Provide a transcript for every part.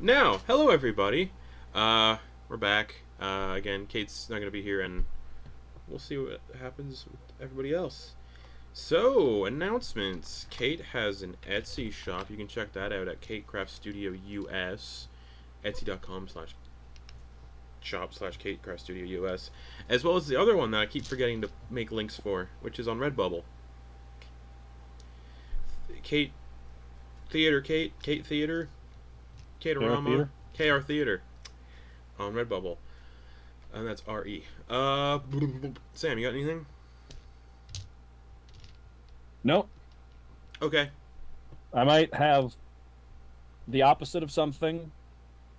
Now, hello everybody. We're back. Again, Kate's not going to be here, and we'll see what happens with everybody else. So, announcements. Kate has an Etsy shop. You can check that out at Katecraft Studio US. Etsy.com/shop/Katecraft Studio US. As well as the other one that I keep forgetting to make links for, which is on Redbubble. Kate Theater. Caterama, KR Theater on Redbubble, and that's RE. Sam, you got anything? Nope. Okay. I might have the opposite of something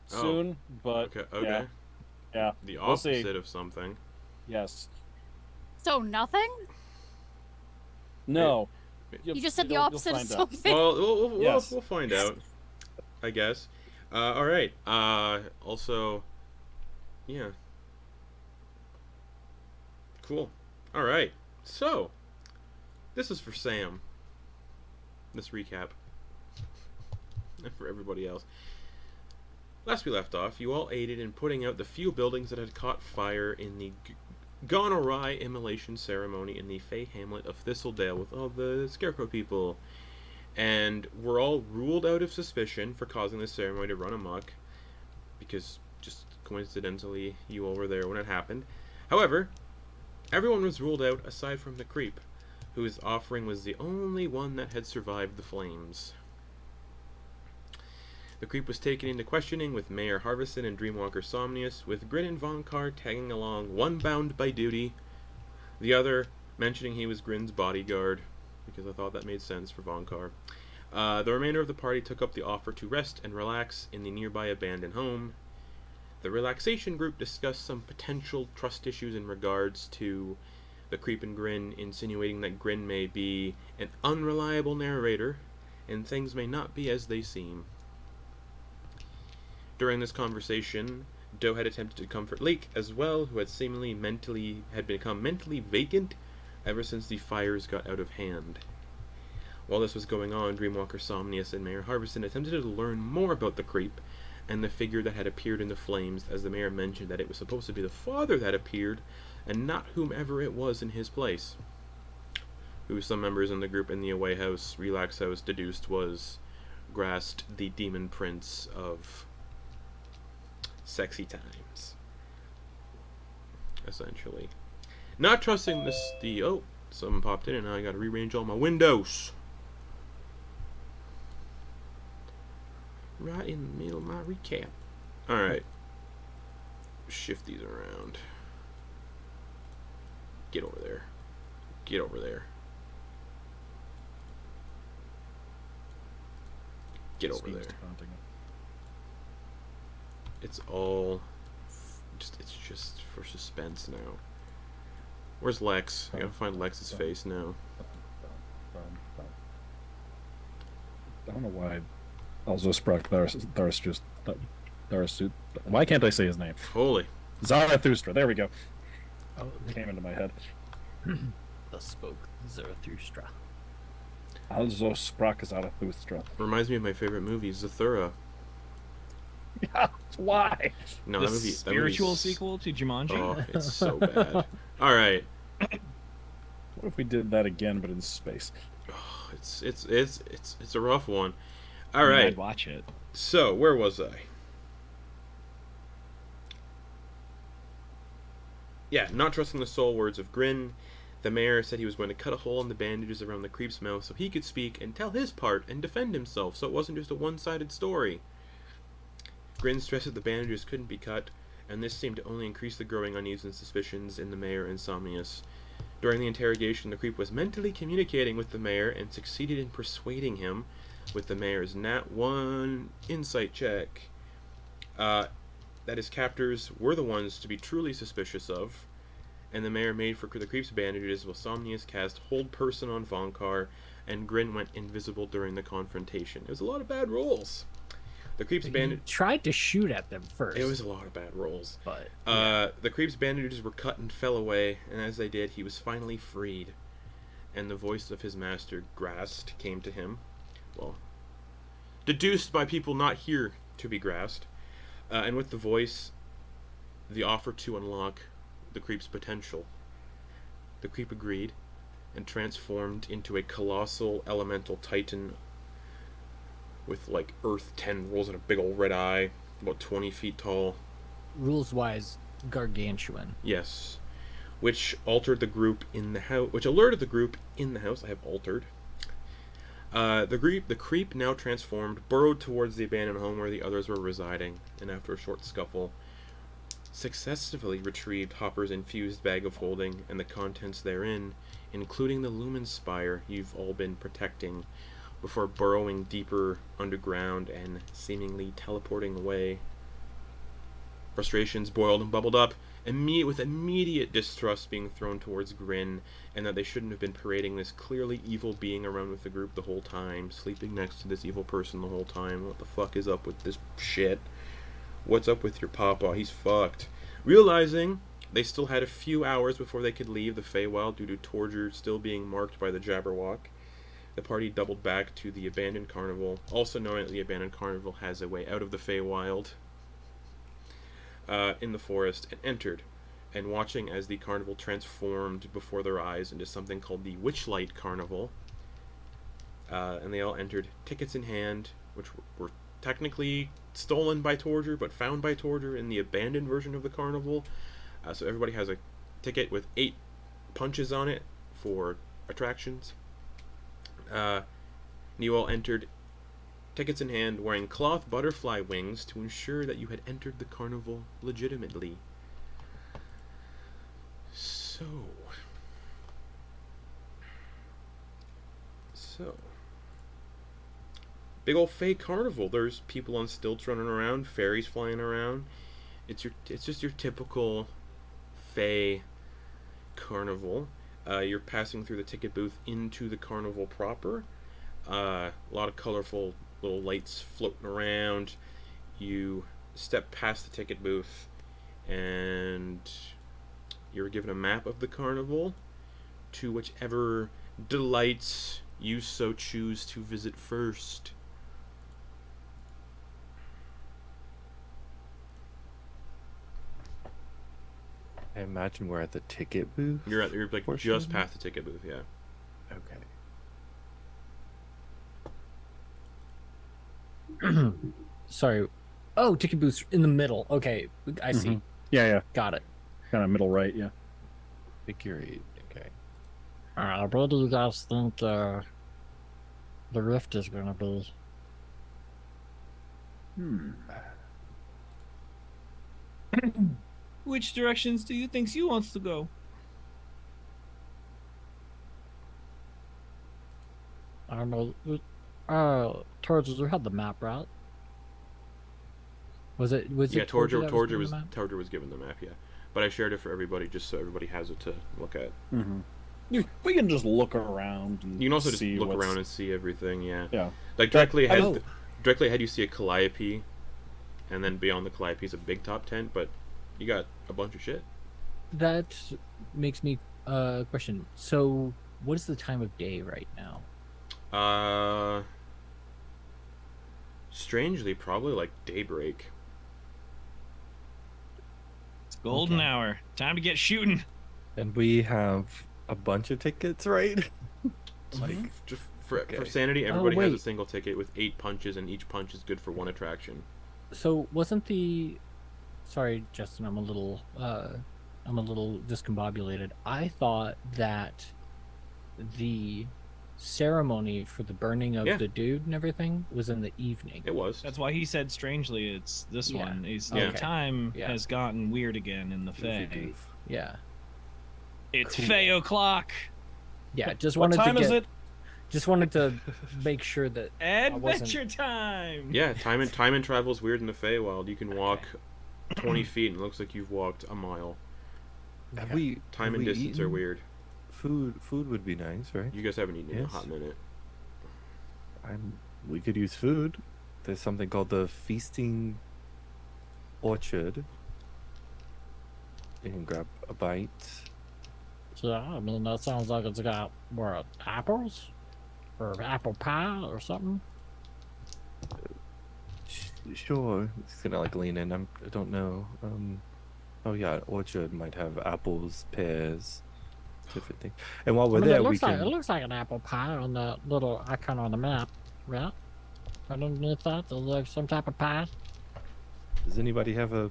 soon, but okay. Yeah. The We'll see. opposite of something. Yes. So nothing? No. You just said the opposite of something. Well, Yes. we'll find out, I guess. All right. Also, yeah. Cool. All right. So, this is for Sam. This recap. And for everybody else. Last we left off, you all aided in putting out the few buildings that had caught fire in the gone awry immolation ceremony in the Fey hamlet of Thistledale with all the scarecrow people. And were all ruled out of suspicion for causing the ceremony to run amok, because just coincidentally you all were there when it happened. However, everyone was ruled out aside from the creep, whose offering was the only one that had survived the flames. The creep was taken into questioning with Mayor Harvison and Dreamwalker Somnius, with Grin and Vonkar tagging along, one bound by duty, the other mentioning he was Grin's bodyguard, because I thought that made sense for Vonkar. The remainder of the party took up the offer to rest and relax in the nearby abandoned home. The relaxation group discussed some potential trust issues in regards to the creep and Grin, insinuating that Grin may be an unreliable narrator, and things may not be as they seem. During this conversation, Doe had attempted to comfort Leek as well, who had seemingly become mentally vacant ever since the fires got out of hand. While this was going on, Dreamwalker Somnius and Mayor Harvison attempted to learn more about the creep and the figure that had appeared in the flames, as the mayor mentioned that it was supposed to be the father that appeared and not whomever it was in his place, who some members in the group in the away house, relax house, deduced was Grast, the demon prince of sexy times, essentially. Not trusting oh, something popped in and now I gotta rearrange all my windows. Right in the middle of my recap. Alright. Shift these around. Get over there. Get over there. Get over there. It's all it's just for suspense now. Where's Lex? I gotta find Lex's face now. I don't know why Xiloscient why can't I say his name? Holy. Zarathustra, there we go. Oh, it came into my head. Thus spoke Zarathustra. Zarathustra. Reminds me of my favorite movie, Zathura. Yeah, why? No, the that movie. Spiritual sequel to Jumanji? Oh, it's so bad. Alright. What if we did that again, but in space? Oh, it's a rough one. Alright. I'd watch it. So, where was I? Yeah, not trusting the soul words of Grin, the mayor said he was going to cut a hole in the bandages around the creep's mouth so he could speak and tell his part and defend himself, so it wasn't just a one-sided story. Grin stressed that the bandages couldn't be cut, and this seemed to only increase the growing unease and suspicions in the mayor and Somnius. During the interrogation, the creep was mentally communicating with the mayor and succeeded in persuading him, with the mayor's Nat 1 insight check, that his captors were the ones to be truly suspicious of, and the mayor made for the creep's bandages while Somnius cast Hold Person on Vonkar, and Grin went invisible during the confrontation. It was a lot of bad rolls. The creep's bandages tried to shoot at them first. It was a lot of bad rolls. But the creep's bandages were cut and fell away, and as they did, he was finally freed. And the voice of his master, Grast, came to him. Well, deduced by people not here to be grasped. And with the voice, the offer to unlock the creep's potential. The creep agreed and transformed into a colossal elemental titan with like earth tendrils and a big old red eye, about 20 feet tall. Rules-wise, gargantuan. Yes. Which altered the group in the house. Which alerted the group in the house. I have altered. The creep, now transformed, burrowed towards the abandoned home where the others were residing, and after a short scuffle, successfully retrieved Hopper's infused bag of holding and the contents therein, including the lumen spire you've all been protecting, before burrowing deeper underground and seemingly teleporting away. Frustrations boiled and bubbled up, with immediate distrust being thrown towards Grin, and that they shouldn't have been parading this clearly evil being around with the group the whole time, sleeping next to this evil person the whole time. What the fuck is up with this shit? What's up with your papa? He's fucked. Realizing they still had a few hours before they could leave the Feywild due to Torger still being marked by the Jabberwock, the party doubled back to the abandoned carnival, also knowing that the abandoned carnival has a way out of the Feywild, in the forest, and entered, and watching as the carnival transformed before their eyes into something called the Witchlight Carnival. And they all entered, tickets in hand, which were technically stolen by Torger, but found by Torger in the abandoned version of the carnival. So everybody has a ticket with 8 punches on it for attractions. You all entered, tickets in hand, wearing cloth butterfly wings to ensure that you had entered the carnival legitimately. So, big old fake carnival. There's people on stilts running around, fairies flying around. It's just your typical Fey carnival. You're passing through the ticket booth into the carnival proper. A lot of colorful little lights floating around. You step past the ticket booth, and you're given a map of the carnival to whichever delights you so choose to visit first. I imagine we're at the ticket booth. You're like portion? just past the ticket booth, yeah. Okay. Sorry. Oh, ticket booths in the middle. Okay, I see. Yeah. Got it. Kind of middle right, yeah. Figure 8. Okay. Where do you guys think the rift is going to be? Which directions do you think you wants to go? I don't know. Torger, you had the map, right? Was it Torger Torger was given the map, yeah. But I shared it for everybody just so everybody has it to look at. We can just look around. And you can also just see look around and see everything, yeah. Yeah. Like directly ahead you see a calliope, and then beyond the calliope is a big top tent, but you got a bunch of shit. That makes me question. So, what is the time of day right now? Strangely, probably like daybreak. It's golden hour. Time to get shooting. And we have a bunch of tickets, right? Like just for sanity, everybody has a single ticket with 8 punches, and each punch is good for 1 attraction. So wasn't the... Sorry, Justin, I'm a little discombobulated. I thought that the ceremony for the burning of the dude and everything was in the evening. It was. That's why he said strangely it's this one. The time has gotten weird again in the Fey. Yeah. It's Fey o'clock. Yeah, just wanted what time is it? Just wanted to make sure that Adventure time. Yeah, time and travel is weird in the Feywild. You can walk 20 feet and it looks like you've walked a mile. Time and distance are weird. Food would be nice, right? You guys haven't eaten in a hot minute. We could use food. There's something called the Feasting Orchard. You can grab a bite. Yeah, I mean, that sounds like it's got, apples? Or apple pie or something? Sure. He's gonna like lean in. I don't know. Oh yeah, orchard might have apples, pears, different things. And while we're there, it we looks like can. it looks like an apple pie on the little icon on the map, right? Underneath that, there's like some type of pie. Does anybody have a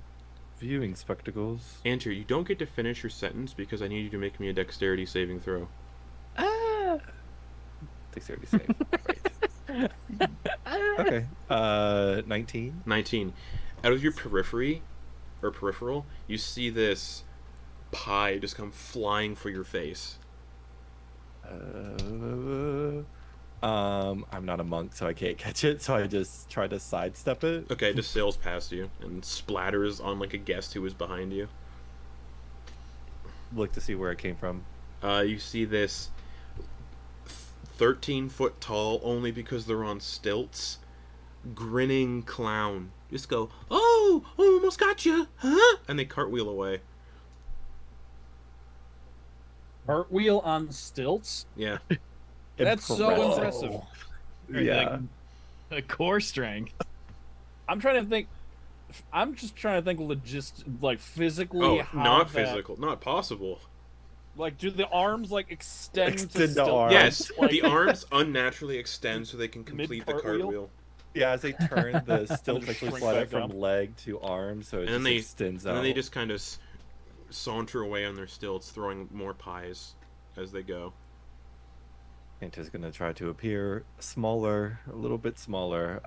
viewing spectacles? Antyr, you don't get to finish your sentence because I need you to make me a dexterity saving throw. Dexterity save. Right. Okay. 19. 19. Out of your peripheral, you see this pie just come flying for your face. I'm not a monk, so I can't catch it. So I just try to sidestep it. Okay, it just sails past you and splatters on like a guest who was behind you. Look to see where it came from. You see this 13-foot tall, only because they're on stilts, grinning clown. Just go, oh, almost got you, huh? And they cartwheel away. Cartwheel on stilts? Yeah. That's so impressive. Yeah. A core strength. I'm just trying to think like physically. Oh, not physical, not possible. Like, do the arms like extend to the stilt? arms. Yes, Like, the arms unnaturally extend so they can complete the Mid-cartwheel? cartwheel. Yeah, as they turn, the stilts Just actually shrink slide back up from down. leg to arm, so it And just extends out. And then they just kind of saunter away on their stilts, throwing more pies as they go. Antyr's gonna try to appear smaller, a little bit smaller.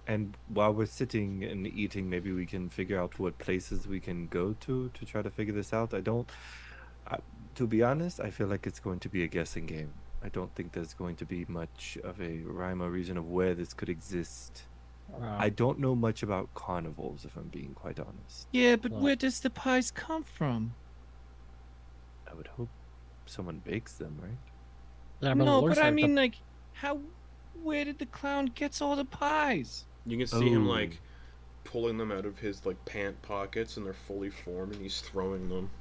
And while we're sitting and eating, maybe we can figure out what places we can go to try to figure this out. To be honest, I feel like it's going to be a guessing game. I don't think there's going to be much of a rhyme or reason of where this could exist. I don't know much about carnivals, if I'm being quite honest. Yeah, but where does the pies come from? I would hope someone bakes them, right? Yeah, No, it looks but I like mean, like, where did the clown get all the pies? You can see him Oh. like pulling them out of his like pant pockets, and they're fully formed, and he's throwing them.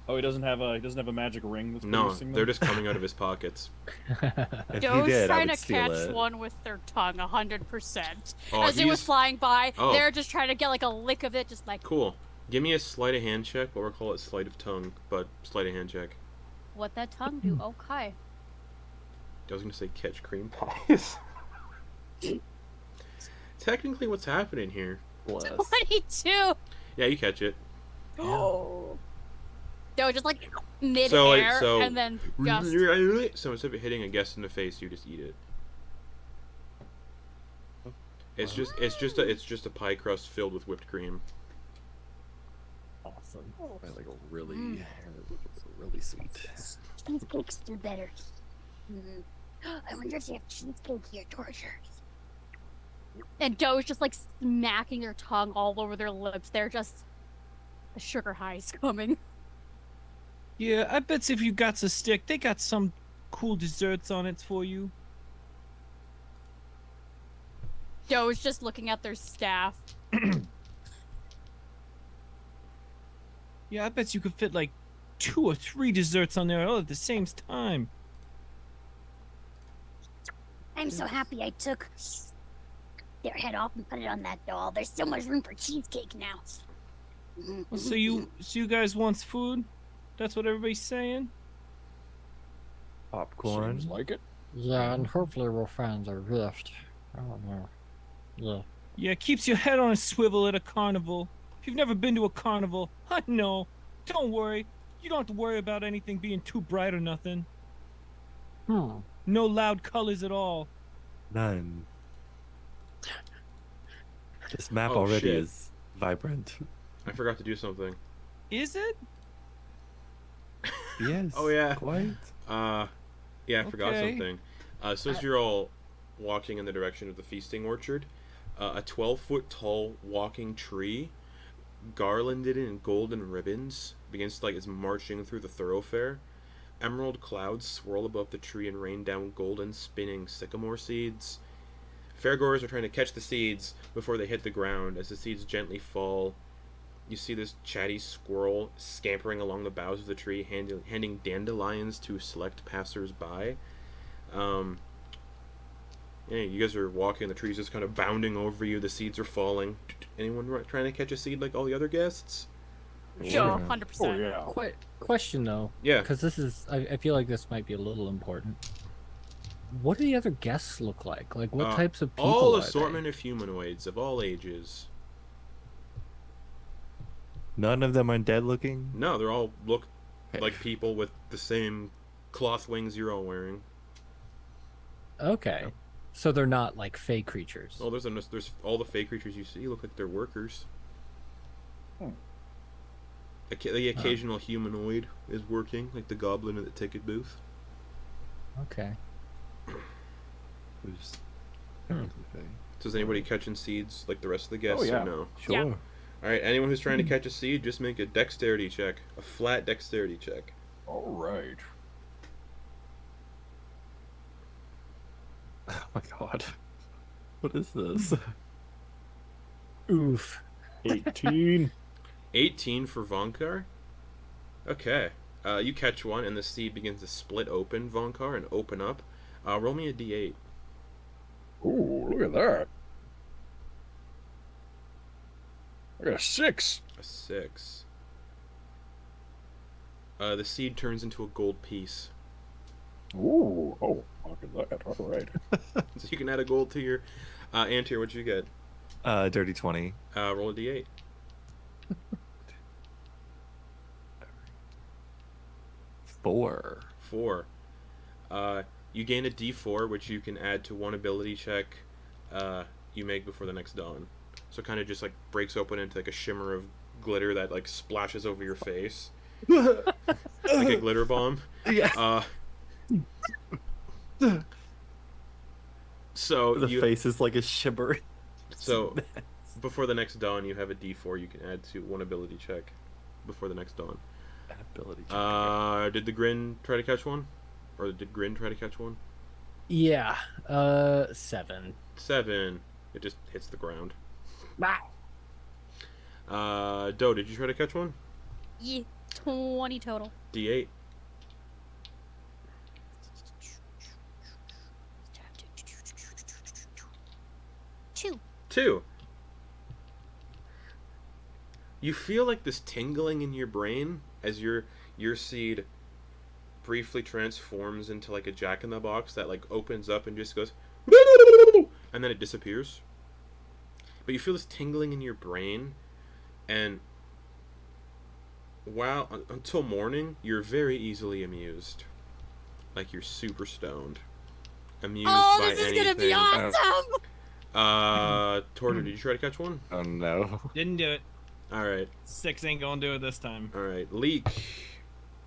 Oh, he doesn't have a magic ring that's No, producing them? they're just coming out of his pockets. If Joe's he did, I trying would to steal catch it. one with their tongue, 100%. Oh, As it was he's- flying by, Oh. they're just trying to get like a lick of it, just like, Cool. Give me a sleight of hand check, or we'll call it sleight of tongue, but sleight of hand check. what that tongue do? Okay. I was gonna say catch cream pies. Technically, what's happening here? Bless. 22! Yeah, you catch it. Oh. Joe just like mid-air, so- and then just... So instead of hitting a guest in the face, you just eat it. It's just a pie crust filled with whipped cream. Awesome. I like really sweet. Cheesecakes do better. I wonder if you have cheesecake here, Torger. And Joe's just like smacking their tongue all over their lips. They're just... The sugar high's coming. Yeah, I bet if you got a stick, they got some cool desserts on it for you. Joe's just looking at their staff. Yeah, I bet you could fit like 2 or 3 desserts on there all at the same time. I'm so happy I took their head off and put it on that doll. There's so much room for cheesecake now. So you guys wants food? That's what everybody's saying? Popcorn. Seems like it. Yeah, and hopefully we'll find a rift. I don't know. Yeah. Yeah, it keeps your head on a swivel at a carnival. If you've never been to a carnival, I know. Don't worry. You don't have to worry about anything being too bright or nothing. Hmm. No loud colors at all. None. This map Oh, already shit. is vibrant. I forgot to do something. Is it? Yes. Oh, yeah. Quite. Yeah, I forgot Okay. something. So as you're all walking in the direction of the feasting orchard, a 12-foot tall walking tree, garlanded in golden ribbons, begins to is marching through the thoroughfare. Emerald clouds swirl above the tree and rain down golden spinning sycamore seeds. Fairgoers are trying to catch the seeds before they hit the ground. As the seeds gently fall, you see this chatty squirrel scampering along the boughs of the tree, handing dandelions to select passers-by. Yeah, you guys are walking. The trees just kind of bounding over you. The seeds are falling. Anyone trying to catch a seed like all the other guests? Sure, Yeah. 100%. Question though, Yeah. because this is, I feel like this might be a little important. What do the other guests look like? Like, what types of people all are assortment they? of humanoids of all ages. None of them are dead looking. No, they're all look Okay. like people with the same cloth wings you're all wearing. Okay, so they're not like fey creatures. Oh, there's all the fake creatures you see look like they're workers. The occasional humanoid is working, like the goblin at the ticket booth. Okay. Who's So is anybody catching seeds like the rest of the guests? yeah. Or no? Sure. Yeah. All right, anyone who's trying to catch a seed, just make a dexterity check, a flat dexterity check. All right. Oh my god. What is this? Oof. 18. 18 for Vonkar. Okay, you catch one, and the seed begins to split open, Vonkar, and open up. Roll me a d8. Ooh, look at that. I got a 6. A 6. The seed turns into a gold piece. Ooh, oh, look at that. All right. So you can add a gold to your Antyr. What'd you get? Dirty 20. Roll a d8. 4. 4. You gain a d4, which you can add to one ability check you make before the next dawn. So it kind of just like breaks open into like a shimmer of glitter that like splashes over your face, like a glitter bomb. Yeah. So The you face is like a shimmer. so before the next dawn, you have a d4 you can add to one ability check before the next dawn. Ability check. Did the Grin try to catch one? Or did Grin try to catch one? Yeah. 7. 7. It just hits the ground. Doe, did you try to catch one? Yeah, 20 total. D8. 2. 2. You feel like this tingling in your brain as your seed briefly transforms into like a jack-in-the-box that like opens up and just goes and then it disappears. But you feel this tingling in your brain, and until morning, you're very easily amused. Like you're super stoned. Amused Oh, by this is anything. gonna be awesome! Torger, did you try to catch one? Oh no. Didn't do it. Alright. 6 ain't gonna do it this time. Alright. Leek.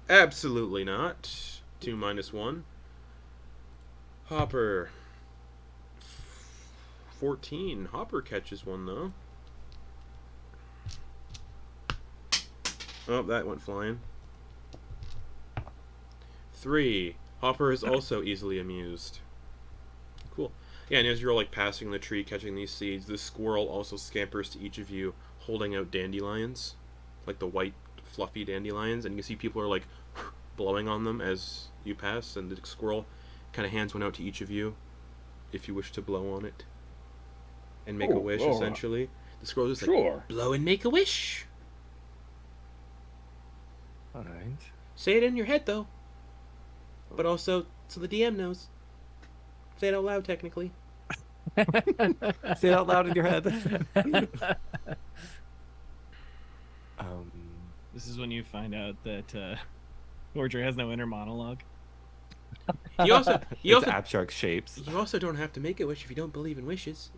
Absolutely not. 2 minus 1. Hopper. 14. Hopper catches one, though. Oh, that went flying. 3. Hopper is also easily amused. Cool. Yeah, and as you're like passing the tree, catching these seeds, the squirrel also scampers to each of you, holding out dandelions, like the white, fluffy dandelions, and you can see people are like blowing on them as you pass, and the squirrel kind of hands one out to each of you, if you wish to blow on it, and make a wish. Essentially, the squirrel just like blow and make a wish. Alright. Say it in your head though, but also so the DM knows. Say it out loud, technically. Say it out loud in your head. This is when you find out that Torger has no inner monologue. You also It's abstract shapes. you also don't have to make a wish if you don't believe in wishes.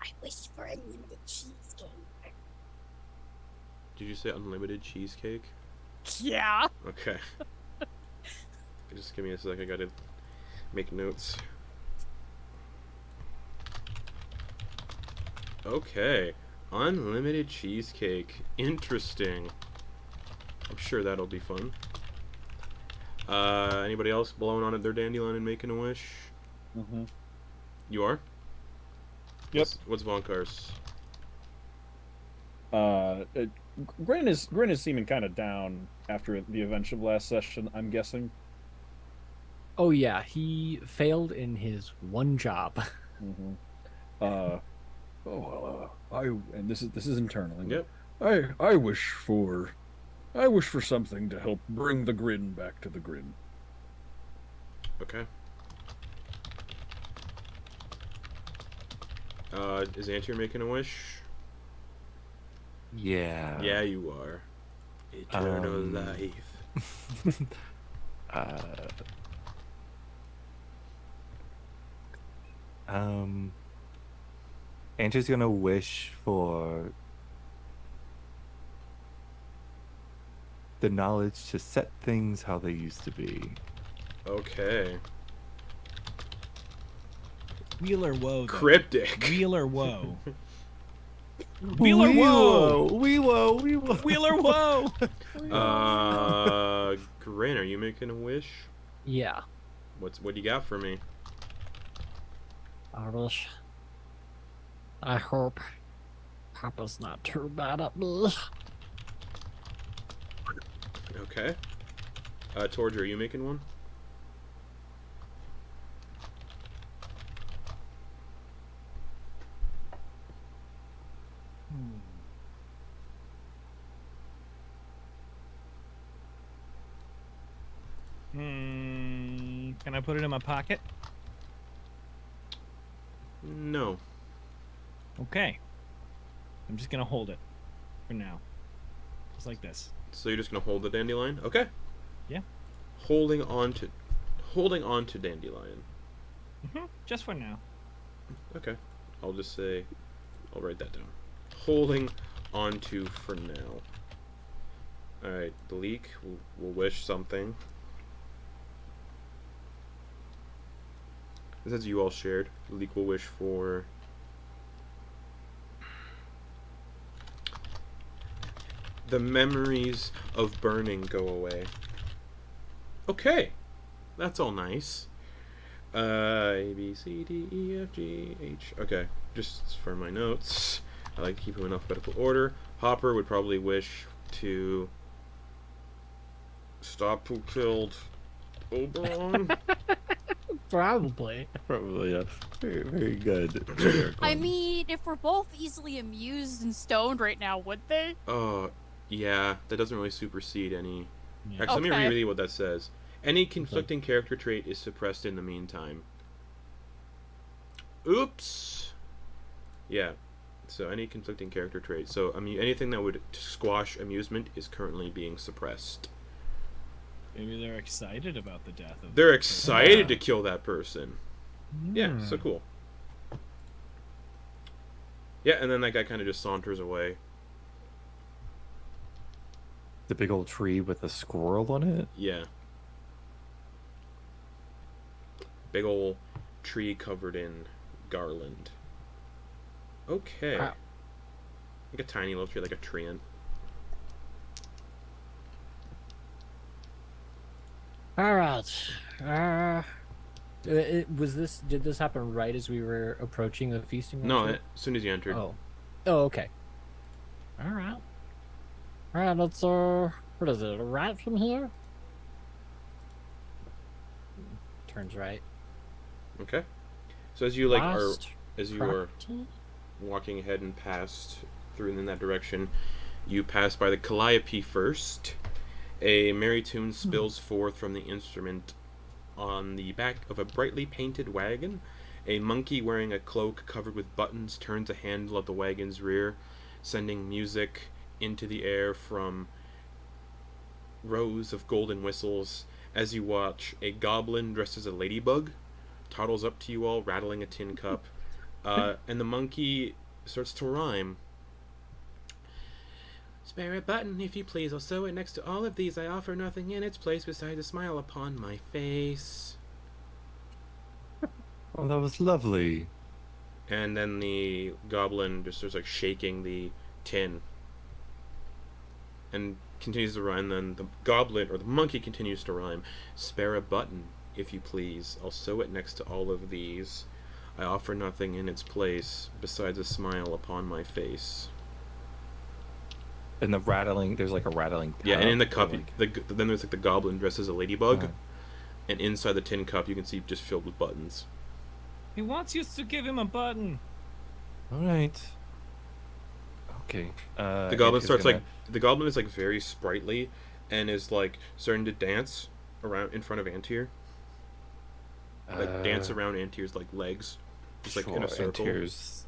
I wish for unlimited cheesecake. Did you say unlimited cheesecake? Yeah. Okay. Just give me a sec. I gotta make notes. Okay. Unlimited cheesecake. Interesting. I'm sure that'll be fun. Anybody else blowing on their dandelion and making a wish? Mm-hmm. You are? Yep. What's Vonkar's? Grin is seeming kind of down after the events of last session, I'm guessing. Oh yeah, he failed in his one job. Mm-hmm. And this is internal. Yep. I wish for something to help bring the Grin back to the Grin. Okay. Is Antyr making a wish? Yeah. Yeah, you are. Eternal life. Antyr's gonna wish for the knowledge to set things how they used to be. Okay. Wheel or woe, though. Cryptic. Wheel or woe. Wheel or woe. Wee woe. Wheel or woe. Grin, are you making a wish? Yeah. What do you got for me? I hope Papa's not too bad at me. Okay. Torger, are you making one? Can I put it in my pocket? No. Okay. I'm just gonna hold it for now. Just like this. So you're just gonna hold the dandelion? Okay. Yeah. Holding on to dandelion. Just for now. Okay. I'll just say, I'll write that down. Holding on to for now. Alright, the Leek will wish something. This is you all shared. The Leek will wish for the memories of burning go away. Okay. That's all nice. A, B, C, D, E, F, G, H. Okay. Just for my notes. I like to keep them in alphabetical order. Hopper would probably wish to stop who killed Oberon. Probably. Probably, yeah. Very, very good. Very I good. mean, if we're both easily amused and stoned right now, would they? Yeah, that doesn't really supersede any. Yeah. Actually, let me Okay. reread what that says. Any conflicting character trait is suppressed in the meantime. Oops. Yeah. So any conflicting character trait. So I mean, anything that would squash amusement is currently being suppressed. Maybe they're excited about the death of. They're excited to kill that person. Yeah, so cool. Yeah, and then that guy kind of just saunters away. The big old tree with a squirrel on it. Yeah. Big ol' tree covered in garland. Okay. Wow. Like a tiny little tree, like a treant. All right. Did this happen right as we were approaching the feasting? No, ritual? as soon as you entered. Oh, okay. All right. Let's what is it? Right from here? Turns right. Okay. So as you Last are property? walking ahead and past through in that direction, you pass by the Calliope first. A merry tune spills forth from the instrument on the back of a brightly painted wagon. A monkey wearing a cloak covered with buttons turns a handle at the wagon's rear, sending music into the air from rows of golden whistles. As you watch, a goblin dressed as a ladybug toddles up to you all, rattling a tin cup, and the monkey starts to rhyme. Spare a button, if you please. I'll sew it next to all of these. I offer nothing in its place besides a smile upon my face. Oh, that was lovely. And then the goblin just starts like shaking the tin and continues to rhyme. Then the goblin or the monkey continues to rhyme. Spare a button, if you please. I'll sew it next to all of these. I offer nothing in its place besides a smile upon my face. And the rattling, there's like a rattling. Yeah, and in the cup, cup, then there's like the goblin dressed as a ladybug, Uh-huh. and inside the tin cup you can see just filled with buttons. He wants you to give him a button. All right. Okay. The goblin Antyr's gonna- the goblin is like very sprightly, and is like starting to dance around in front of Antyr. Like dance around Antyr's like legs, just like in a circle. Antyr's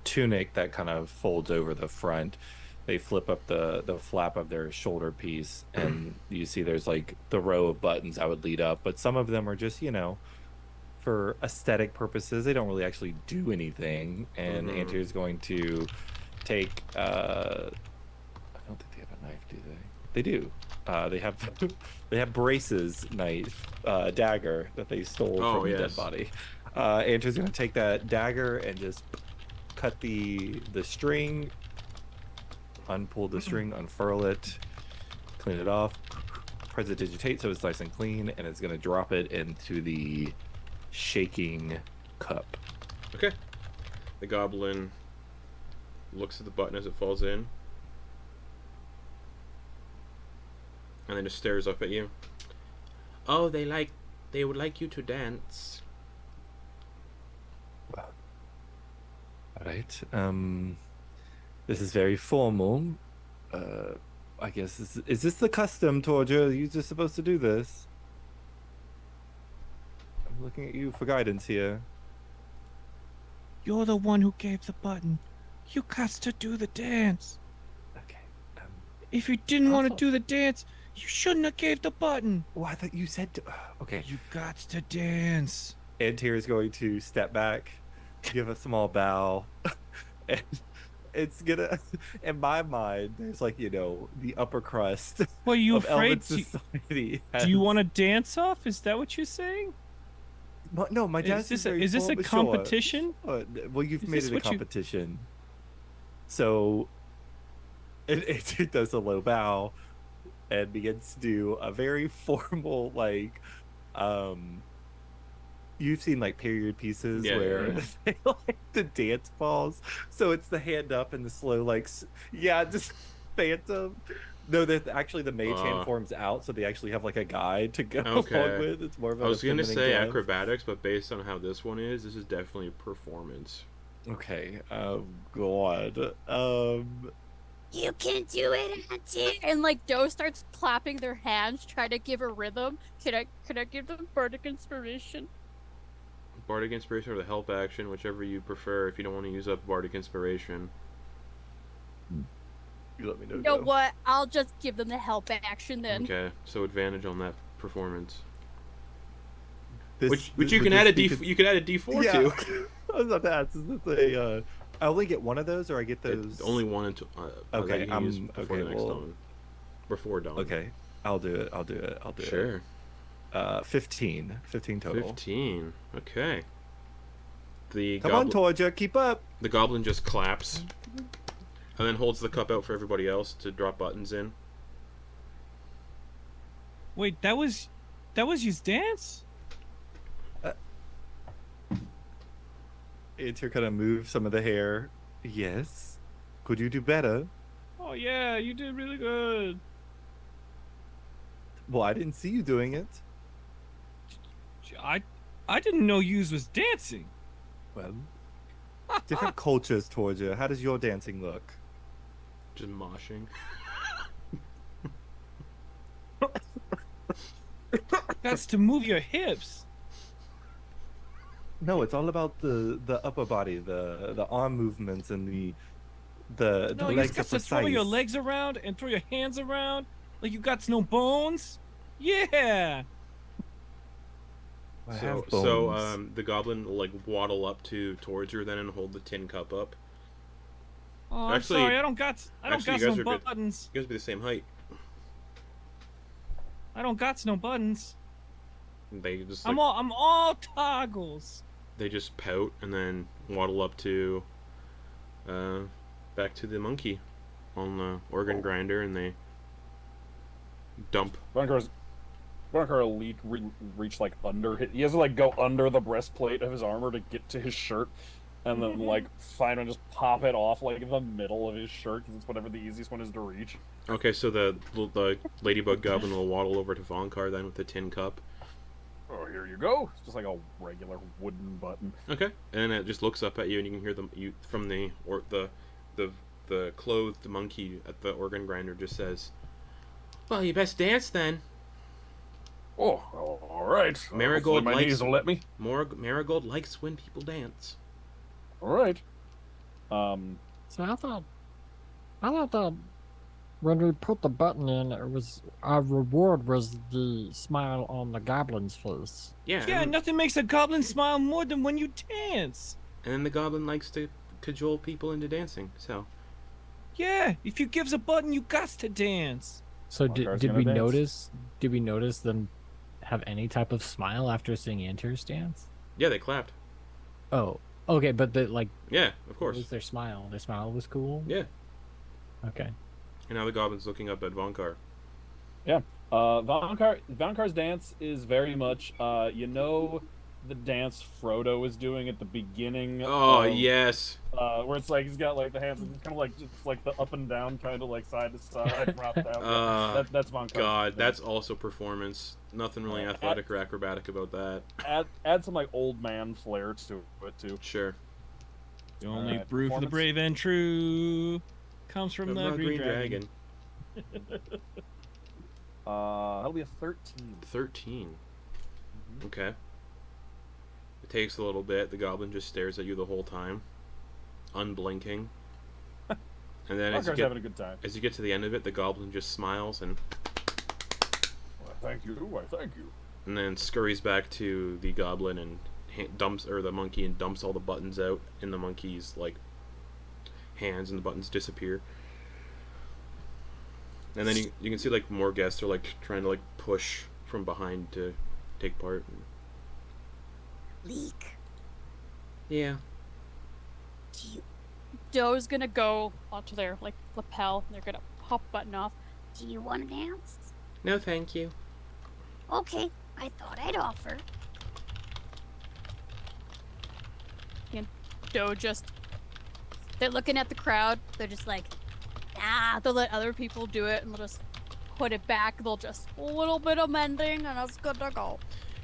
tunic that kind of folds over the front. They flip up the flap of their shoulder piece, and you see there's like the row of buttons that would lead up, but some of them are just, for aesthetic purposes. They don't really actually do anything. And Antyr's going to take. I don't think they have a knife, do they? They do. They have braces, knife, dagger that they stole from the dead body. Antyr's going to take that dagger and just cut the string, unpull the string, unfurl it, clean it off, prestidigitate so it's nice and clean, and it's going to drop it into the shaking cup. Okay. The goblin looks at the button as it falls in, and then just stares up at you. Oh, they would like you to dance. All right. This is very formal. I guess is this the custom, Torger? Are you just supposed to do this? I'm looking at you for guidance here. You're the one who gave the button. You got to do the dance. Okay. If you didn't want to do the dance, you shouldn't have gave the button. Well, I thought you said. Okay. You got to dance. Antyr is going to step back, give a small bow, and it's gonna. In my mind, there's like the upper crust. Well, you of afraid? Elven society. Do you want to dance off? Is that what you're saying? No, my dance Is very this full, a but sure. competition? Well, you've Is made this it a what you- competition. So it does a low bow and begins to do a very formal you've seen like period pieces where they like the dance balls. So it's the hand up and the slow just phantom. No, that actually the mage hand forms out, so they actually have like a guide to go along with. It's more of a I was gonna feminine say glove. acrobatics, but based on how this one is, this is definitely a performance. Okay. God. You can do it, Antyr. And like Doe starts clapping their hands, trying to give a rhythm. Can I give them bardic inspiration? Bardic Inspiration or the help action, whichever you prefer. If you don't want to use up Bardic Inspiration. You let me know. You know Joe. what? I'll just give them the help action then. Okay, so advantage on that performance. This- Which you would can add a this D. be You can add a D4 Yeah. to. I was about to ask. Is this a? I only get one of those, or I get those? It's only one until. Okay, that you can use before okay, the next well- dawn. Before dawn. Okay, I'll do it. I'll do it. Sure. 15 total. 15. Okay. The Come goblin, on, Torger, keep up. The goblin just claps, and then holds the cup out for everybody else to drop buttons in. Wait, that was his dance? Antyr kind of moves some of the hair. Yes. Could you do better? Oh yeah, you did really good. Well, I didn't see you doing it. I didn't know yous was dancing. Well, different cultures, Torger. How does your dancing look? Just moshing. That's to move your hips. No, it's all about the upper body, the arm movements, and the No, you legs got are to throw your precise. legs around and throw your hands around like you got no bones. Yeah. I have So bones. the goblin will waddle up to towards her then and hold the tin cup up. Oh, I'm Actually- sorry. I don't got you guys no are good. buttons. You guys be the same height. I don't got no buttons. They just I'm all toggles. they just pout and then waddle up to back to the monkey on the organ grinder, and they dump. Vonkar will reach under. He has to go under the breastplate of his armor to get to his shirt, and then like find and just pop it off like in the middle of his shirt because it's whatever the easiest one is to reach. Okay, so the ladybug goblin will waddle over to Vonkar then with the tin cup. Oh, here you go. It's just like a regular wooden button. Okay, and it just looks up at you, and you can hear from the clothed monkey at the organ grinder just says, "Well, you best dance then." Oh, all right. Marigold my likes knees will let me. Marigold likes when people dance. All right. So I thought that when we put the button in, it was our reward was the smile on the goblin's face. Yeah. Yeah, and, nothing makes a goblin smile more than when you dance. and then the goblin likes to cajole people into dancing. So Yeah, if you gives a button, you got to dance. So Vonkar's did gonna we dance. notice? Did we notice them have any type of smile after seeing Antyr's dance? yeah, they clapped. Oh, okay, but Yeah, of what course. was their smile? Their smile was cool. Yeah. Okay. And now the goblin's looking up at Vonkar. Vonkar's dance is very much, the dance Frodo was doing at the beginning. Oh of, yes. Where it's like he's got like the hands, it's kind of like just like the up and down, kind of like side to side, dropped out. That's Vonkar. God, that's also performance. Nothing really athletic or acrobatic about that. Add some like old man flair to it too. Sure. The only Alright, brew for the performance? brave and true comes from the green dragon. That'll be a 13. 13. Mm-hmm. Okay. It takes a little bit. The goblin just stares at you the whole time, unblinking. And then Vonkar's having a good time. as you get to the end of it, the goblin just smiles and Thank you. Thank you. then scurries back to the goblin and the monkey and dumps all the buttons out in the monkey's like hands, and the buttons disappear. And then you can see like more guests are like trying to like push from behind to take part. Leek, Yeah. do you Doe's gonna go onto their like lapel. And they're gonna pop the button off. want to dance? No, thank you. Okay, I thought I'd offer. Doe just they're looking at the crowd. They're just like, they'll let other people do it and they'll just put it back. They'll just a little bit of mending and it's good to go.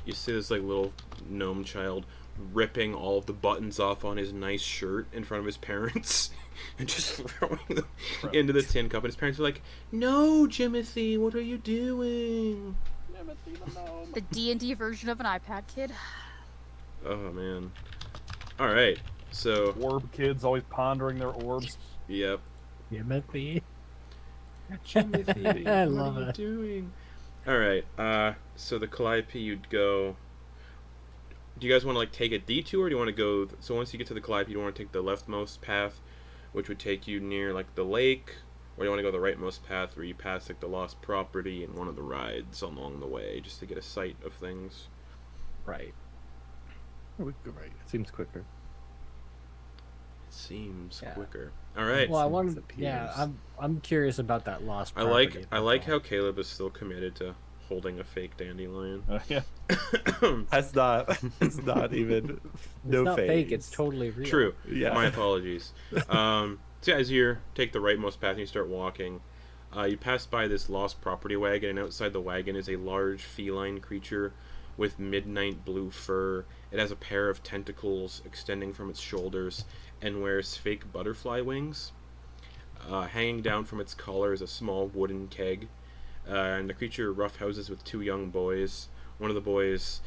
You see this like little gnome child ripping all of the buttons off on his nice shirt in front of his parents and just throwing them into the tin cup. And his parents are like, "No, Jimothy, what are you doing?" The D&D version of an iPad kid. Oh man. All right. So Orb kids always pondering their orbs. yep. Timothy. Jimothy, I what love are you it. doing? All right. So the Calliope, you'd go. Do you guys want to like take a detour? Or do you want to go? So once you get to the Calliope, you want to take the leftmost path, which would take you near like the lake, or do you want to go the rightmost path where you pass like the lost property and one of the rides along the way, just to get a sight of things. Right. Right. It seems quicker. It seems Yeah. quicker. All right. Well, I Seems wanted. appears. Yeah, I'm curious about that lost. I property, like that's all. how Caleb is still committed to holding a fake dandelion. Yeah. That's not even It's no not phase. fake. It's totally real. True. Yeah. My apologies. So yeah, as you take the rightmost path and you start walking, you pass by this lost property wagon, and outside the wagon is a large feline creature with midnight blue fur. It has a pair of tentacles extending from its shoulders and wears fake butterfly wings. Hanging down from its collar is a small wooden keg, and the creature roughhouses with two young boys. One of the boys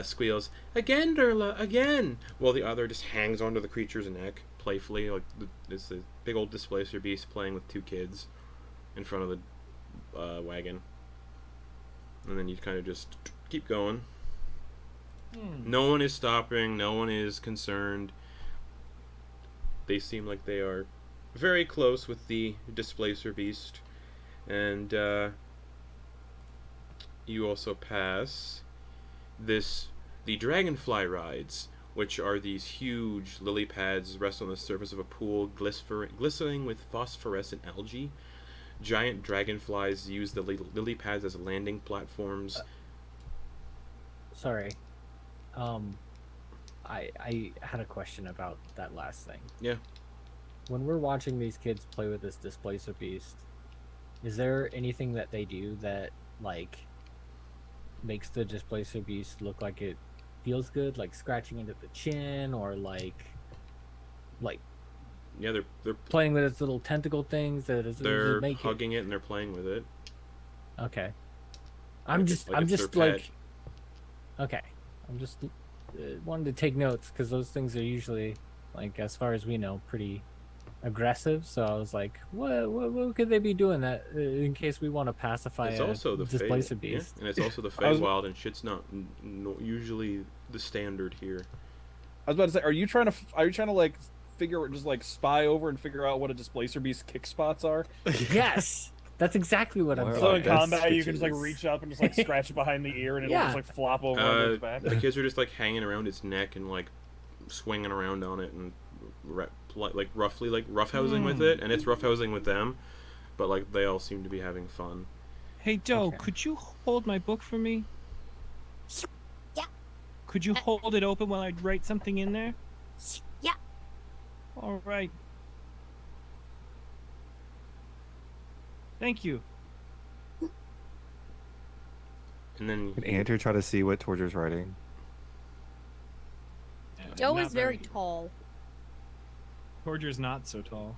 squeals, "Again, Durla, again!" while the other just hangs onto the creature's neck playfully, like it's a big old displacer beast playing with two kids in front of the wagon. And then you kind of just keep going. No one is stopping. No one is concerned. They seem like they are very close with the displacer beast. And you also pass the dragonfly rides, which are these huge lily pads rest on the surface of a pool glistening with phosphorescent algae. Giant dragonflies use the lily pads as landing platforms. Sorry. I had a question about that last thing. Yeah. When we're watching these kids play with this Displacer Beast, is there anything that they do that, like, makes the Displacer Beast look like it feels good? Like scratching into the chin, or like Yeah, they're playing with its little tentacle things that is they're make hugging it and they're playing with it. Okay. I'm it's their just pet. like, okay. I'm just wanted to take notes because those things are usually, like, as far as we know, pretty aggressive. So I was like, what could they be doing that in case we want to pacify It's a also the Displacer Fey, yeah, Beast? and it's also the Feywild, and shit's not usually the standard here. I was about to say, are you trying to like just like spy over and figure out what a Displacer Beast kick spots are? Yes, that's exactly what I'm Where saying. So are in best combat, you can just like stitches? reach up and just like scratch it behind the ear, and it'll Yeah. just like flop over onto its back. The kids are just like hanging around its neck and like swinging around on it and like roughly like roughhousing with it, and it's roughhousing with them, but like they all seem to be having fun. Hey, Doe, Okay. could you hold my book for me? Yeah. Could you hold it open while I write something in there? Yeah. All right. Thank you. And then Can Antyr try to see what Torger's writing? Joe Not is very tall. Torger's not so tall.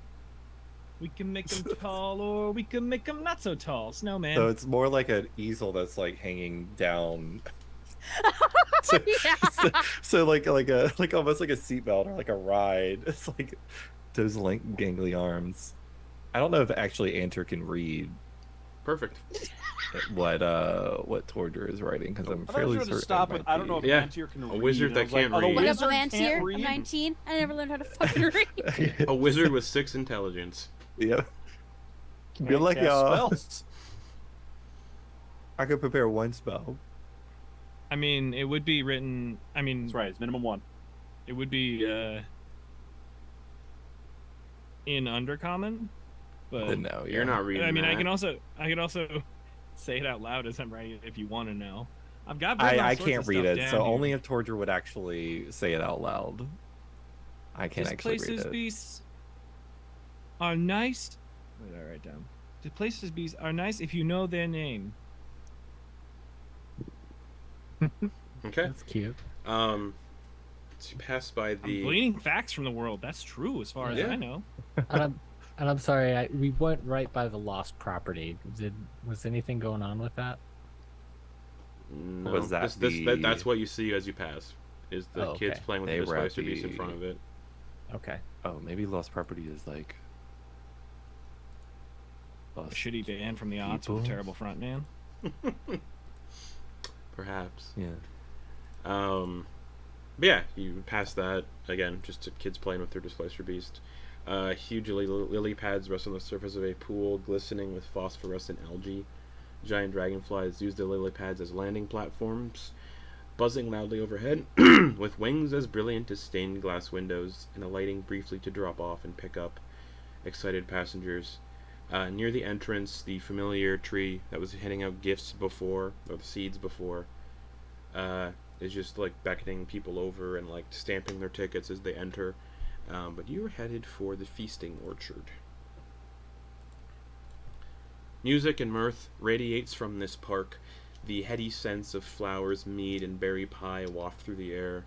We can make him tall, or we can make him not so tall. Snowman. So it's more like an easel that's like hanging down. so, Yeah. so like almost like a seatbelt or like a ride. It's like those lank gangly arms. I don't know if actually Antyr can read perfect. what Torger is writing, because I'm I thought fairly you were certain. to stop it with, might I don't know if be. Yeah. Antyr can A read. wizard and I that was like, can't oh, the read. What up, wizard I'm can't Antyr? I'm read? 19. I never learned how to fucking read. A wizard with 6 intelligence. Yep. Can't Good luck, cast y'all. spells. I could prepare one spell. I mean, it would be written. I mean, That's right. It's minimum 1. it would be in Undercommon, but No, You're not reading. I mean, that. I can also say it out loud as I'm writing if you want to know. I've got. I can't read it, so only if Torger would actually say it out loud. I can't actually read Displaces it. beasts are nice. What did I write down? Displaces beasts are nice if you know their name. Okay. That's cute. So you pass by I'm the. gleaning facts from the world. That's true, as far as Yeah. I know. And I'm sorry. We went right by the lost property. Was anything going on with that? No, Was that that's what you see as you pass. Is the Oh, kids okay. playing with They the were at Displacer Beast in the- front of it. Okay. Oh, maybe Lost Property is like. A Lost shitty band from the odds with a people? terrible front man. Perhaps. Yeah. But yeah, you pass that again. Just kids playing with their Displacer Beast. Huge lily pads rest on the surface of a pool, glistening with phosphorescent algae. Giant dragonflies use the lily pads as landing platforms, buzzing loudly overhead, with wings as brilliant as stained glass windows, and alighting briefly to drop off and pick up excited passengers. Near the entrance, the familiar tree that was handing out gifts before, or the seeds before, is just like beckoning people over and like stamping their tickets as they enter. But you're headed for the feasting orchard. Music and mirth radiates from this park. The heady scents of flowers, mead, and berry pie waft through the air.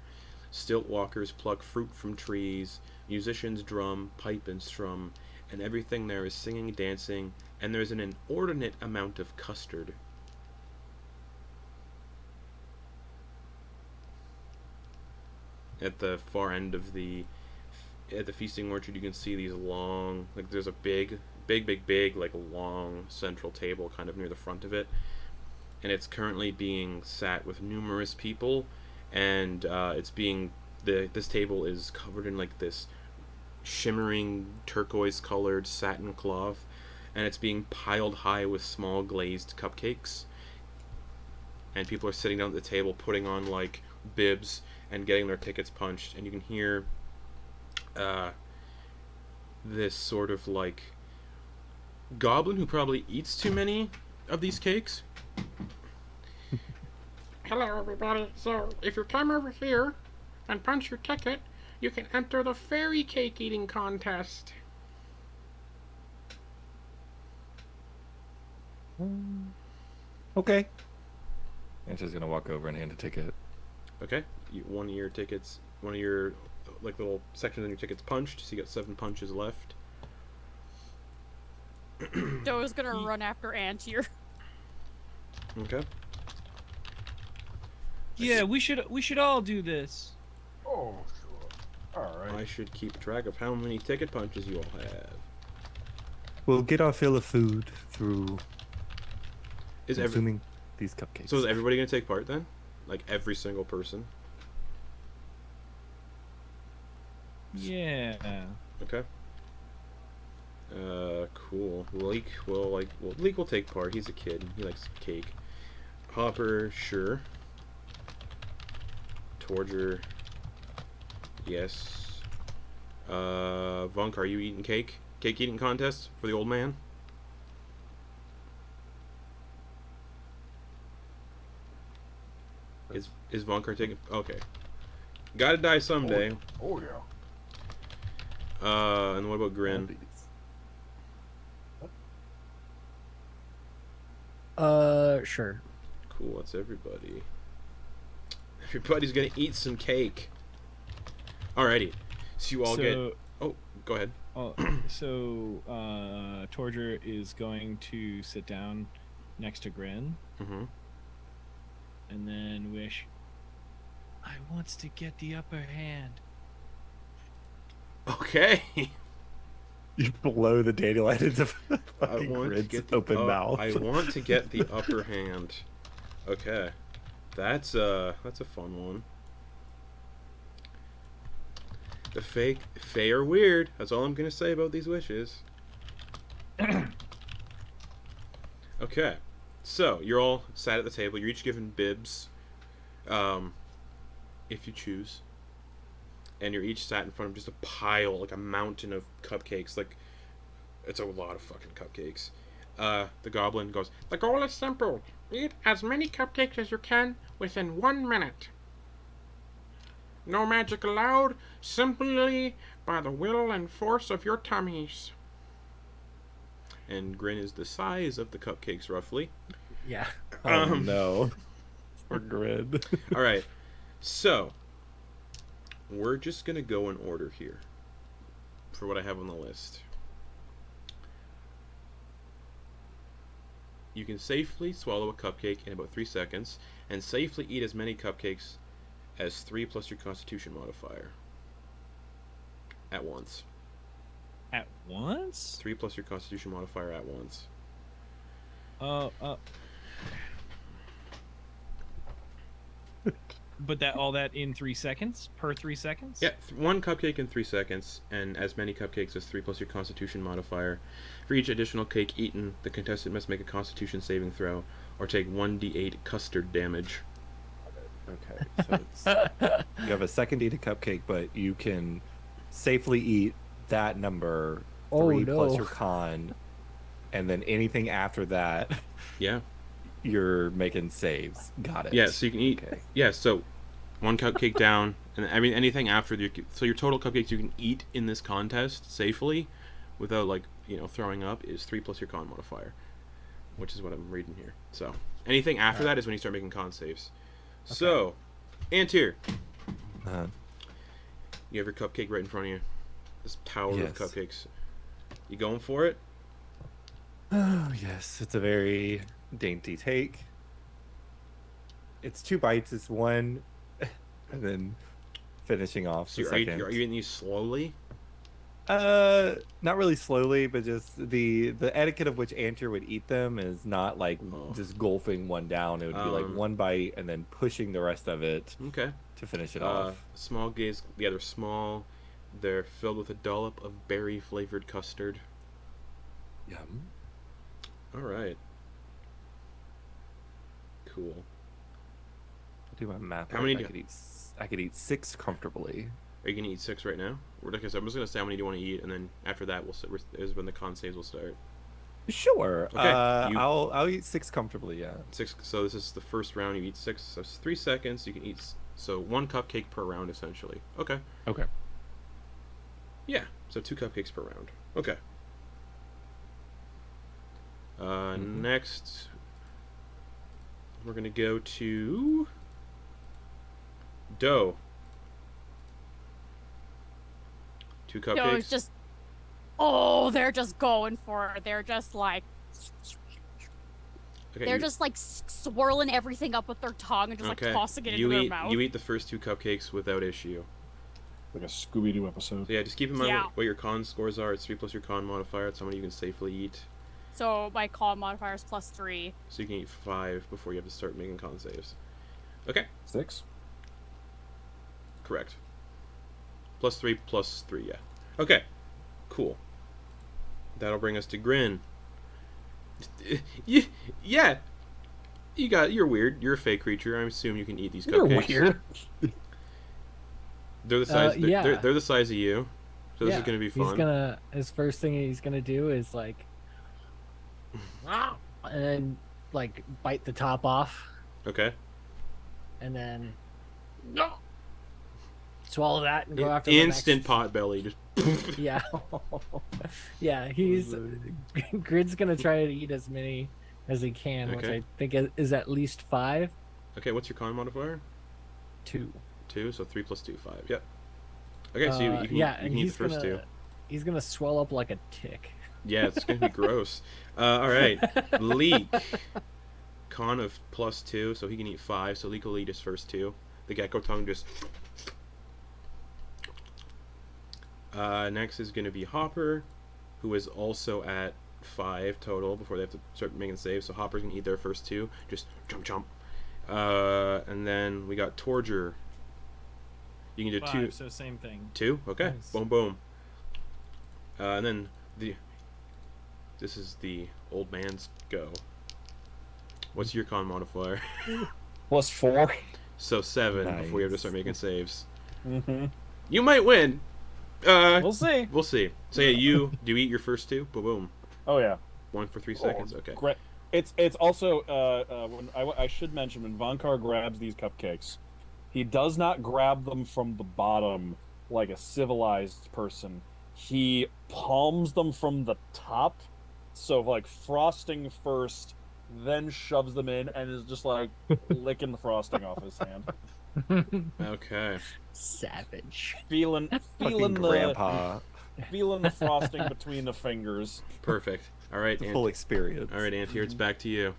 Stilt walkers pluck fruit from trees. Musicians drum, pipe, and strum. And everything there is singing, dancing, and there's an inordinate amount of custard. At the far end of the feasting orchard, you can see these long, like there's a big, like long central table kind of near the front of it, and it's currently being sat with numerous people, and this table is covered in like this shimmering turquoise colored satin cloth, and it's being piled high with small glazed cupcakes, and people are sitting down at the table putting on like bibs and getting their tickets punched, and you can hear this sort of like goblin who probably eats too many of these cakes. Hello, everybody. So, if you come over here, and punch your ticket, you can enter the fairy cake eating contest. Okay. Antyr's gonna walk over and hand a ticket. Okay, one of your tickets, one of your like little sections on your tickets punched, so you got 7 punches left. Doe's gonna run after Antyr. Okay. Yeah, we should all do this. Oh, sure. All right. I should keep track of how many ticket punches you all have. We'll get our fill of food through Is consuming these cupcakes. So is everybody gonna take part then? Like every single person? Yeah. Okay. Cool. Leek will Leek will take part. He's a kid. He likes cake. Hopper, sure. Torger, yes. Vonkar, are you eating cake? Cake eating contest for the old man? Is Vonkar taking? Okay. Gotta die someday. Oh yeah. And what about Grin? Sure. Cool, that's everybody. Everybody's gonna eat some cake. Alrighty. So you all get... Oh, go ahead. So Torger is going to sit down next to Grin. Mm-hmm. And then wish, I wants to get the upper hand. Okay. You blow the dandelion into I fucking want to Grin's get the open mouth. I want to get the upper hand. Okay. That's a fun one. The Fae are weird. That's all I'm gonna say about these wishes. Okay. So, you're all sat at the table. You're each given bibs. If you choose. And you're each sat in front of just a pile, like a mountain of cupcakes. Like, it's a lot of fucking cupcakes. The goblin goes, "The goal is simple. Eat as many cupcakes as you can within 1 minute. No magic allowed, simply by the will and force of your tummies." And Grin is the size of the cupcakes, roughly. Yeah. Oh no. For Grin. Alright, so we're just gonna go in order here for what I have on the list. You can safely swallow a cupcake in about 3 seconds, and safely eat as many cupcakes as 3 plus your constitution modifier. At once. At once? 3 plus your constitution modifier at once. But all that in 3 seconds? Per 3 seconds? Yeah, 1 cupcake in 3 seconds, and as many cupcakes as 3 plus your constitution modifier. For each additional cake eaten, the contestant must make a constitution saving throw, or take 1d8 custard damage. Okay, so you have a second eat a cupcake, but you can safely eat that number 3 plus your con, and then anything after that, Yeah. you're making saves. Got it. Yeah, so you can eat. Okay. Yeah, so 1 cupcake down, and I mean anything after so your total cupcakes you can eat in this contest safely, without throwing up, is 3 plus your con modifier, which is what I'm reading here. So anything after that is when you start making con saves. Okay. So, Antyr, you have your cupcake right in front of you. This tower of cupcakes. You going for it? Oh yes, it's a very dainty take. It's 2 bites. It's 1, and then finishing off. So the are second. you eating these slowly? Not really slowly, but just the etiquette of which Antyr would eat them is not like just gulping one down. It would be like 1 bite and then pushing the rest of it. Okay. To finish it off. Small gaze. Yeah, they're small. They're filled with a dollop of berry flavored custard. Yum. All right. Cool. I'll do my math. How many I could eat 6 comfortably. Are you gonna eat 6 right now? Like I said, I'm just gonna say how many do you want to eat, and then after that, is when the con saves will start. Sure. Okay. I'll eat 6 comfortably. Yeah. 6. So this is the first round. You eat 6. So it's 3 seconds. You can eat So 1 cupcake per round, essentially. Okay. Okay. Yeah, so 2 cupcakes per round. Okay. Next, we're going to go to Doe. 2 cupcakes. So it's just, oh, they're just going for it. They're just like, Okay, they're just like swirling everything up with their tongue and just like tossing it into their mouth. You eat the first 2 cupcakes without issue. Like a Scooby-Doo episode. So yeah, just keep in mind what your con scores are. It's 3 plus your con modifier. It's how many you can safely eat. So my con modifier is +3. So you can eat 5 before you have to start making con saves. Okay. 6? Correct. +3 +3, yeah. Okay. Cool. That'll bring us to Grin. Yeah. You're weird. You're a fey creature. I assume you can eat these cupcakes. You're weird. They're the size. Yeah. They're the size of you. So this is gonna be fun. His first thing he's gonna do is like, and then like bite the top off, Okay. and then swallow that and go after Instant the pot belly. Just. Yeah, yeah. He's Grid's gonna try to eat as many as he can, which Okay. I think is at least 5. Okay. What's your con modifier? 2. 2. So 3 + 2, 5. Yep. Okay. So you can, you and can eat the he's first gonna 2. he's gonna swell up like a tick. Yeah, it's gonna be gross. All right. Leek. Con of +2, so he can eat 5. So Leek will eat his first 2. The gecko tongue just. Next is gonna be Hopper, who is also at 5 total before they have to start making saves. So Hopper's gonna eat their first 2. Just jump. And then we got Torger. You can do 5, 2. so same thing. 2? Okay. Nice. Boom. And then this is the old man's go. What's your con modifier? +4. So 7 Nice. before you have to start making saves. Mm-hmm. You might win. We'll see. We'll see. So yeah, do you eat your first 2? Boom. Oh yeah. 1 for 3 seconds. Okay. Great. It's also when I should mention when Vonkar grabs these cupcakes, he does not grab them from the bottom like a civilized person. He palms them from the top, so like frosting first, then shoves them in and is just like licking the frosting off his hand. Okay. Savage. Feeling Fucking the grandpa. feeling the frosting between the fingers. Perfect. All right. The full experience. All right, Antyr, it's back to you.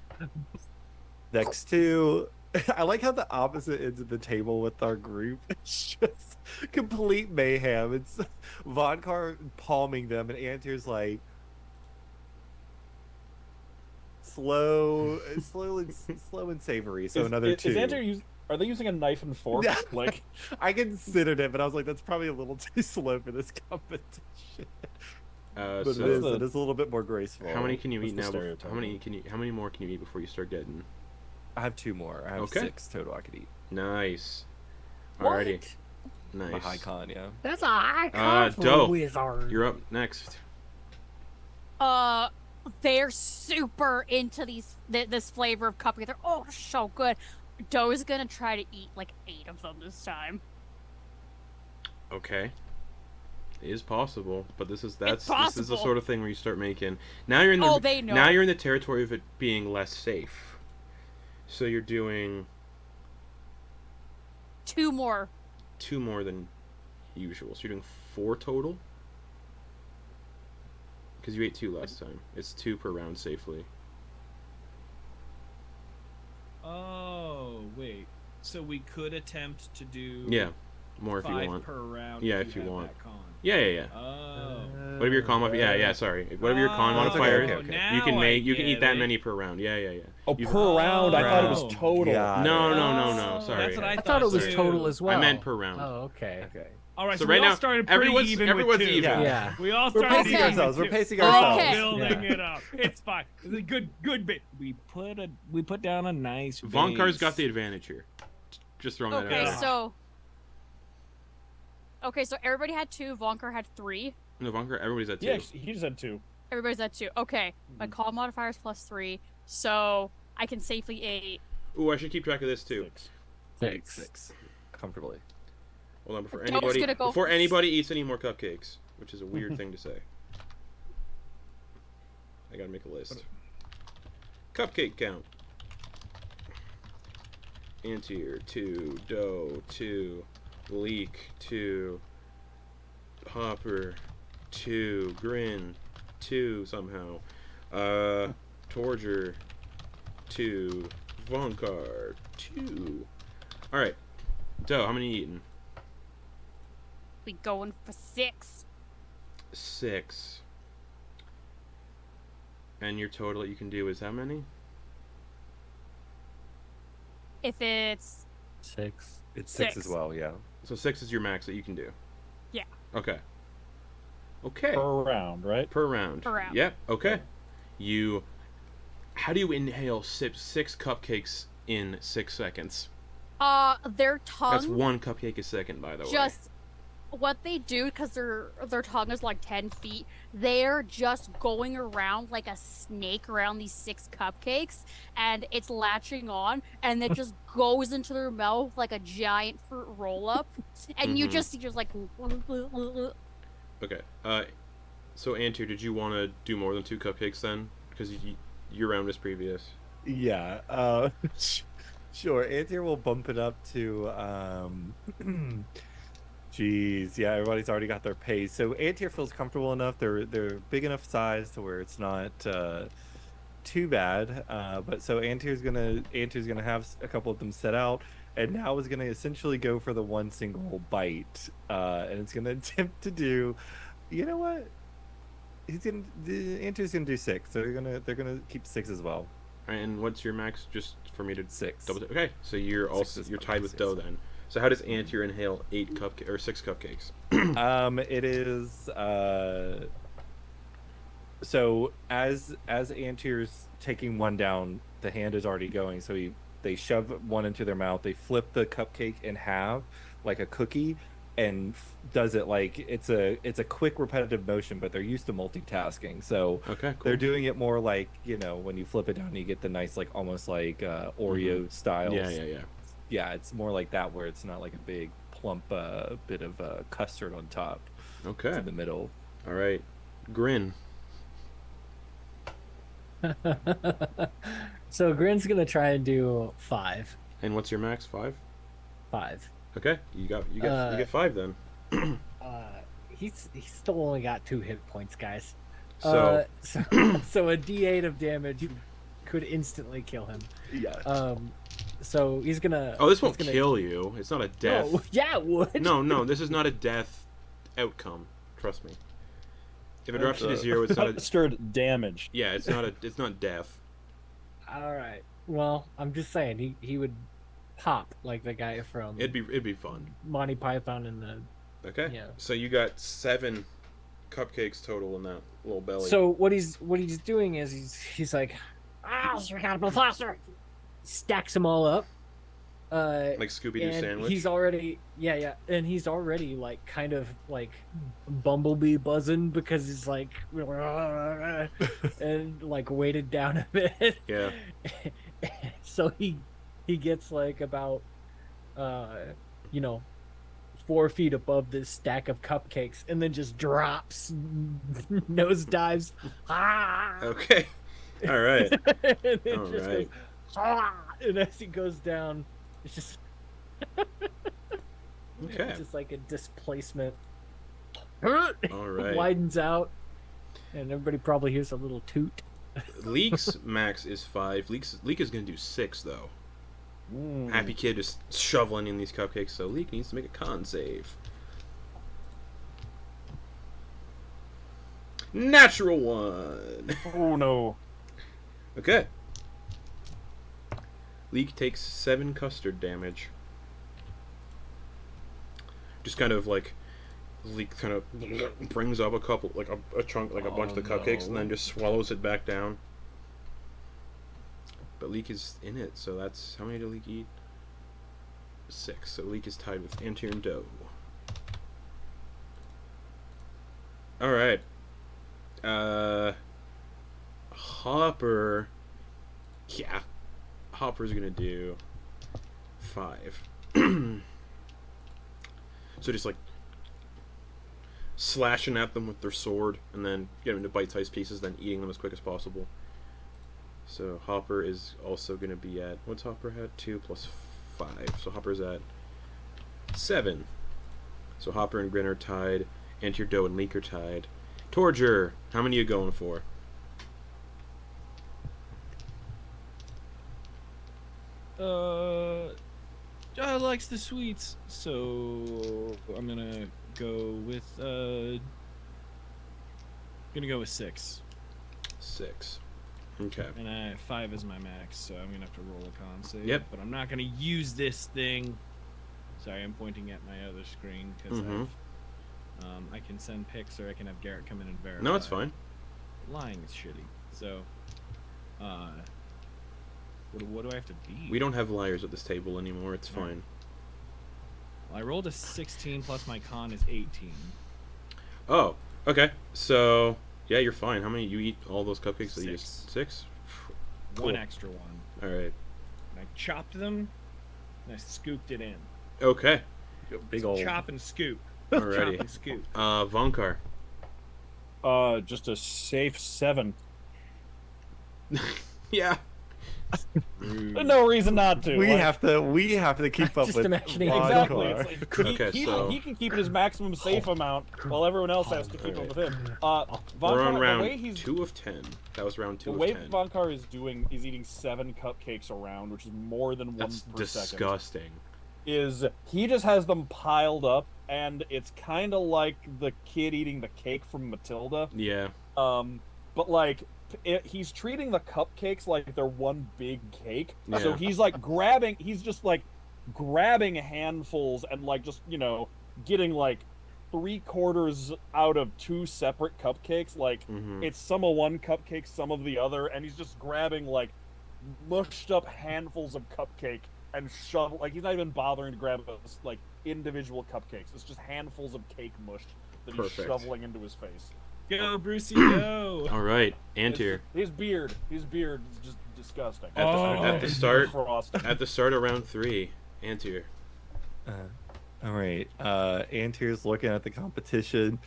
Next to, I like how the opposite ends of the table with our group. It's just complete mayhem. It's Vonkar palming them, and Antyr's like slow and savory. So another 2. Is Antyr are they using a knife and fork? Yeah. Like I considered it, but I was like, that's probably a little too slow for this competition. But So it is a little bit more graceful. how many can you That's eat the now? stereotype. How many more can you eat before you start getting? I have 2 more. I have Okay. 6 total I could eat. Nice. What? Alrighty. Nice. My high con, yeah. That's a high con for Doe, a wizard. You're up next. They're super into this flavor of cupcake. They're so good. Doe's gonna try to eat like 8 of them this time. Okay. It is possible, but this is the possible. sort of thing where you start making. Now you're in the Oh, they know. now you're in the territory of it being less safe. So you're doing 2 more. 2 more than usual. So you're doing 4 total. Because you ate 2 last time. It's 2 per round safely. Oh, wait. So we could attempt to do Yeah, more if 5 you want. per round. Yeah, if you have want. that con. Yeah. Oh. Whatever your con modifier. Yeah. Sorry. Whatever your con modifier is, okay. Now you can I eat get that it. many per round. Yeah. oh, You- per round. I thought it was Round. total. Yeah. No. Sorry. That's what I I thought. thought it was too. total as well. I meant per round. Oh, okay. Okay. All right, So so, right we all now, started pretty everyone's with 2. even. Yeah. We all We're started pacing Okay. ourselves. We're with 2. pacing Okay. ourselves. Building Yeah. it up. It's fine. It's a good bit. We put down a nice. Vonkar's base. got the advantage here. Just throwing that Okay, out. so everybody had 2. Vonkar had 3. No, Vonkar, everybody's at 2. Yeah, he just had 2. Everybody's at 2. Okay, my call modifier is +3, so I can safely eat. Ooh, I should keep track of this too. 6. 6. 6. comfortably. Hold on, before Doe's anybody gonna go before first. anybody eats any more cupcakes, which is a weird thing to say. I gotta make a list. Cupcake count. Antyr 2, Doe 2, Leek 2, Hopper 2, Grin 2 somehow, Torger 2, Vonkar 2. All right, Doe, how many you eating? We going for 6. 6. And your total that you can do is how many? If it's 6. It's 6 as Six. well, yeah. So 6 is your max that you can do. Yeah. Okay. Okay. Per round, right? Per round. Per round. Yep. Okay. You. How do you inhale 6 cupcakes in 6 seconds? their tongue That's 1 cupcake a second, by the way. just what they do, because their tongue is like 10 feet, they're just going around like a snake around these 6 cupcakes, and it's latching on, and it just goes into their mouth like a giant fruit roll-up, and you Mhm. just like Okay. So Antyr, did you want to do more than 2 cupcakes then? Because your round was previous. Yeah. Sure. Antyr will bump it up to. Jeez, yeah, everybody's already got their pace. So Antyr feels comfortable enough. They're big enough size to where it's not too bad. But so Antyr's gonna have a couple of them set out, and now is gonna essentially go for the one single bite, and it's gonna attempt to do. You know what? Antyr's gonna do 6. So they're gonna keep 6 as well. All right, and what's your max? Just for me to 6. double. Okay, so you're 6 also is you're fine, tied with 6. Doe then. So how does Antyr inhale 6 cupcakes? It is so as Antyr's taking one down, the hand is already going, so they shove one into their mouth, they flip the cupcake in half like a cookie, and does it like it's a quick repetitive motion, but they're used to multitasking, so Okay, cool. they're doing it more like, when you flip it down you get the nice like almost like Oreo styles. Yeah, it's more like that, where it's not like a big plump bit of custard on top. Okay. It's in the middle. All right, Grin. So Grin's gonna try and do 5. And what's your max? 5. 5. Okay, you get 5 then. He's still only got 2 hit points, guys. So So a D8 of damage could instantly kill him. Yeah. So he's gonna. oh, this won't he's gonna- kill you. It's not a death. No, yeah, it would. No, this is not a death outcome. Trust me. If it drops you to 0, it's not a. Custard damage. Yeah, it's not death. All right. Well, I'm just saying he would pop like the guy from It'd be fun. Monty Python and the. Okay. Yeah. So you got 7 cupcakes total in that little belly. So what he's doing is he's like, you gotta be faster. Stacks them all up. like Scooby-Doo And sandwich. he's already and he's already like kind of like bumblebee buzzing because he's like and like weighted down a bit. Yeah. So he gets like about 4 feet above this stack of cupcakes and then just drops, nose dives. Okay. All right. And it All just right. goes, and as he goes down, it's just Okay. just like a displacement. All right. Widens out, and everybody probably hears a little toot. Leek's max is 5. Leek is gonna do 6 though. Happy kid just shoveling in these cupcakes, so Leek needs to make a con save. Natural 1. Oh no. Okay. Leek takes 7 custard damage. Just kind of like Leek kind of brings up a couple, like a chunk, like a bunch of the cupcakes, and then just swallows it back down. But Leek is in it, so that's how many did Leek eat? 6. So Leek is tied with Antyr and Doe. All right. Hopper. Yeah. Hopper's gonna do 5. So just like slashing at them with their sword, and then get them into bite-sized pieces, then eating them as quick as possible. So Hopper is also going to be at, what's Hopper at? 2 plus 5. So Hopper's at 7. So Hopper and Grin are tied. Antyr, Doe, and Leek are tied. Torger, how many are you going for? Likes the sweets, so I'm gonna go with 6. 6. Okay. And 5 is my max, so I'm gonna have to roll a con save. Yep. But I'm not gonna use this thing. Sorry, I'm pointing at my other screen because I can send pics, or I can have Garrett come in and verify. No, it's fine. Lying is shitty. So, what do I have to be? We don't have liars at this table anymore. It's fine. Well, I rolled a 16 plus my con is 18. Oh, okay. So, yeah, you're fine. How many? You eat all those cupcakes that you 6. used? 6? Cool. One extra one. Alright. And I chopped them, and I scooped it in. Okay. Big old. Chop and scoop. Alrighty. Chop and scoop. Vonkar. Just a safe 7. Yeah. There's no reason not to. We have to keep up Just with imagining Exactly. Vonkar. It's like, Okay, so- he can keep his maximum safe amount while everyone else has to keep up with him. We're on Vonkar, the way round he's 2 of 10. That was round 2 the of way 10. Vonkar is doing is eating 7 cupcakes around, which is more than one That's per second. disgusting. Is he just has them piled up, and it's kind of like the kid eating the cake from Matilda. Yeah. But like he's treating the cupcakes like they're one big cake. Yeah. So he's just like grabbing handfuls and like just, getting like 3/4 out of 2 separate cupcakes. Like it's some of one cupcake, some of the other, and he's just grabbing like mushed up handfuls of cupcake and shovel. Like he's not even bothering to grab like individual cupcakes. It's just handfuls of cake mush that he's Perfect. shoveling into his face. Go, Brucey, go! All right, Antyr. His beard is just disgusting. At the start, Frosting. at the start of round 3, Antyr. All right. Antyr's looking at the competition.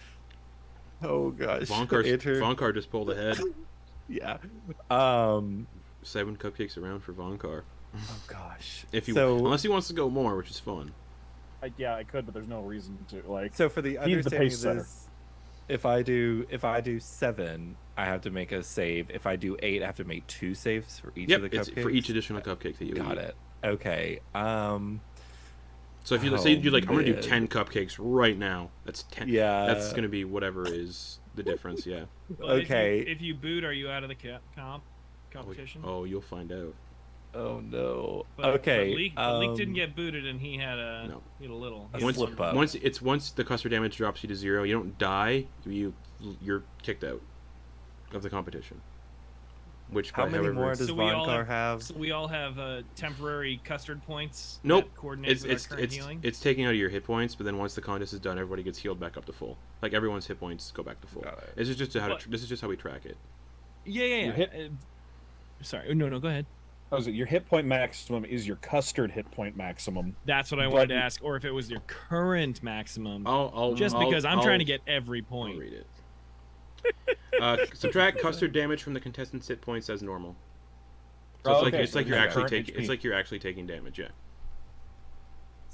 Oh gosh. Vonkar just pulled ahead. Yeah. 7 cupcakes around for Vonkar. Oh gosh. Unless he wants to go more, which is fun. I could, but there's no reason to. Like, So for the he's the understanding pace of setter. this, if I do 7, I have to make a save. If I do 8, I have to make 2 saves for each of the It's cupcakes. for each additional cupcake that you Got eat. it. Okay. So if you say you're like, I'm gonna do man. 10 cupcakes right now, that's 10. Yeah. That's gonna be whatever is the difference. Yeah. Well, Okay. If you boot, are you out of the competition? Oh, you'll find out. Oh no. But, Okay. But Leek didn't get booted, and he had a No. little. A he had slip some- up. Once the cluster damage drops you to 0, you don't die. You're kicked out of the competition. Which How by many however more it's- does So we all Vonkar have? So we all have temporary custard points. Nope. That coordinate with our current healing. It's taking out of your hit points, but then once the contest is done, everybody gets healed back up to full. Like everyone's hit points go back to full. Got it. This is just how But- this is just how we track it. Yeah. You hit- Sorry. No. Go ahead. Your hit point maximum is your custard hit point maximum. That's what I wanted to ask, or if it was your current maximum. Just because I'm trying to get every I'll point. read it. Subtract custard damage from the contestant's hit points as normal. So Oh, it's like okay. you're Yeah, actually current taking HP. it's like you're actually taking damage, yeah.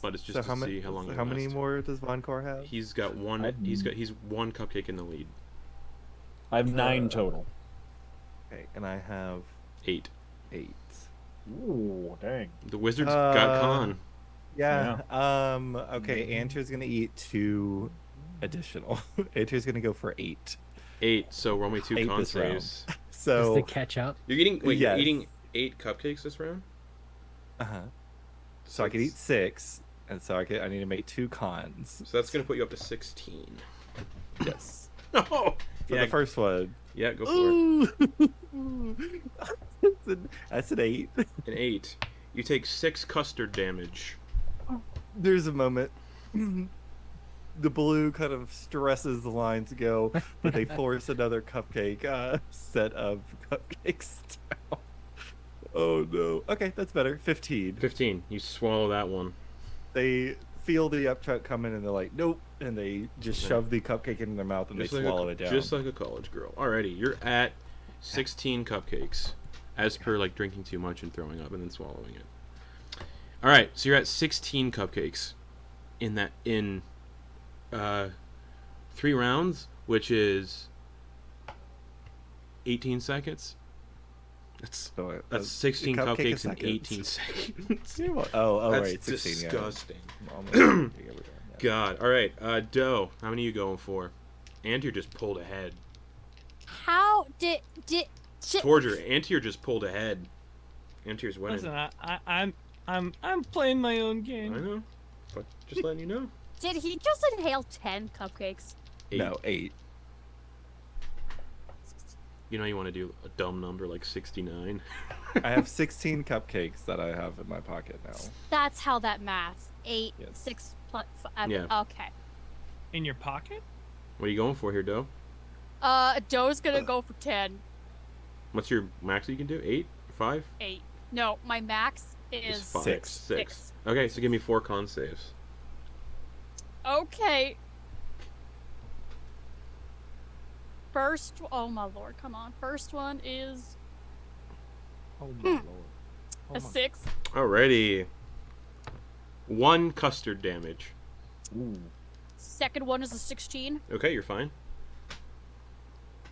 But it's just So to how see many? how long. How many more does Vonkar have? He's got one. He's one cupcake in the lead. I have 9 total. Okay, and I have 8. 8. Ooh, dang. The wizard's got Uh, con. Yeah. Okay. Antyr's gonna eat 2 additional. Antyr's gonna go for 8. 8. So we're only 2 8 con this round. saves. Just So. to catch up. You're eating. Wait, Yes. you're eating 8 cupcakes this round. So I could eat 6, and so I need to make 2 cons. So that's gonna put you up to 16. Yes. No. For the first one. Yeah, go for it. That's an 8. An 8. You take 6 custard damage. There's a moment. The blue kind of stresses the lines go, but they force another cupcake set of cupcakes down. Oh no. Okay, that's better. 15. 15. You swallow that one. They feel the upchuck coming, and they're like, nope, and they just shove the cupcake in their mouth and Just they like swallow it down. Just like a college girl. Alrighty, you're at 16 cupcakes, as per like drinking too much and throwing up and then swallowing it. All right, so you're at 16 cupcakes in 3 rounds, which is 18 seconds. That's 16 cupcakes in 18 seconds. That's That's 16, disgusting. Yeah. God. All right, Doe, how many are you going for? Antyr just pulled ahead. How did Torger, Antyr just pulled ahead. Antyr's winning. Listen, I'm playing my own I game. know, but just letting you know. did he just inhale 10 cupcakes? 8. No, 8. You know you want to do a dumb number like 69. I have 16 cupcakes that I have in my pocket now. That's how that maths. 8, Yes. 6 plus 5. Yeah. Okay. In your pocket? What are you going for here, Doe? Doe's gonna go for 10. What's your max that you can do? 8? 5? 8. No, my max is It's 5. 6. 6. Okay, so give me 4 con saves. Okay. First, oh my lord, come on. First one is Oh my lord. Oh a my- 6. Alrighty. 1 custard damage. Ooh. Second one is a 16. Okay, you're fine.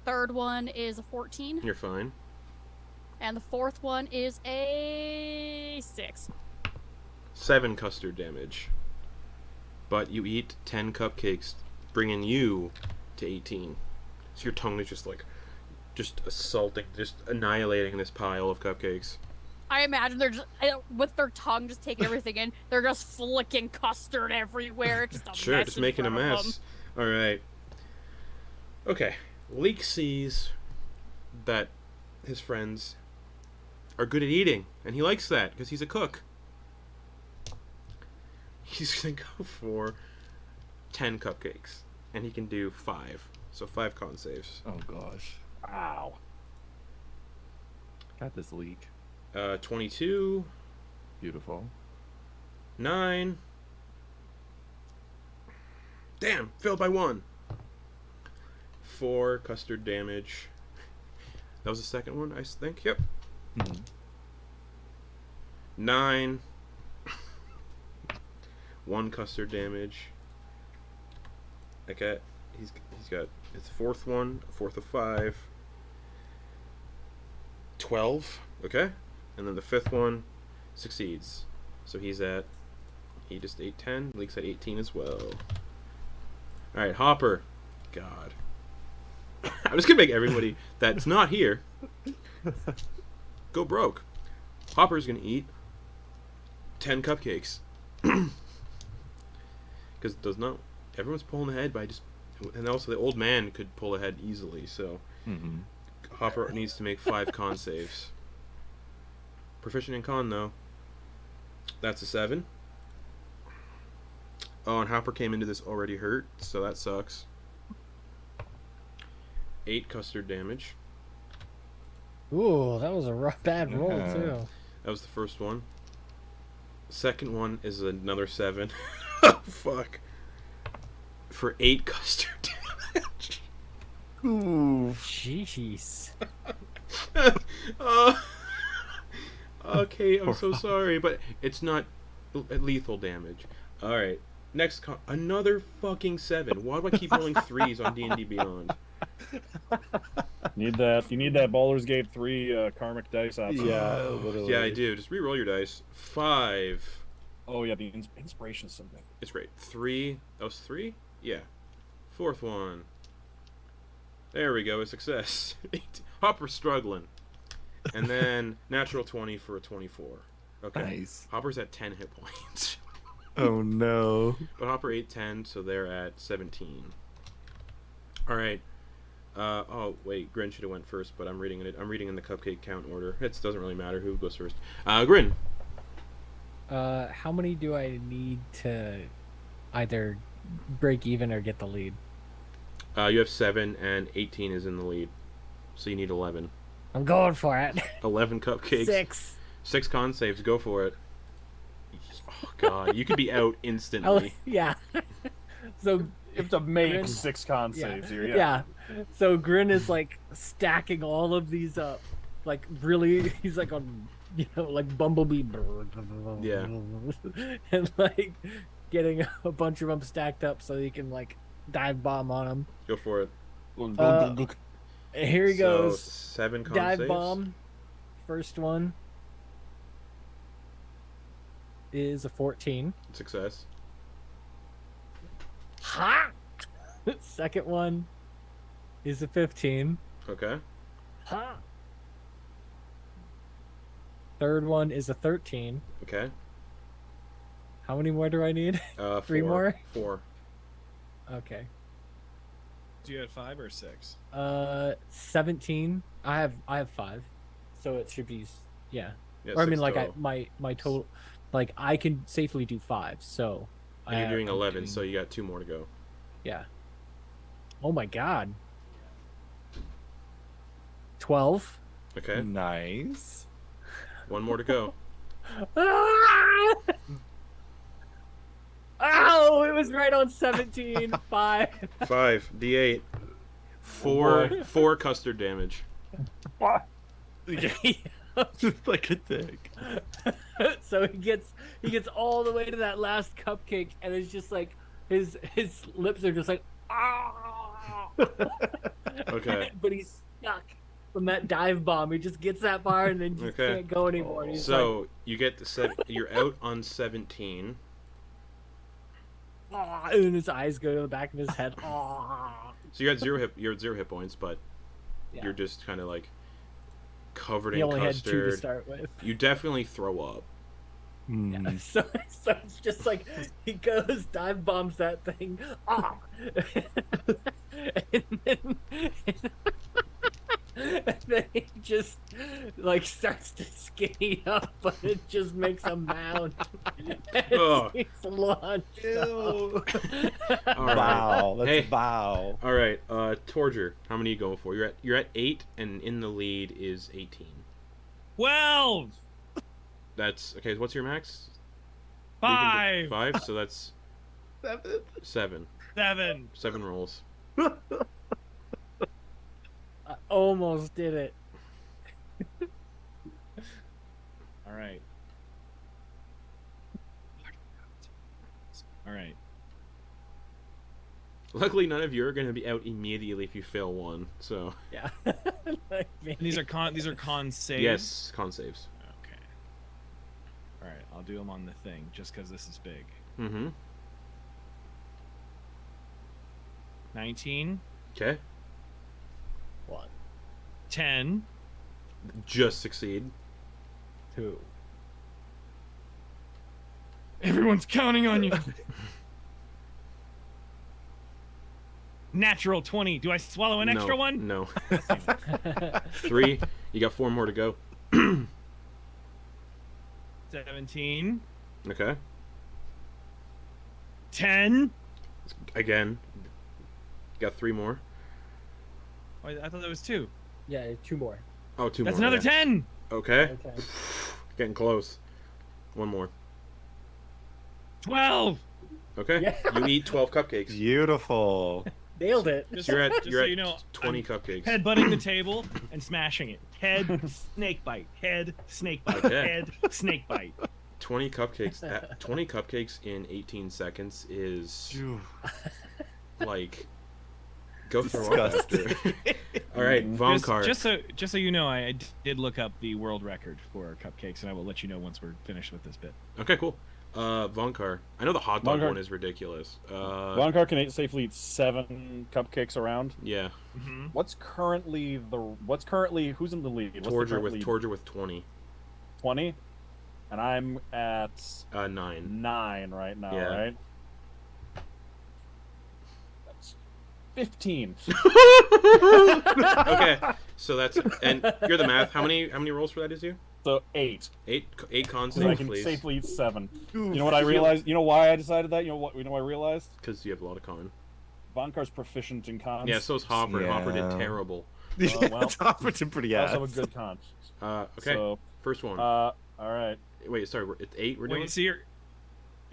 Third one is a 14. You're fine. And the fourth one is a 6. 7 custard damage. But you eat 10 cupcakes, bringing you to 18. So your tongue is just assaulting, just annihilating this pile of cupcakes. I imagine they're just, with their tongue just taking everything in, they're just flicking custard everywhere. Just a Sure, mess just in making a front of them. mess. Alright. Okay. Leek sees that his friends are good at eating, and he likes that because he's a cook. He's gonna go for 10 cupcakes, and he can do 5. So 5 con saves. Oh gosh. Wow. Got this leak. 22, Beautiful. 9. Damn, failed by 1. 4 custard damage. That was the second one, I think. Yep. Mhm. 9. 1 custard damage. Okay, he's got his fourth one, a fourth of 5. 12. Okay, and then the fifth one succeeds. So he just ate 10. Leek's at 18 as well. All right, Hopper. God, I'm just gonna make everybody that's not here go broke. Hopper's gonna eat 10 cupcakes. Because everyone's pulling ahead by just, and also the old man could pull ahead easily, so Mm-hmm. Hopper needs to make 5 con saves. Proficient in con though. That's a 7. Oh, and Hopper came into this already hurt, so that sucks. 8 custard damage. Ooh, that was a bad roll Yeah. too. That was the first one. Second one is another 7. Oh, fuck. For 8 custard damage. Ooh. Jeez. Okay, I'm so sorry, but it's not lethal damage. Alright, next another fucking 7. Why do I keep rolling 3s on D&D Beyond? You need that Baldur's Gate 3 karmic dice option. Yeah, literally. Yeah, I do. Just re-roll your dice. 5. Oh yeah, the inspiration something. It's great. 3. That was 3? Yeah. Fourth one. There we go, a success. Hopper's struggling. And then natural 20 for a 24. Okay. Nice. Hopper's at 10 hit points. Oh no. But Hopper ate 10, so they're at 17. Alright. Oh, wait, Grin should have went first, but I'm reading in the cupcake count order. It doesn't really matter who goes first. Grin. How many do I need to either break even or get the lead? You have 7, and 18 is in the lead. So you need 11. I'm going for it. 11 cupcakes. 6. 6 con saves. Go for it. Oh god, you could be out instantly. Yeah. So You have to make Grin- 6 con yeah. saves here. Yeah. So Grin is like stacking all of these up, like really. He's like on, like Bumblebee. Yeah. And like getting a bunch of them stacked up so he can like dive bomb on them. Go for it. Here he goes. 7 con Dive saves. bomb. First one is a 14. Success. Ha! Second one is a 15. Okay. Ha! Third one is a 13. Okay. How many more do I need? 3 4. more? 4. Okay. Do you have 5 or 6? 17. I have 5. So it should be yeah. Yeah, Or I mean 6 like total. my total, like I can safely do 5. So And you're doing I'm 11, doing- so you got 2 more to go. yeah. Oh my god. 12. Okay. Nice. 1 more to go. Ah! Oh, it was right on 17. 5. 5. D8. 4 custard damage. Just like a dick. So he gets all the way to that last cupcake, and it's just like his lips are just like ah. Okay. But he's stuck from that dive bomb. He just gets that far and then just Okay. can't go anymore. And he's So you get you're out on 17. like, ah, and then his eyes go to the back of his head. Ah. So you're at 0 hit points, but Yeah. you're just kind of like covered He in only had 2 to custard. start with. You definitely throw up. Yeah. Mm. So it's just like he goes, dive bombs that thing, ah, and then he just like starts to skinny up, but it just makes a mound. Ugh. He's launched. Ew. All right. Wow. Let's Hey. bow. All right, Torger, how many are you going for? You're at 8, and in the lead is 18. 12! That's okay. What's your max? 5! 5. So that's 7. 7. 7! 7 rolls. I almost did it. Alright. Alright. Luckily, none of you are going to be out immediately if you fail 1. So Yeah. Like, And these are con saves? yes, con saves. Okay. Alright, I'll do them on the thing, just because this is big. Mm-hmm. 19, Okay. 1, 10, Just succeed. 2. everyone's counting on you. Natural 20. Do I swallow an extra one? No. 3. You got 4 more to go. 17, Okay. 10. Again. Got 3 more. Oh, I thought that was 2. Yeah, 2 more. Oh, 2 That's more. another yeah. 10. Okay. Okay. Getting close. 1 more. 12. Okay. Yeah. You eat 12 cupcakes. Nailed Beautiful. it. Just, You're at just you're so at you know, 20 I'm cupcakes. headbutting the table and smashing it. Head, snake bite. Head, snake bite. Okay. Head, snake bite. 20 cupcakes. 20 cupcakes in 18 seconds is Phew. like go through all Disgusting. All right, Vonkar. Just so you know, I did look up the world record for cupcakes, and I will let you know once we're finished with this bit. Okay, cool. Vonkar. I know the hot dog Vonkar. one is ridiculous. Vonkar can safely eat 7 cupcakes around. Yeah. Mm-hmm. Who's in the lead? What's the Torger current with lead? Torger with 20. 20, and I'm at 9. 9 right now. Yeah. Right. That's 15. Okay, so that's and you're the math. How many rolls for that is you? So 8. 8 cons, So I can please. safely eat 7. You know what I realized? You know why I decided that? You know what I realized? Because you have a lot of con. Vonkar's proficient in cons. Yeah, so is Hopper. and Hopper did Yeah. terrible. well, Top it's a pretty I ass. also have a good con. Okay, So, first one. all right. Wait, sorry, it's 8 we're doing? Wait, so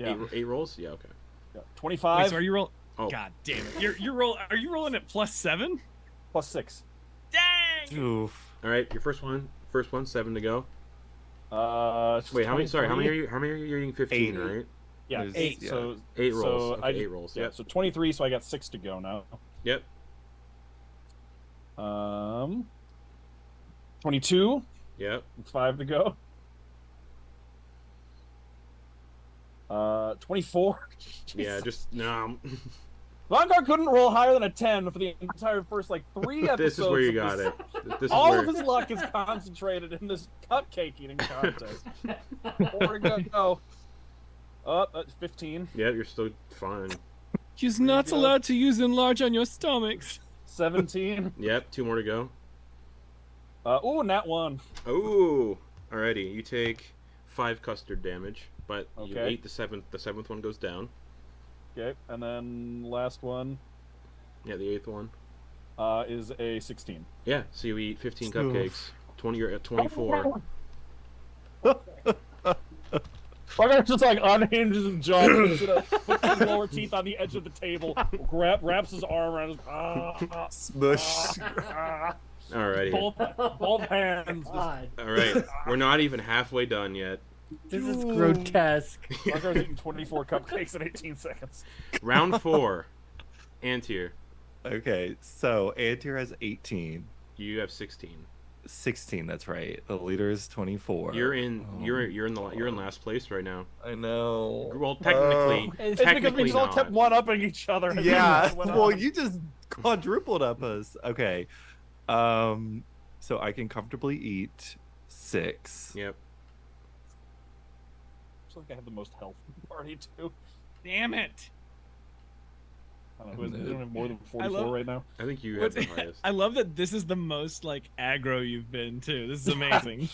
Yeah. Eight rolls? Yeah, okay. Yeah. Wait, 25 so are you roll? Oh. God damn it! Are you rolling at +7? plus 6. Dang! Oof. Alright, your first one, 7 to go. Wait, How many are you using 15, Eight. right? Yeah, There's- 8. yeah. So 8 rolls. So Okay, I 8 rolls. Yeah, Yep. so 23, so I got 6 to go now. Yep. 22, Yep. 5 to go. 24. Yeah, just no. Vonkar couldn't roll higher than a 10 for the entire first 3 episodes. This is where you of got this. it. This is All where... of his luck is concentrated in this cupcake eating contest. 4 to go. Oh, that's 15. Yeah, you're still fine. He's not go. allowed to use enlarge on your stomachs. 17. Yep, 2 more to go. Ooh, nat 1. Ooh. Alrighty, you take 5 custard damage, but you Okay. ate the 7th. The 7th one goes down. Okay, and then last one Yeah, the 8th one. is a 16. Yeah, so you eat 15 Oof. cupcakes. 20. You're at 24. Vonkar's just unhinges his jaw, puts his lower teeth on the edge of the table, wraps his arm around his Smush. Alrighty. both hands. God, Alright. We're not even halfway done yet. this is grotesque. Vonkar's eating 24 cupcakes in 18 seconds. Round 4. Antyr. Okay, so Antyr has 18. You have 16. 16, that's right. The leader is 24. You're in. Oh. You're in last place right now. I know. Well, technically, It's because we technically just all not. kept one-upping each other. as Yeah. we went Well, on. you just quadrupled up us. Okay. So I can comfortably eat 6. Yep. I feel like I have the most health in the party, too. Damn it! I don't know, who is, we don't have more than 44 love- right now. I think you have What's- the highest. I love that this is the most aggro you've been too. This is amazing.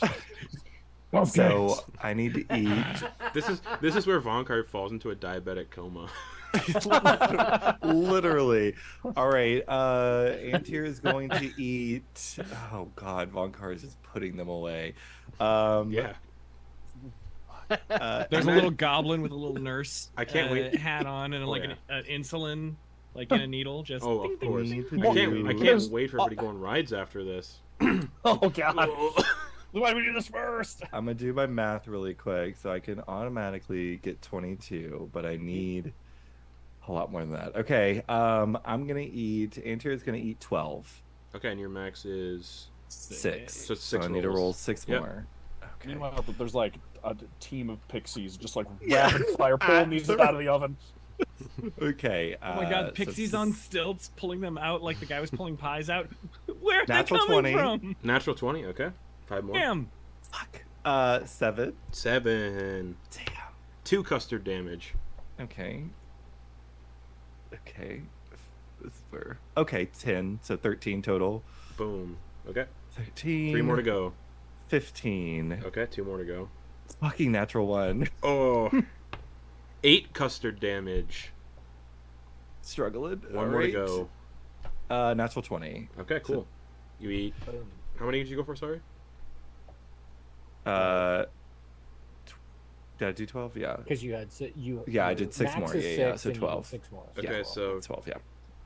So I need to eat. This is where Vonkar falls into a diabetic coma. Literally. All right. Antyr is going to eat. Oh God, Vonkar is just putting them away. Yeah. There's And a little then- goblin with a little nurse I can't wait. hat on and Oh, an insulin, in a needle. Just Oh, ding, of ding, course. ding. I can't wait for everybody to go on rides after this. Oh, God. Why did we do this first? I'm gonna do my math really quick so I can automatically get 22, but I need a lot more than that. Okay. I'm gonna eat. Antyr is gonna eat 12. Okay, and your max is 6. So it's So 6 I need to rolls. roll 6 Yep. more. Okay. Meanwhile, there's a team of pixies just rapid fire pulling these out of the oven. Okay. Oh my god, pixies on stilts pulling them out like the guy was pulling pies out. Where are they Natural coming 20. from? Natural 20. Okay, 5 more. Damn. Fuck. 7. 7. Damn. 2 custard damage. Okay. Okay, 10. So 13 total. Boom. Okay, 13. 3 more to go. 15. Okay, 2 more to go. Fucking natural 1. Oh. 8 custard damage. Struggling. 1 more to go. Natural 20. Okay, cool. You eat. How many did you go for? Sorry. Did I do 12? Yeah. Because you had Yeah, I did 6 max more. is Yeah, 6, so and you did 12. 6 more. Okay, Yeah, so 12, yeah.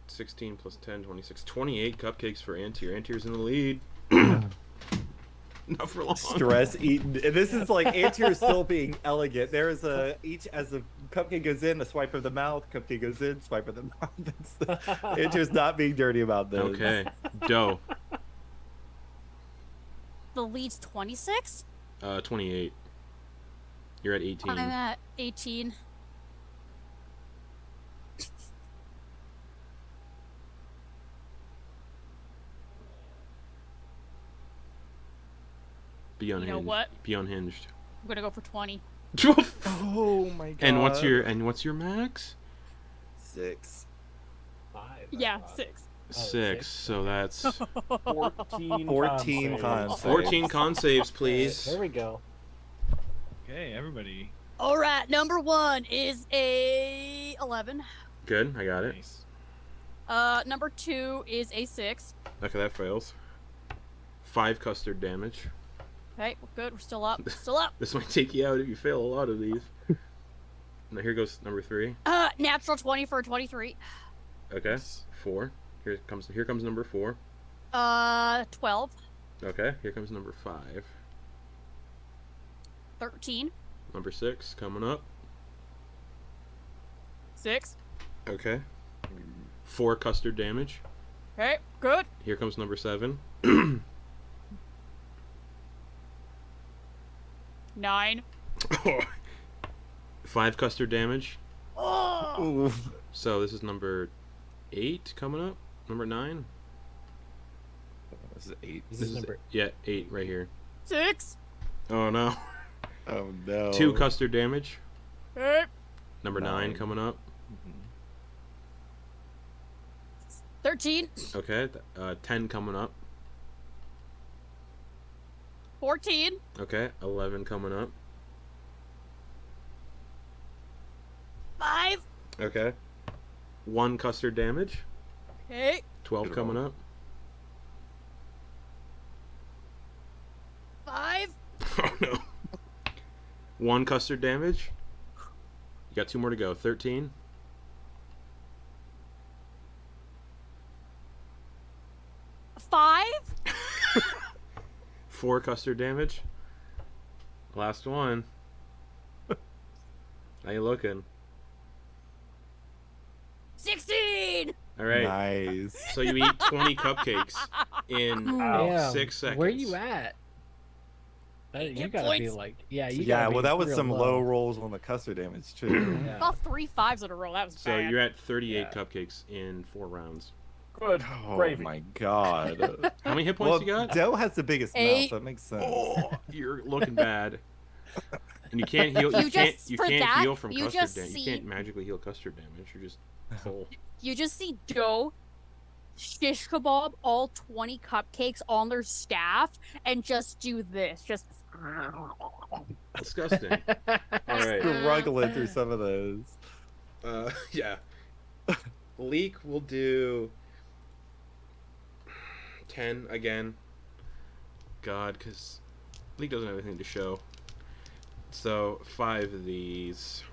16 plus 10, 26, 28 cupcakes for Antyr. Antyr's in the lead. Not for long. Stress eaten. And this is Antyr still being elegant. There is each as the cupcake goes in, a swipe of the mouth. Cupcake goes in, swipe of the mouth. Antyr's not being dirty about this. Okay. Dough. The lead's 26. 28. You're at 18. I'm at 18. Be unhinged. know what? Be unhinged. I'm gonna go for 20. Oh my god. And what's your max? 6. 5. Yeah, 6. 6. So that's 14 14 con con saves. 14 con saves, please. There we go. Okay, everybody. All right, number 1 is a 11. Good, I got it. Nice. Number 2 is a 6. Okay, that fails. 5 custard damage. Okay, we're good. We're still up. Still up. This might take you out if you fail a lot of these. Now here goes number 3. Natural 20 for a 23. Okay. 4. Here comes number 4. 12. Okay. Here comes number 5. 13. Number 6 coming up. 6. Okay. 4 custard damage. Okay, good. Here comes number 7. 9. 5 custard damage. Oh! Oof. So this is number 8 coming up. Number 9. This is 8. This is number. 8 right here. 6. Oh no. Oh no. 2 custard damage. Okay. Number 9 coming up. 13. Okay. 10 coming up. 14. Okay. 11 coming up. 5. Okay. 1 custard damage. Okay. 12 Good coming roll. up. 5. Oh no. 1 custard damage. You got 2 more to go. 13. 5. 4 custard damage. Last one. How you looking? 16. All right. Nice. So you eat 20 cupcakes in Damn, 6 seconds. Where you at? You Hit gotta be points. like, yeah, you. Yeah, gotta be well, that was real some low rolls on the custard damage too. Yeah. About 3 5s in a row. That was So bad. you're at 38 Yeah. cupcakes in 4 rounds. Good. Oh Gravy. my god. How many hit points Well, you got? Dell has the biggest mouth, 8. so that makes sense. Oh, you're looking bad. And you can't heal. You You can't. just- You for can't that, heal from you custard just damage. You see- can't magically heal custard damage. You're just full. You just see Joe shish kebab all 20 cupcakes on their staff and just do this. Just. Disgusting. All right. Struggling through some of those. Yeah. Leek will do 10 again. God, because Leek doesn't have anything to show. So 5 of these.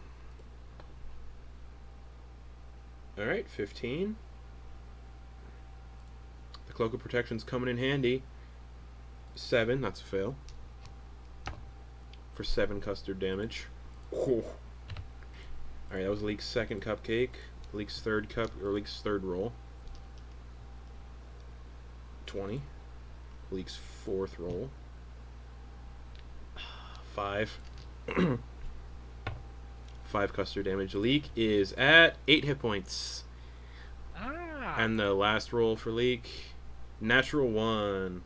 All right, 15. The cloak of protection's coming in handy. 7, that's a fail. For 7 custard damage. Whew. Alright, that was Leek's second cupcake. Leek's third Leek's third roll. 20. Leek's fourth roll. 5. 5 custard damage. Leek is at 8 hit points. Ah. And the last roll for Leek, natural 1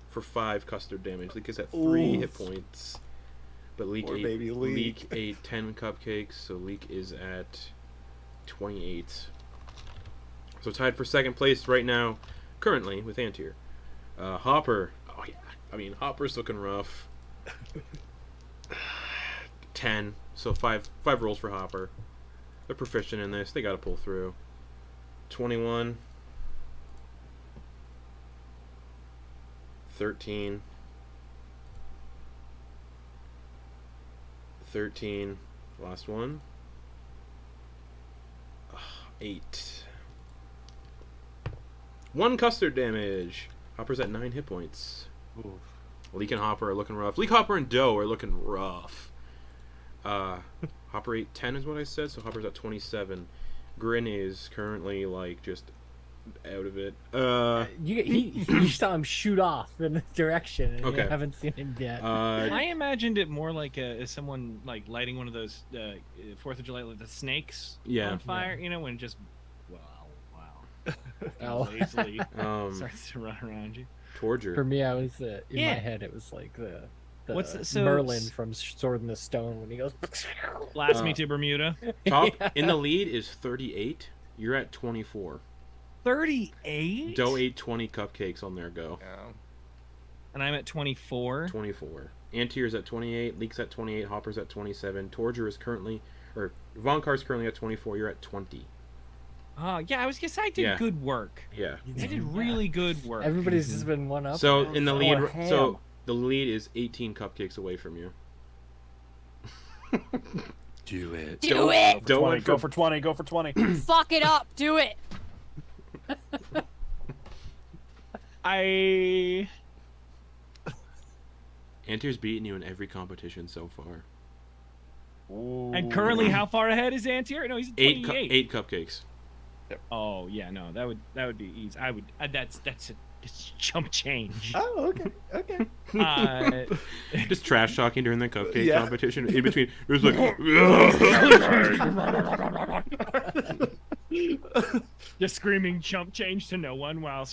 for 5 custard damage. Leek is at 3 hit Oof. points. But Leek Poor ate, baby Leek. ate 10 cupcakes, so Leek is at 28. So tied for second place right now, currently, with Antyr. Hopper, oh yeah, I mean, Hopper's looking rough. 10, so 5 rolls for Hopper. They're proficient in this, they gotta pull through. 21. 13. 13. Last one. 8. 1 custard damage. Hopper's at 9 hit points. Oof. Leek and Hopper are looking rough. Leek, Hopper, and Doe are looking rough. Hopper ate 10 is what I said, so Hopper's at 27. Grin is currently, like, just out of it. You saw him shoot off in a direction, and Okay. you haven't seen him yet. I imagined it more like as someone like lighting one of those 4th of July, like the snakes Yeah. on fire. You know, when just wow, Oh. lazily um, starts to run around you. Torger. For me, I was in Yeah. my head. It was like the What's so- Merlin from Sword in the Stone when he goes. Blast me to Bermuda. Top Yeah. in the lead is 38. You're at 24. 38. Doe ate 20 cupcakes on their go. Yeah. And I'm at 24. 24. Antyr's at 28. Leek's at 28. Hopper's at 27. Torger is currently, or Vonkar's currently at 24. You're at 20. Oh yeah, I was gonna say I did Yeah. good work. Yeah. I did really good work. Everybody's just been one up. So in the lead, Or ham. so the lead is 18 cupcakes away from you. Do it. Do it! Don't wait Go for 20. Go for 20. Fuck it up. Do it. I Antyr's beaten you in every competition so far. and currently, how far ahead is Antyr? No, he's at 28. Eight cupcakes. Oh yeah, no, that would be easy. I would. That's it's chump change. Oh, okay. Okay. Just trash talking during the cupcake competition. In between, it was like. Just screaming chump change to no one while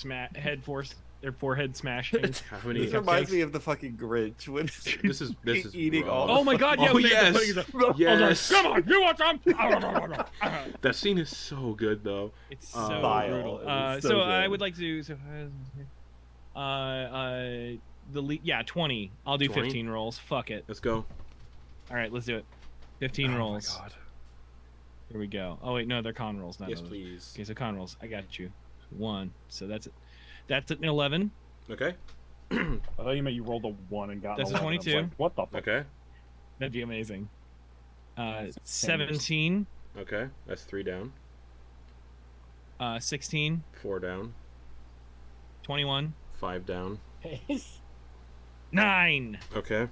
their forehead smashing. How many This reminds cupcakes? me of the fucking Grinch when This is eating raw. all. Oh my god, yeah, Oh, when they're yes. putting it- Yes. Come on, you want some? That scene is so good though. It's so Vile. brutal. It was so So I good. would like to. The lead, 20. I'll do 20? 15 rolls. Fuck it. Let's go. All right, let's do it. 15 rolls. Oh my god. Here we go. Oh wait, no, they're con rolls, not Yes, others. please. Okay, so con rolls. I got you. 1. So that's it. That's an 11. Okay. I thought you meant you rolled a 1 and got That's a 11. I was 22. like, what the fuck? Okay. That'd be amazing. That's 17. Okay. That's 3 down. 16. 4 down. 21. 5 down. 9. Okay.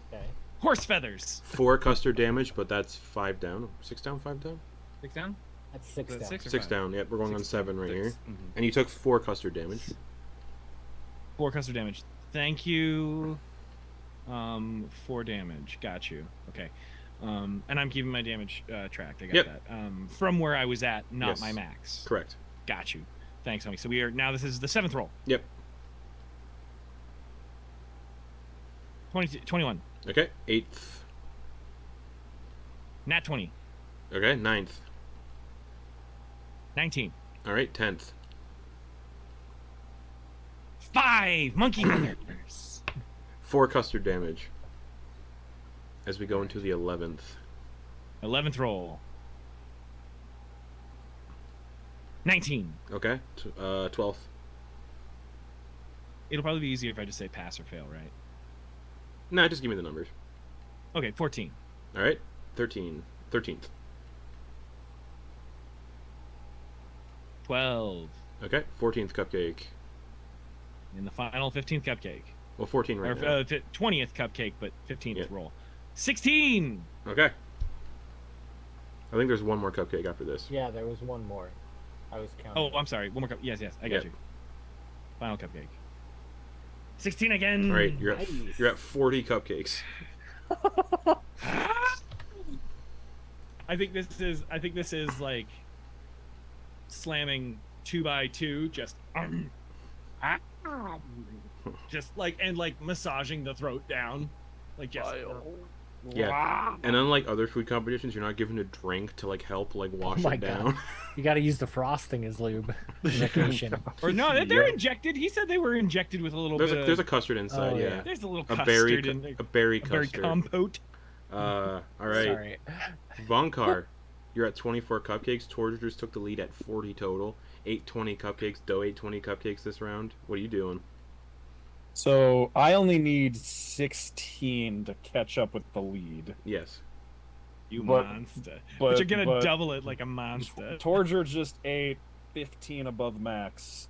Horse feathers. 4 custard damage, but that's 5 down. 6 down, 5 down? 6 down? That's 6 That's down. 6 or 6 5? down. Yep, we're going on 7 right here. Mhm. And you took 4 custard damage. 4 custard damage. Thank you. 4 damage. Got you. Okay. And I'm keeping my damage tracked. I got Yep. that. From where I was at, not Yes. my max. Correct. Got you. Thanks, homie. So we are now. This is the 7th roll. Yep. 21. Okay. 8th. Nat 20. Okay. 9th. 19. All right. 10th. 5 monkey fingers. 4 custard damage. As we go into the 11th. 11th roll. 19. Okay. 12th. It'll probably be easier if I just say pass or fail, right? Nah, just give me the numbers. Okay, 14. All right. 13. 13th. 12. Okay. 14th cupcake. And the final 15th cupcake. Well, 14 right Or now. 20th cupcake, but 15th Yeah. roll. 16! Okay. I think there's one more cupcake after this. Yeah, there was one more. I was counting. Oh, I'm sorry. One more cup. Yes, I got Yeah. you. Final cupcake. 16 again. All right, you're at Nice. you're at 40 cupcakes. I think this is like slamming 2x2, just like and like massaging the throat down, like just. Yeah. And unlike other food competitions, you're not given a drink to like help like wash my it God. down. You gotta use the frosting as lube. Vacation. Or no, they're injected. He said they were injected with a little There's bit. a there's a custard inside. Oh, yeah. yeah. There's a little A custard berry in there. a berry A berry custard. compote. All right. Sorry. Vonkar, you're at 24 cupcakes. Torger just took the lead at 40 total. 820 cupcakes. Doe 820 cupcakes this round. What are you doing? So I only need 16 to catch up with the lead. Yes. You But- monster. But, But you're gonna but double it like a monster. Torger just ate 15 above max.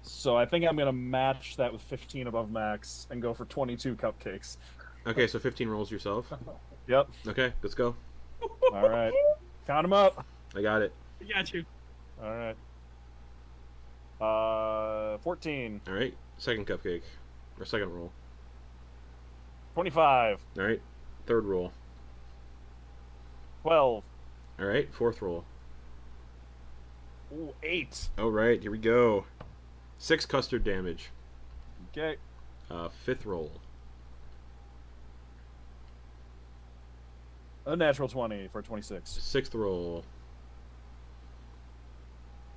So I think I'm going to match that with 15 above max and go for 22 cupcakes. Okay, so 15 rolls yourself. Yep. Okay, let's go. All right. Count them up. I got it. I got you. All right. 14, All right. Second cupcake. Or second roll. 25, All right. Third roll. 12, All right. Fourth roll. ooh, 8. All right. Here we go. 6 custard damage. Okay. Fifth roll. A natural 20 for 26. Sixth roll.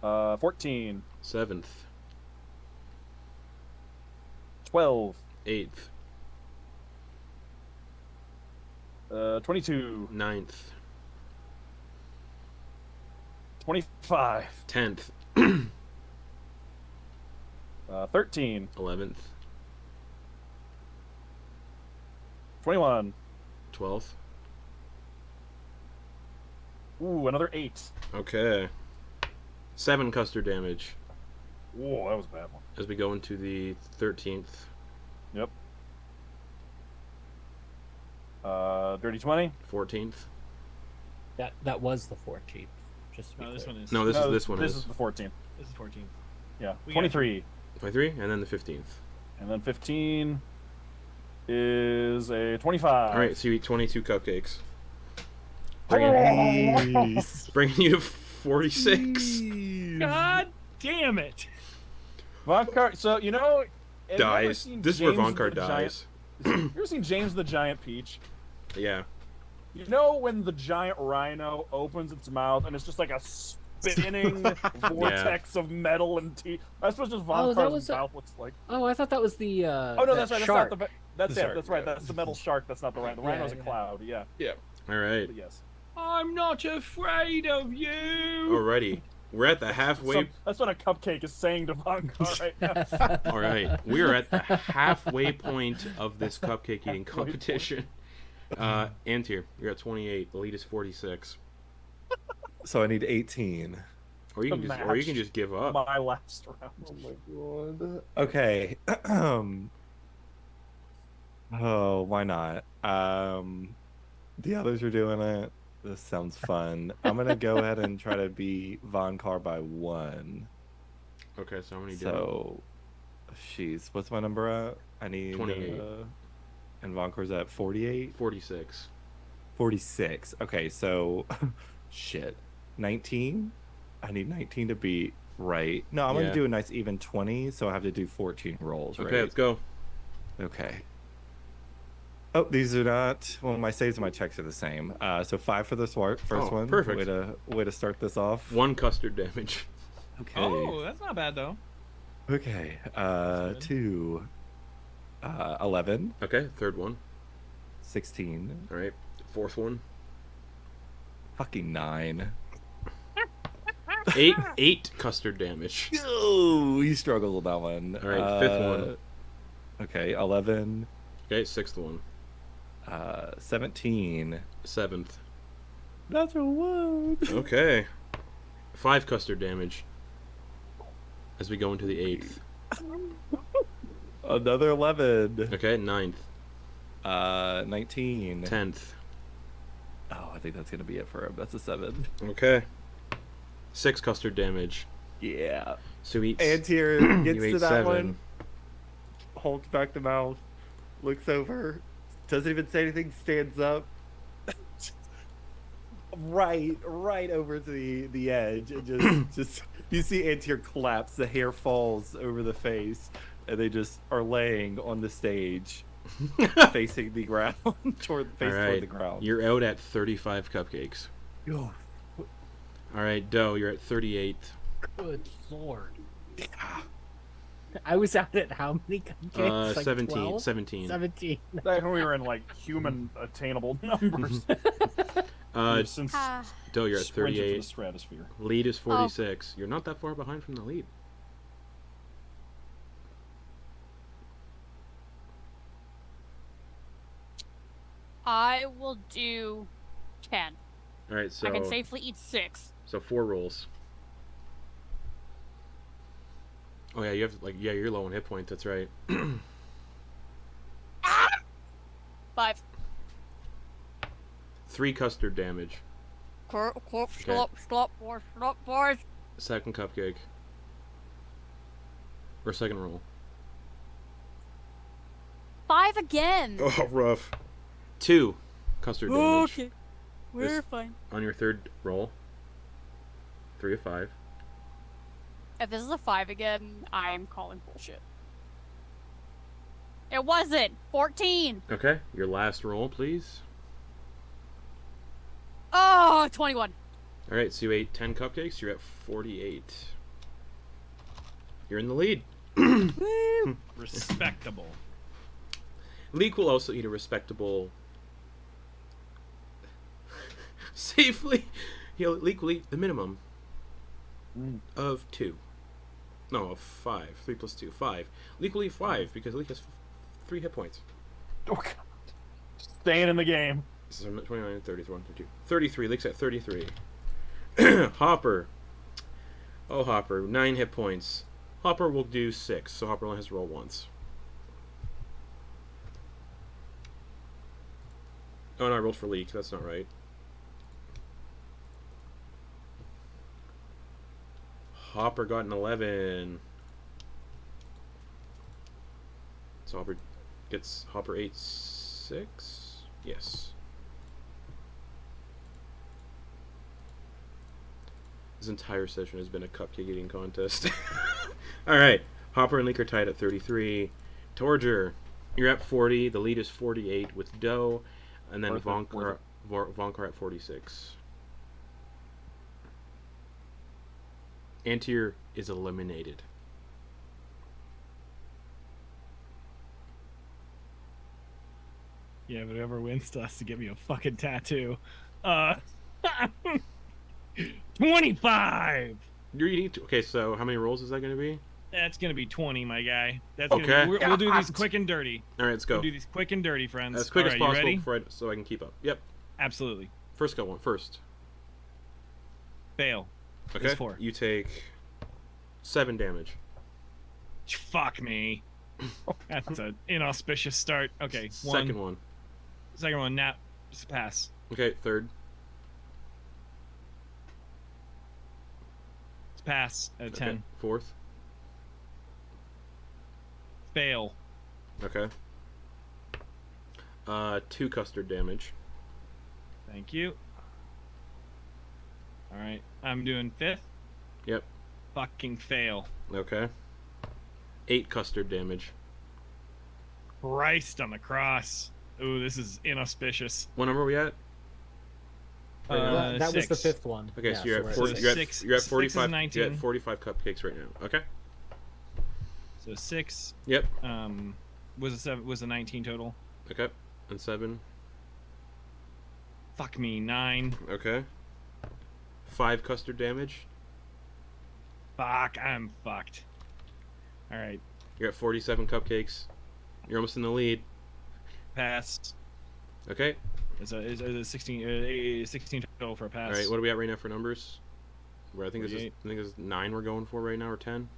14, Seventh. 12, Eighth. 22, Ninth. 25, 10th. 13, 11th. 21, 12th. Ooh, another 8. Okay. 7 custard damage Whoa, that was a bad one. as we go into the 13th. Yep. Dirty 20. 14th. That was the 14th. Just to be No, this clear. one is. No, this No, is This is the 14th. This is 14. Yeah. We got 23. 23, and then the 15th. And then 15 is a 25. All right, so you eat 22 cupcakes, Nice. bringing you to 46. God damn it! Vonkar, so, you know... have you ever Dies. seen This is where James Vonkar the dies. You ever seen James the Giant Peach? Yeah. You know when the giant rhino opens its mouth and it's just like a spinning vortex of metal and teeth? That's what just Oh, that was Vonkar's mouth looks like. Oh, I thought that was the. Oh no, that's right. Shark. That's not the. That's The it. shark, That's right. yeah. That's the metal shark. That's not the rhino. The Yeah, rhino's a yeah. cloud. Yeah. All right. But yes. I'm not afraid of you. Alrighty. We're at the halfway. That's what a cupcake is saying to Vonkar right now. All right. We are at the halfway point of this cupcake eating competition. Antyr, you're at 28. The lead is 46. So I need 18. Or you can The just match. give up. My last round. Oh my god. Okay. Oh, why not? The others are doing it. This sounds fun. I'm gonna go ahead and try to beat Vonkar by 1. Okay, so how many do you So, jeez, what's my number at? I need 28. And Vonkar's at 48. 46. 46. Okay, so shit. 19. I need 19 to beat right. No, I'm Yeah. gonna do a nice even 20, so I have to do 14 rolls. Okay, right? let's go. Okay. Oh, these are not. Well, my saves and my checks are the same. So 5 for the first Oh, one. perfect. Way to start this off. 1 custard damage. Okay. Oh, that's not bad though. Okay. That's good. 2. 11. Okay, third one. 16. All right, fourth one. Fucking 9. 8 custard damage. Oh, he struggled with that one. All right, fifth one. Okay, 11. Okay, sixth one. 17. 7th. That's a 1. Okay. 5 custard damage. As we go into the 8th. Another 11. Okay, 9th. 19. 10th. Oh, I think that's gonna be it for him. That's a 7. Okay. 6 custard damage. Yeah. So he eats. Antyr gets you to ate that 7. one, holds back the mouth, looks over, doesn't even say anything, stands up, right over to the edge, and just you see Antyr collapse. The hair falls over the face, and they just are laying on the stage, facing the ground, toward the ground. You're out at 35 cupcakes. Yo. All right, Doe, you're at 38. Good lord. I was out at how many cupcakes? Like 17. 12? 17. 17. Back when we were in like human attainable numbers. We've since Doe, you're at sprinted for 38. the stratosphere. Lead is 46. You're not that far behind from the lead. I will do 10. All right, so I can safely eat 6. so 4 rolls. Oh yeah, you have you're low on hit points. That's right. 5. 3 custard damage. Stop, boys. Second cupcake. Or second roll. 5 again. Oh, rough. 2 custard damage. Okay. We're This- fine. On your third roll. 3 of 5. If this is a 5 again, I'm calling bullshit. It wasn't. 14. Okay, your last roll, please. Oh, 21. All right, so you ate 10 cupcakes. You're at 48. You're in the lead. Respectable. Leek will also eat a respectable. Safely. Leek will eat the minimum of 2. No, of 5. 3 plus 2. 5. Leek will eat 5 because Leek has 3 hit points. Staying in the game. So I'm at 29, 31, 32. 33. Leek's at 33. Hopper. Oh, Hopper. 9 hit points. Hopper will do 6, so Hopper only has to roll once. Oh, no, I rolled for Leek. That's not right. Hopper got an 11. So Hopper gets Hopper 8, 6? Yes. This entire session has been a cupcake eating contest. Alright. Hopper and Leek are tied at 33. Torger, you're at 40. The lead is 48 with Doe. And then Vonkar at 46. Antyr is eliminated. Yeah, but whoever wins still has to give me a fucking tattoo. 25. You're eating. Okay, so how many rolls is that going to be? That's gonna be 20, my guy. That's Okay. Gonna be, we'll do these quick and dirty. All right, let's go. We'll do these quick and dirty, friends. As quick as All right, possible you ready? so I can keep up. Yep. Absolutely. First go one. First. Fail. Okay. That's 4. You take 7 damage. Fuck me. That's an inauspicious start. Okay. Second one. Second one. Nap. Just pass. Okay. Third. It's pass at 10. Okay. Fourth. Fail. Okay. 2 custard damage. Thank you. All right. I'm doing 5th. Yep. Fucking fail. Okay. 8 custard damage. Christ on the cross. Ooh, this is inauspicious. What number are we at? Right now? that was the 6. 5th one. Okay, Yeah, so you're we're at at 40, So you're, six- at, you're at 6 is 45. 19. You're at 45 cupcakes right now. Okay. So 6. Yep. Was a 7? Was a 19 total? Okay. And 7. Fuck me. 9. Okay. 5 custard damage. Fuck. I'm fucked. All right. You're at 47 cupcakes. You're almost in the lead. Pass. Okay. It's a 16. 16 total for a pass. All right. What are we at right now for numbers? Where I think this is 48. 9 we're going for right now, or 10.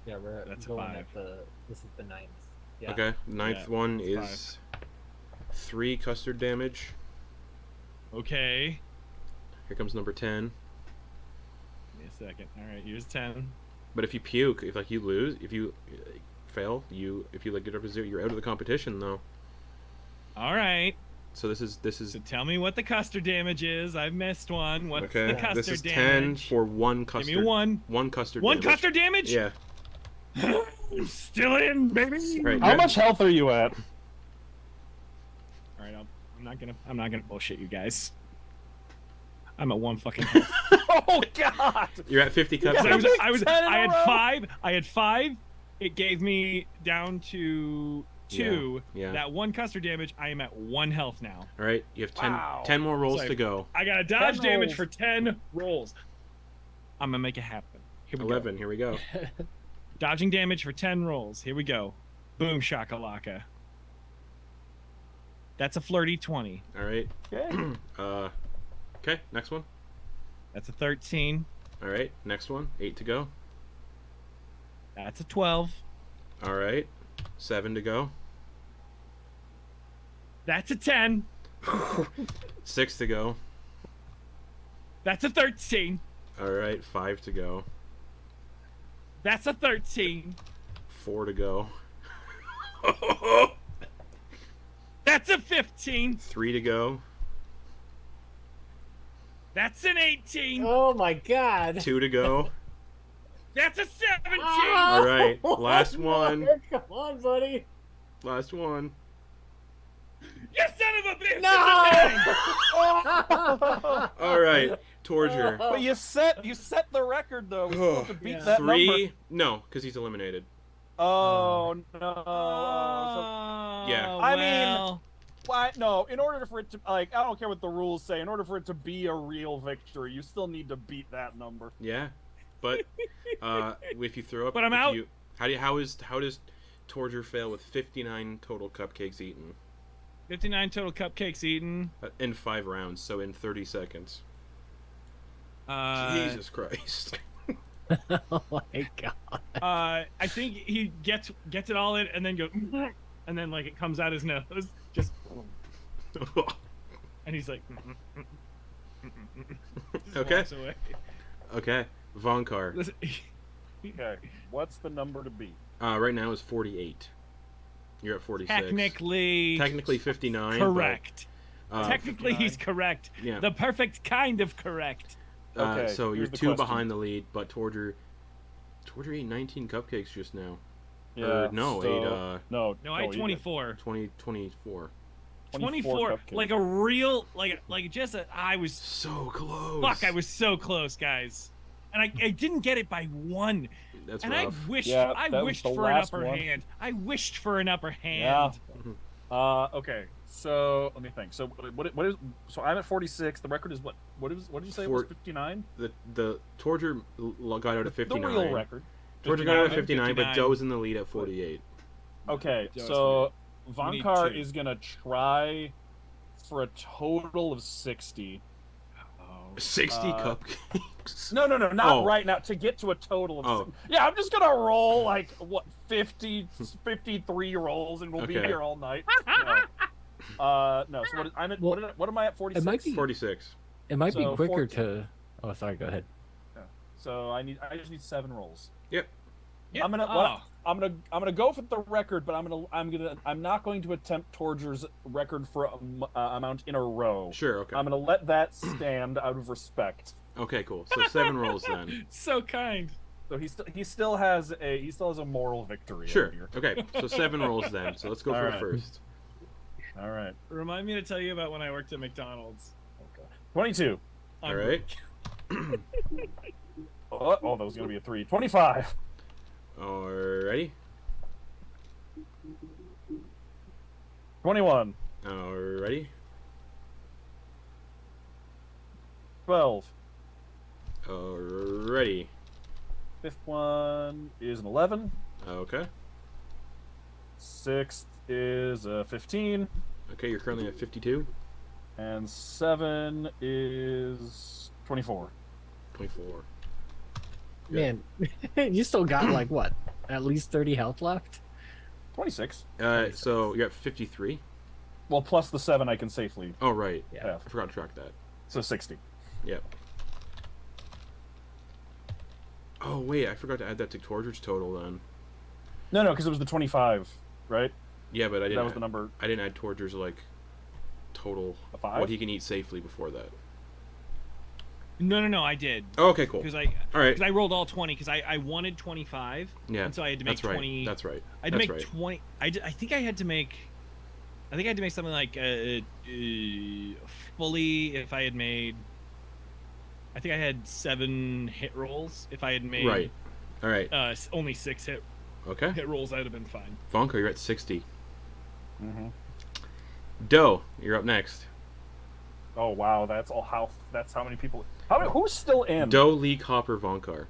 Yeah, we're That's a going 5. at the. This is the 9th. Yeah. Okay. Ninth Yeah, one it's is 3 custard damage. Okay. Here comes number 10. Give me a second. All right. Here's 10. But if you puke, if you lose, if you fail, if you get up to 0, you're out of the competition though. All right. So this is So tell me what the custard damage is. I've missed one. What's okay. the custard This is damage? 10 for 1 custard. Give me 1. 1 custard. One damage. custard damage? Yeah. I'm still in, baby. Right. How much health are you at? All right. I'm not gonna bullshit you guys. I'm at 1 fucking health. Oh God! You're at 50 Yeah, cupcakes. I had 5. It gave me down to 2. Yeah. That 1 custard damage. I am at 1 health now. All right. You have 10, Wow. 10 more rolls So to go. I got a dodge 10 damage rolls. for 10 rolls. I'm gonna make it happen. Here we 11. Here we go. go. Dodging damage for 10 rolls. Here we go. Boom shakalaka. That's a flirty 20. All right. Okay. Okay. Next one. That's a 13. All right. Next one. 8 to go. That's a 12. All right. 7 to go. That's a 10. 6 to go. That's a 13. All right. 5 to go. That's a 13. 4 to go. That's a 15. 3 to go. That's an 18. Oh my God. 2 to go. That's a 17. All right. Last one. Come on, buddy. Last one. You son of a bitch. No! That's a 9. All right. Torger. But you set the record though. We still have to beat Yeah. that number. 3. No, because he's eliminated. Oh no. Yeah. I mean- well. Why? No. In order for it to I don't care what the rules say. In order for it to be a real victory, you still need to beat that number. Yeah. But if you throw up, But I'm if out. You, how does Torger fail with 59 total cupcakes eaten 59 total cupcakes eaten. in 5 rounds? So in 30 seconds. Jesus Christ. Oh my god. I think he gets it all in and then goes, and then like it comes out his nose, just, and he's like, just Okay. walks away. Okay, Vonkar. Listen, Okay, what's the number to beat? Right now is 48. You're at 46. Technically 59. correct. But, Technically, he's correct. yeah. The perfect kind of correct. Okay, So you're here's the 2 question. behind the lead, but Torger ate 19 cupcakes just now. Yeah. no, so, no, No, I you did. 24. 24. 24, cupcakes. like a real, like just a, I was, So close. fuck, I was so close, guys. And I didn't get it by 1. That's And rough. Yeah, I that was wished the for an last upper one. hand. I wished for an upper Yeah. hand. Okay. So let me think. So what is? So I'm at 46. The record is what? What did you say? It was 59. The Torger got out at 59. The real record. Torger got out at 59, 59, but Doe's in the lead at 48. Okay. Joe's So We need Vonkar 2. is gonna try for a total of 60. 60 cupcakes. No, not Oh. right now. To get to a total of. Oh. Yeah, I'm just gonna roll like what 53 rolls, and we'll be Okay. here all night. No. So I'm at. Well, what am I at? 46. It might be 46. it might be So, quicker 14. to Oh, sorry, go ahead. So I just need 7 rolls. Yep. Yeah. I'm gonna go for the record, but I'm not going to attempt Torger's record for amount in a row. Sure, okay. I'm gonna let that stand out of respect. Okay, cool. So 7 rolls then. So kind. So he still has a moral victory. Sure. over here. Okay, so 7 rolls then. So let's go for All the right. first. All right. Remind me to tell you about when I worked at McDonald's. 22. All right. Oh, that was gonna be a 3. 25. Alrighty. 21. Alrighty. 12. Alrighty. Fifth one is an 11. Okay. Sixth is a 15. Okay, you're currently at 52. And 7 is 24. 24. Man, you still got like what? At least 30 health left? 26. So you're at 53. Well, plus the 7 I can safely Oh, right. Yeah. I forgot to track that. So 60. Yep. Oh, wait, I forgot to add that to Torger's total then. No, because it was the 25, right? Yeah, but I didn't. That was the number. I didn't add Torger's like total A 5? what he can eat safely before that. No, I did. Oh, okay, cool. Because All right. I rolled all 20 because I wanted 25. Yeah. And so I had to make That's right. 20. That's right. I had to That's make right. 20. I think I had to make something like fully if I had made. I think I had 7 hit rolls. If I had made Right. All right. only 6 Okay. hit rolls, I'd have been fine. Vonkar, you're at 60. Mm-hmm. Doe, you're up next. Oh, wow. That's how many people. Who's still in? Doe, Leek, Hopper, Vonkar.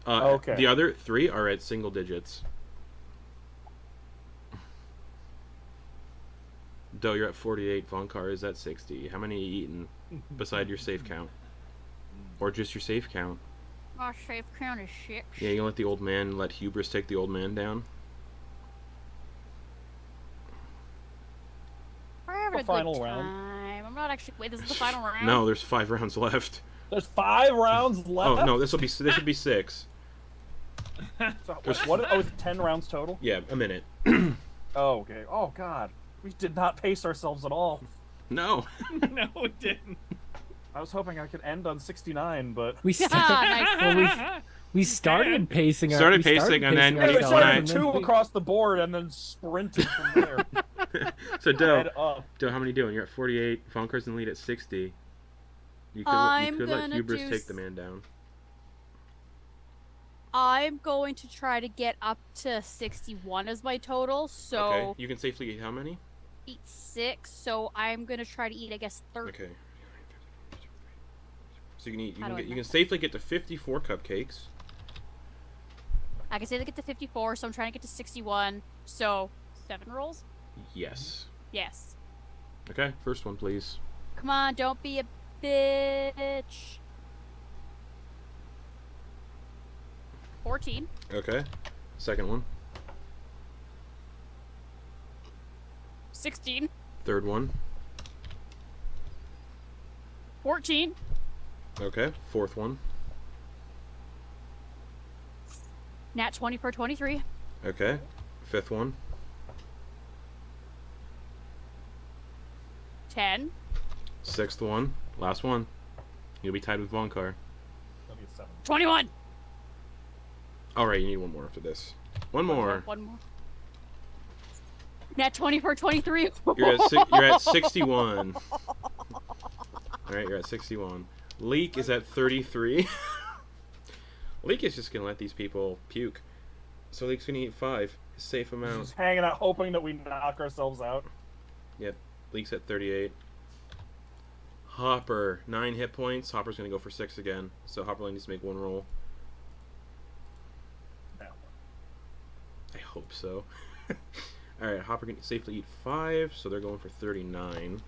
Okay. The other 3 are at single digits. Doe, you're at 48. Vonkar is at 60. How many are you eating beside your safe count? Or just your safe count? My safe count is 6. Yeah, you let the old man, let hubris take the old man down? We're having The a final good round. time. I'm not actually. Wait, this is the final round. No, there's 5 rounds left. There's 5 rounds left. Oh, no, this will be 6. So, it's 10 rounds total? Yeah, a minute. Oh, okay. Oh, God. We did not pace ourselves at all. No. No, it didn't. I was hoping I could end on 69, but. We Ah, nice. well, we started pacing. Started pacing, and then Yeah, we when ourselves, started and with then 2 we- across the board and then sprinted from there. So, Doe, Head up. how many doing? You're at 48. Vonkar's in the lead at 60. You could, I'm let gonna hubris do take the man down. I'm going to try to get up to 61 as my total. So Okay. You can safely eat how many? eat 6. So I'm going to try to eat, I guess, 30. Okay. So you can eat. How do I You know? can safely get to 54 cupcakes. I can say they get to 54, so I'm trying to get to 61. So 7 rolls? Yes. Yes. Okay. First one, please. Come on, don't be a bitch. 14. Okay. Second one. 16. Third one. 14. Okay. Fourth one. Nat 20 for 23. Okay. Fifth one. 10. Sixth one. Last one. You'll be tied with Vonkar. That'll be a 7. 21. Alright, you need one more after this. One more. One more. Nat 20 for 23. You're at 61. Alright, you're at 61. Leek is at 33. Leek is just gonna let these people puke. So Leek's gonna eat 5. His safe amount. Just hanging out, hoping that we knock ourselves out. Yep. Leek's at 38. Hopper, 9 hit points. Hopper's gonna go for 6 again. So Hopper only needs to make one roll. No. I hope so. Alright, Hopper can safely eat 5, so they're going for 39.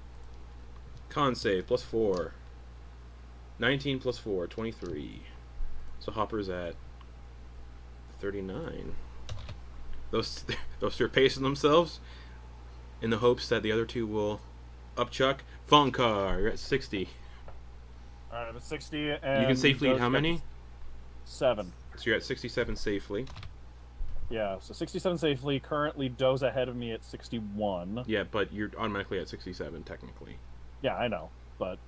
Con save, plus 4. 19 plus 4, 23. So Hopper's at 39. Those two are pacing themselves in the hopes that the other two will upchuck. Vonkar, you're at 60. Alright, I'm at 60, and... You can safely eat how many? 7. So you're at 67 safely. Yeah, so 67 safely. Currently, Doe's ahead of me at 61. Yeah, but you're automatically at 67, technically. Yeah, I know, but...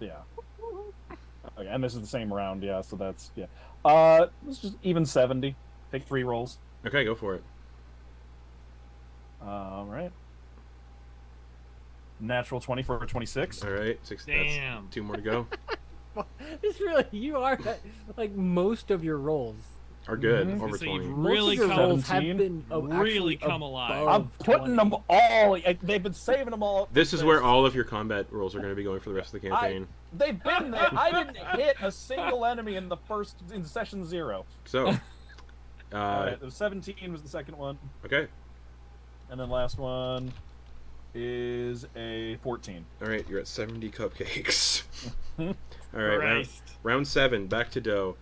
Yeah. Okay, and this is the same round, yeah, so that's... Yeah. Let's just even 70. Take 3 rolls. Okay, go for it. Alright. Natural 20 for 26. Alright, 6. Damn. That's 2 more to go. It's really, you are like most of your rolls. Are good, Mhm. over So 20. you've Most really of your come, rolls have 17. been really actually come alive. I'm above putting 20. them all... They've been saving them all... This is where all of your combat rolls are going to be going for the rest of the campaign. They've been there. I didn't hit a single enemy in session 0. So, Alright, the 17 was the second one. okay. And then last one is a 14. Alright, you're at 70 cupcakes. Alright, Christ. round 7, back to Doe.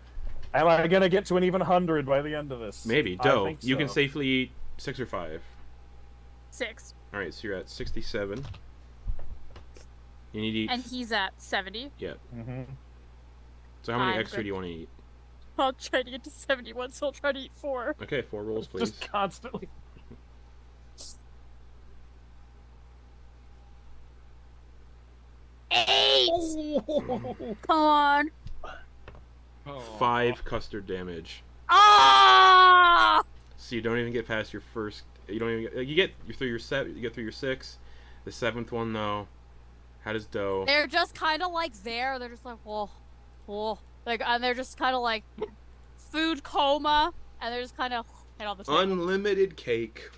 Am I gonna get to an even 100 by the end of this? Maybe. I Doe, think you can so. safely eat 6 or 5. 6. Alright, so you're at 67. You need to eat... And he's at 70. Mhm. So how many I'm extra good. do you want to eat? I'll try to get to 71, so I'll try to eat 4. Okay, 4 rolls, please. Just constantly. Come on. Oh. 5 custard damage. Ah! So you don't even get past your first... You don't even get... You get through your 7. You get through your 6. The 7th one, though. How does Doe... They're just kind of like there. They're just like, whoa. Like, and they're just kind of like food coma, and they're just kind of head on the table. Unlimited cake.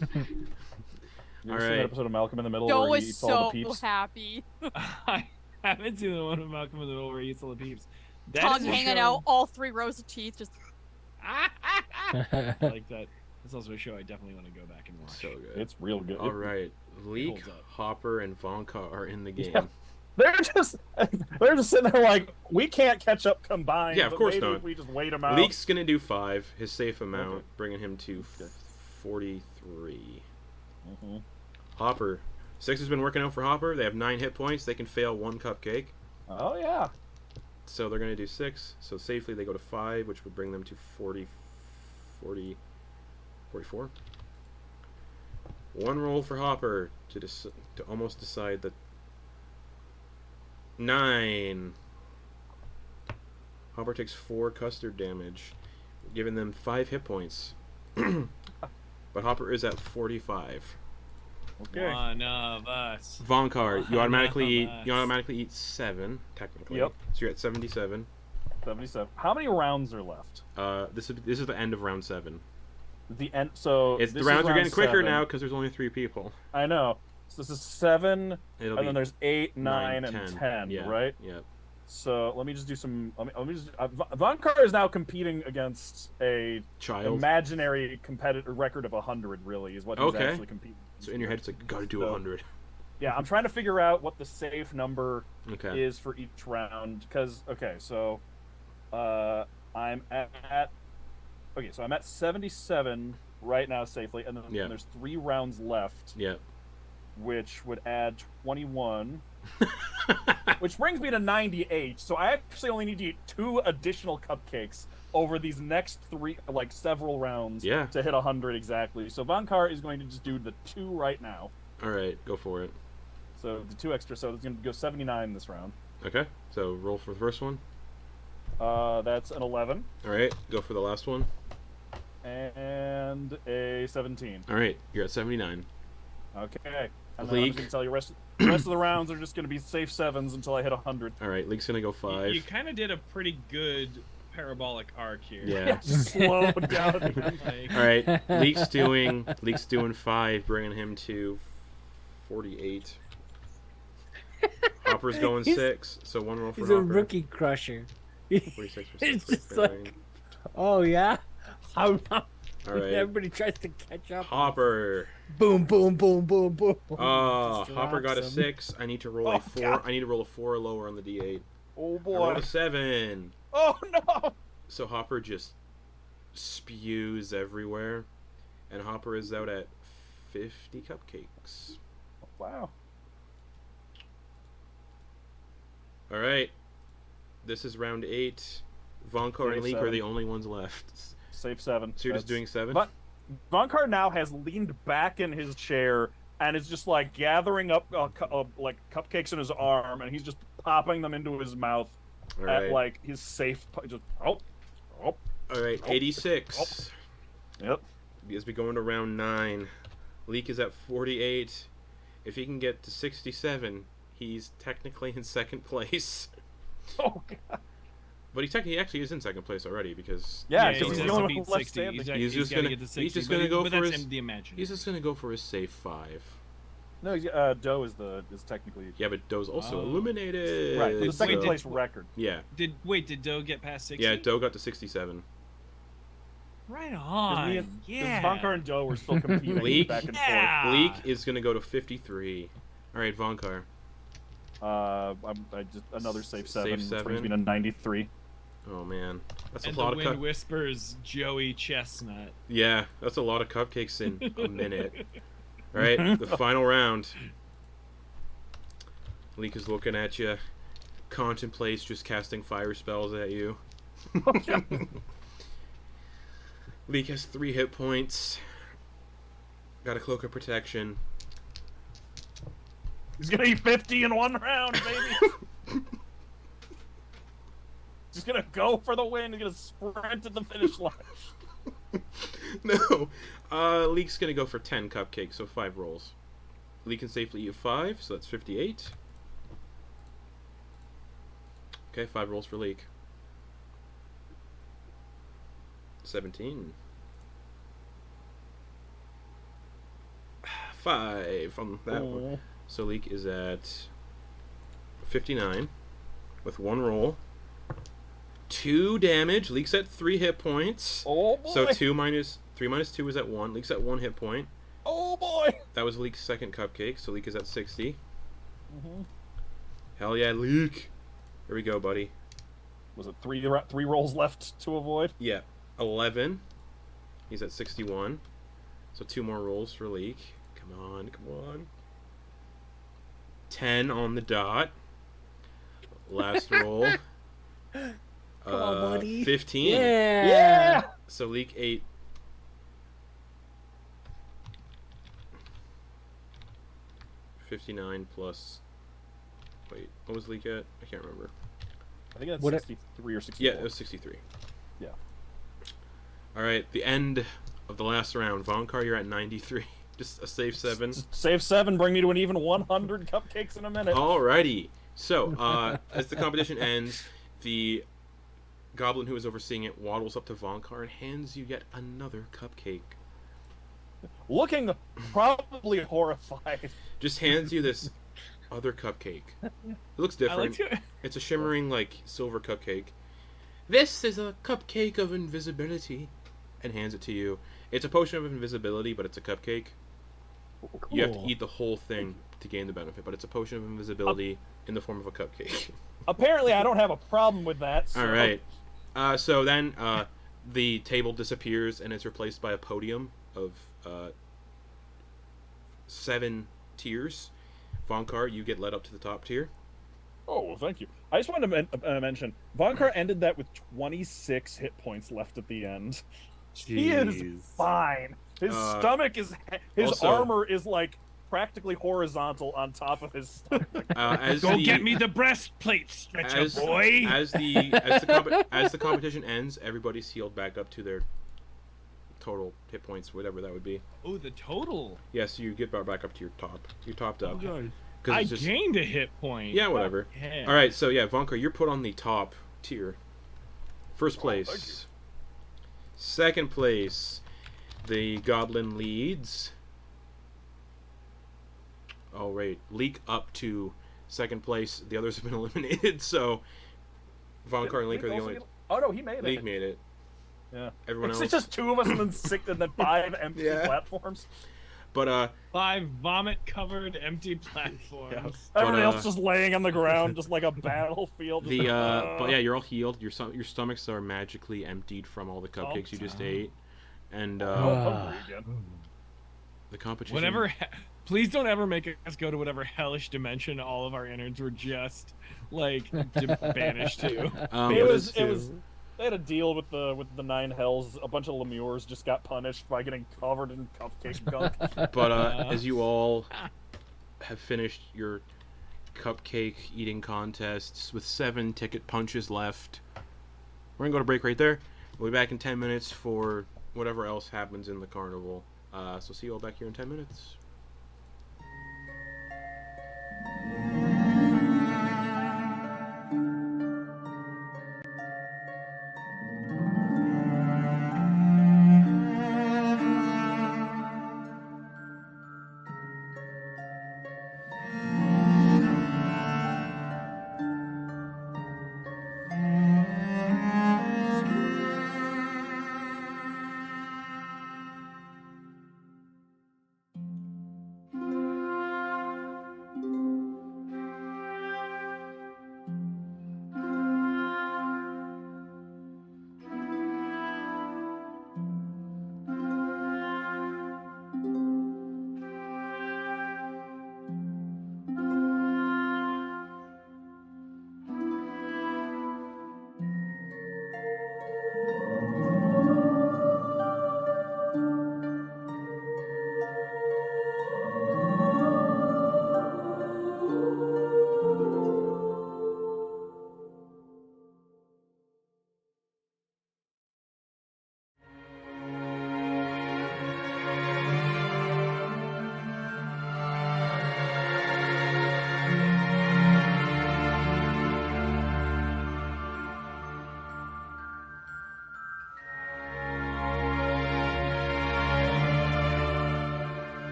You ever All seen right. that episode of Malcolm in the Middle Joe where he is eats all so the peeps? happy. I haven't seen the one with Malcolm in the Middle where he eats all the peeps. That Tongue is a hanging show- out, all 3 rows of teeth. Just I like that. That's also a show I definitely want to go back and watch. So good. It's real good. All right. Leek, holds up. Hopper, and Vonkar are in the game. Yeah. They're just sitting there like, we can't catch up combined. Yeah, of but course maybe not. If we just wait them out. Leek's going to do 5, his safe amount, Okay. bringing him to 43. Mhm. Hopper. 6 has been working out for Hopper. They have 9 hit points. They can fail 1 cupcake. Oh yeah. So they're going to do 6. So safely they go to 5, which would bring them to 44. 1 roll for Hopper to almost decide the 9. Hopper takes 4 custard damage, giving them 5 hit points. But Hopper is at 45. Okay. One of us. Vonkar, you One automatically of us. you automatically eat 7 technically. Yep. So you're at 77. 77. How many rounds are left? This is the end of round 7. The end. So It's the this is rounds are round getting quicker 7. now because there's only 3 people. I know. So this is 7, It'll and be then there's 8, 9, and 10, Yeah, right? Yeah. So let me just do some. Let me just. Vonkar is now competing against a Child. imaginary competitor record of 100. Really, is what he's Okay. actually competing. So in your head it's like gotta do So- 100. Yeah, I'm trying to figure out what the safe number Okay. is for each round. Because okay, so I'm at. Okay, so I'm at 77 right now safely, and then Yeah. there's 3 rounds left, Yeah. which would add 21, which brings me to 98. So I actually only need to eat 2 additional cupcakes over these next 3, like several rounds, Yeah. to hit 100 exactly. So Vonkar is going to just do the 2 right now. All right, go for it. So the 2 extra, so it's going to go 79 this round. Okay, so roll for the first one. That's an 11 All right, go for the last one. and a 17. All right, you're at 79. Okay. And then I'm Leek. just going to tell you the rest of the rounds are just going to be safe 7s until I hit 100. All right, Leek's gonna go 5. You kind of did a pretty good parabolic arc here. Yeah. Slow down. Like, All right, Leek's doing 5, bringing him to 48. Hopper's going He's- 6, so 1 roll for He's Hopper. a rookie crusher. 46 It's 6, just like, oh yeah. How All right, everybody tries to catch up. Hopper. Boom, boom, boom, boom, boom. Just Hopper got a drops him. 6. I need to roll Oh, a 4. God. I need to roll a 4 or lower on the D8. Oh I boy. rolled a 7. Oh no. So Hopper just spews everywhere, and Hopper is out at 50 cupcakes. Wow. All right, this is round 8. Vonkar and Leek are 37. the only ones left. Safe 7. So you're just doing 7? But Vonkar now has leaned back in his chair and is just like gathering up like cupcakes in his arm, and he's just popping them into his mouth All at right. like his safe. Just All right, 86. Yep. As we go into round 9, Leek is at 48. If he can get to 67, he's technically in second place. Oh god. But he actually is in second place already because Yeah, he because he's has the to only beat one left 60. standing. He's just gotta gonna- get to he's 60, just but gonna go but for that's his- the imagination. he's just gonna go for his safe 5. No, Doe is technically Yeah, but Doe's also Oh. eliminated. right. The second so- place record. Yeah, Did Doe get past 60? yeah. Doe got to 67. Right 'Cause on. me and- Yeah. Vonkar and Doe were still competing Leek? back and Yeah. Leek is gonna go to 53. All right, Vonkar. forth. I just another safe 7. Safe Which brings 7. me to 93. Oh man, that's And a the lot of wind whispers Joey Chestnut. Yeah, that's a lot of cupcakes in a minute. All right, the final round. Leek is looking at you, contemplates just casting fire spells at you. Leek has 3 hit points. Got a cloak of protection. He's gonna eat 50 in 1 round, baby. Just gonna go for the win. He's gonna sprint to the finish line. No, Leek's gonna go for 10 cupcakes, so 5 rolls. Leek can safely eat 5, so that's 58. Okay, 5 rolls for Leek. 17. 5 on that one. So Leek is at 59 with 1 roll. 2 damage. Leek's at 3 hit points. Oh boy. So 3 minus 2 is at 1. Leek's at 1 hit point. Oh boy. That was Leek's second cupcake, so Leek is at 60. Mhm. Hell yeah, Leek! Here we go, buddy. Was it 3 rolls left to avoid? Yeah, 11. He's at 61. So 2 more rolls for Leek. Come on, come on. 10 on the dot. Last roll. Come on, buddy. 15. Yeah. So Leek ate. $59 plus. Wait, what was Leek at? I can't remember. I think that's What 63 or 64. Yeah, it was 63. Yeah. All right, the end of the last round. Vonkar, you're at 93. Just a safe 7. Save 7, bring me to an even 100 cupcakes in a minute. Alrighty. So, as the competition ends, the goblin who is overseeing it waddles up to Vonkar and hands you yet another cupcake. Looking probably horrified. Just hands you this other cupcake. It looks I like different. to. It's a shimmering, like, silver cupcake. This is a cupcake of invisibility. And hands it to you. It's a potion of invisibility, but it's a cupcake. You have to Cool. eat the whole thing to gain the benefit, but it's a potion of invisibility in the form of a cupcake. Apparently, I don't have a problem with that. So. All right. So then the table disappears and is replaced by a podium of 7 tiers. Vonkar, you get led up to the top tier. Oh, well, thank you. I just wanted to mention, Vonkar ended that with 26 hit points left at the end. He is Jeez. fine. His stomach is... His also- armor is, like, practically horizontal on top of his stomach. Go get me the breastplate, stretcher boy. As the competition ends, everybody's healed back up to their total hit points, whatever that would be. Oh, the total. Yes, you get back up to your top. You're topped up. God. 'Cause I it's just- gained a hit point. Yeah, whatever. Yeah. All right, so yeah, Vonkar, you're put on the top tier. First place. thank you. Second place, the Goblin leads. Oh, right. Leek up to second place. The others have been eliminated, so Vonkar and Leek are the only... Oh, no, he made Leek it. made it. Yeah. Everyone It's else... just 2 of us and then 6 and then 5 empty Yeah. platforms. But, 5 vomit-covered empty platforms. Everyone else just laying on the ground, just like a battlefield. but yeah, you're all healed. Your stomachs are magically emptied from all the cupcakes you just ate. And, Hungry again. the competition... Whatever. Please don't ever make us go to whatever hellish dimension all of our innards were just like banished to. It was. They had a deal with the 9 hells. A bunch of lemures just got punished by getting covered in cupcake gunk. But as you all have finished your cupcake eating contests with 7 ticket punches left, we're gonna go to break right there. We'll be back in 10 minutes for whatever else happens in the carnival. So see you all back here in 10 minutes.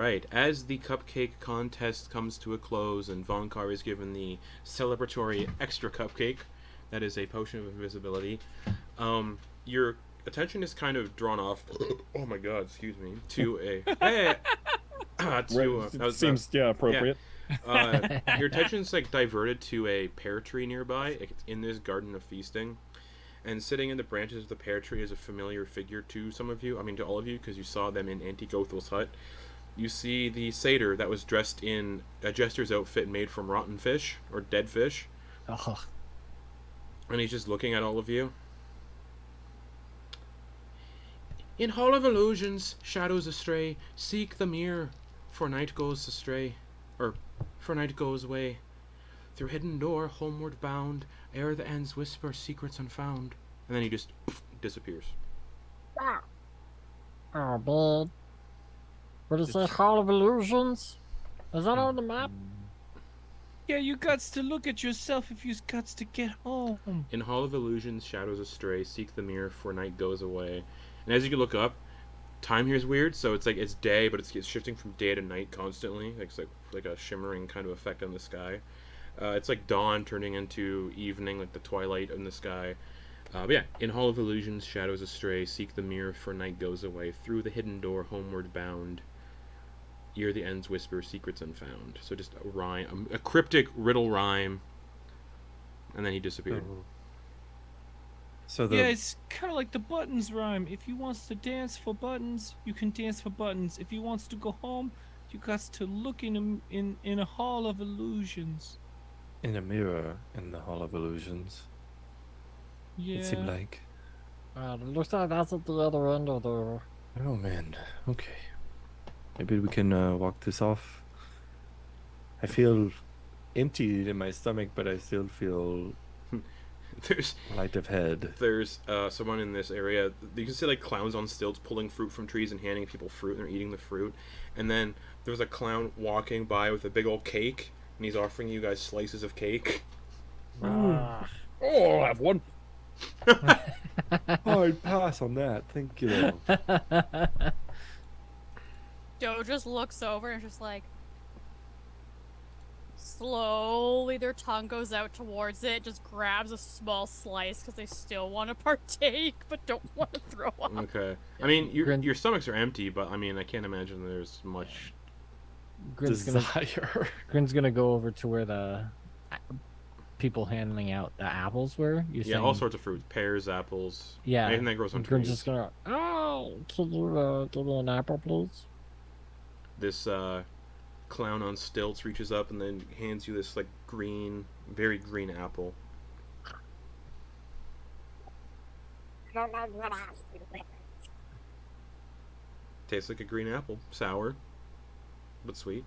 right. As the cupcake contest comes to a close and Vonkar is given the celebratory extra cupcake, that is a potion of invisibility, your attention is kind of drawn off. Oh my god, excuse me. To a Seems appropriate. Your attention's like diverted to a pear tree nearby. It's in this garden of feasting, and sitting in the branches of the pear tree is a familiar figure to some of you. I mean, to all of you, because you saw them in Auntie Gothel's hut. You see the satyr that was dressed in a jester's outfit made from rotten fish or dead fish, and he's just looking at all of you. In Hall of Illusions, shadows astray, seek the mirror, for night goes astray, or for night goes away. Through hidden door, homeward bound, ere the ends whisper secrets unfound. And then he just disappears. Oh, man. What is it, Hall of Illusions? Is that on the map? Yeah, you gots to look at yourself if you gots to get home. In Hall of Illusions, shadows astray, seek the mirror, for night goes away. And as you can look up, time here is weird, so it's like it's day, but it's shifting from day to night constantly. It's like a shimmering kind of effect on the sky. It's like dawn turning into evening, like the twilight in the sky. But yeah, in Hall of Illusions, shadows astray, seek the mirror, for night goes away. Through the hidden door, homeward bound, ere the ends whisper, secrets unfound. So just a rhyme, a cryptic riddle rhyme, and then he disappeared. So Yeah, it's kind of like the buttons rhyme. If you wants to dance for buttons, you can dance for buttons. If you wants to go home, you got to look in a hall of illusions. in a mirror in the Hall of Illusions. Yeah. It seemed like. It looks like that's at the other end of the... Oh man. Okay. Maybe we can walk this off. I feel empty in my stomach, but I still feel light of head. There's someone in this area. You can see like clowns on stilts pulling fruit from trees and handing people fruit, and they're eating the fruit. And then there's a clown walking by with a big old cake, and he's offering you guys slices of cake. Oh, I'll have one. I'd pass on that. Thank you. Joe just looks over and is just like, slowly their tongue goes out towards it, just grabs a small slice because they still want to partake but don't want to throw up. Okay. I mean, your stomachs are empty, but I mean, I can't imagine there's much Grin's gonna go over to where the people handing out the apples were. Yeah, saying... all sorts of fruits. Pears, apples. Yeah. Anything that grows on Grin's trees. just gonna, can you give me an apple, please? This clown on stilts reaches up and then hands you this like green, very green apple. Tastes like a green apple. Sour, but sweet.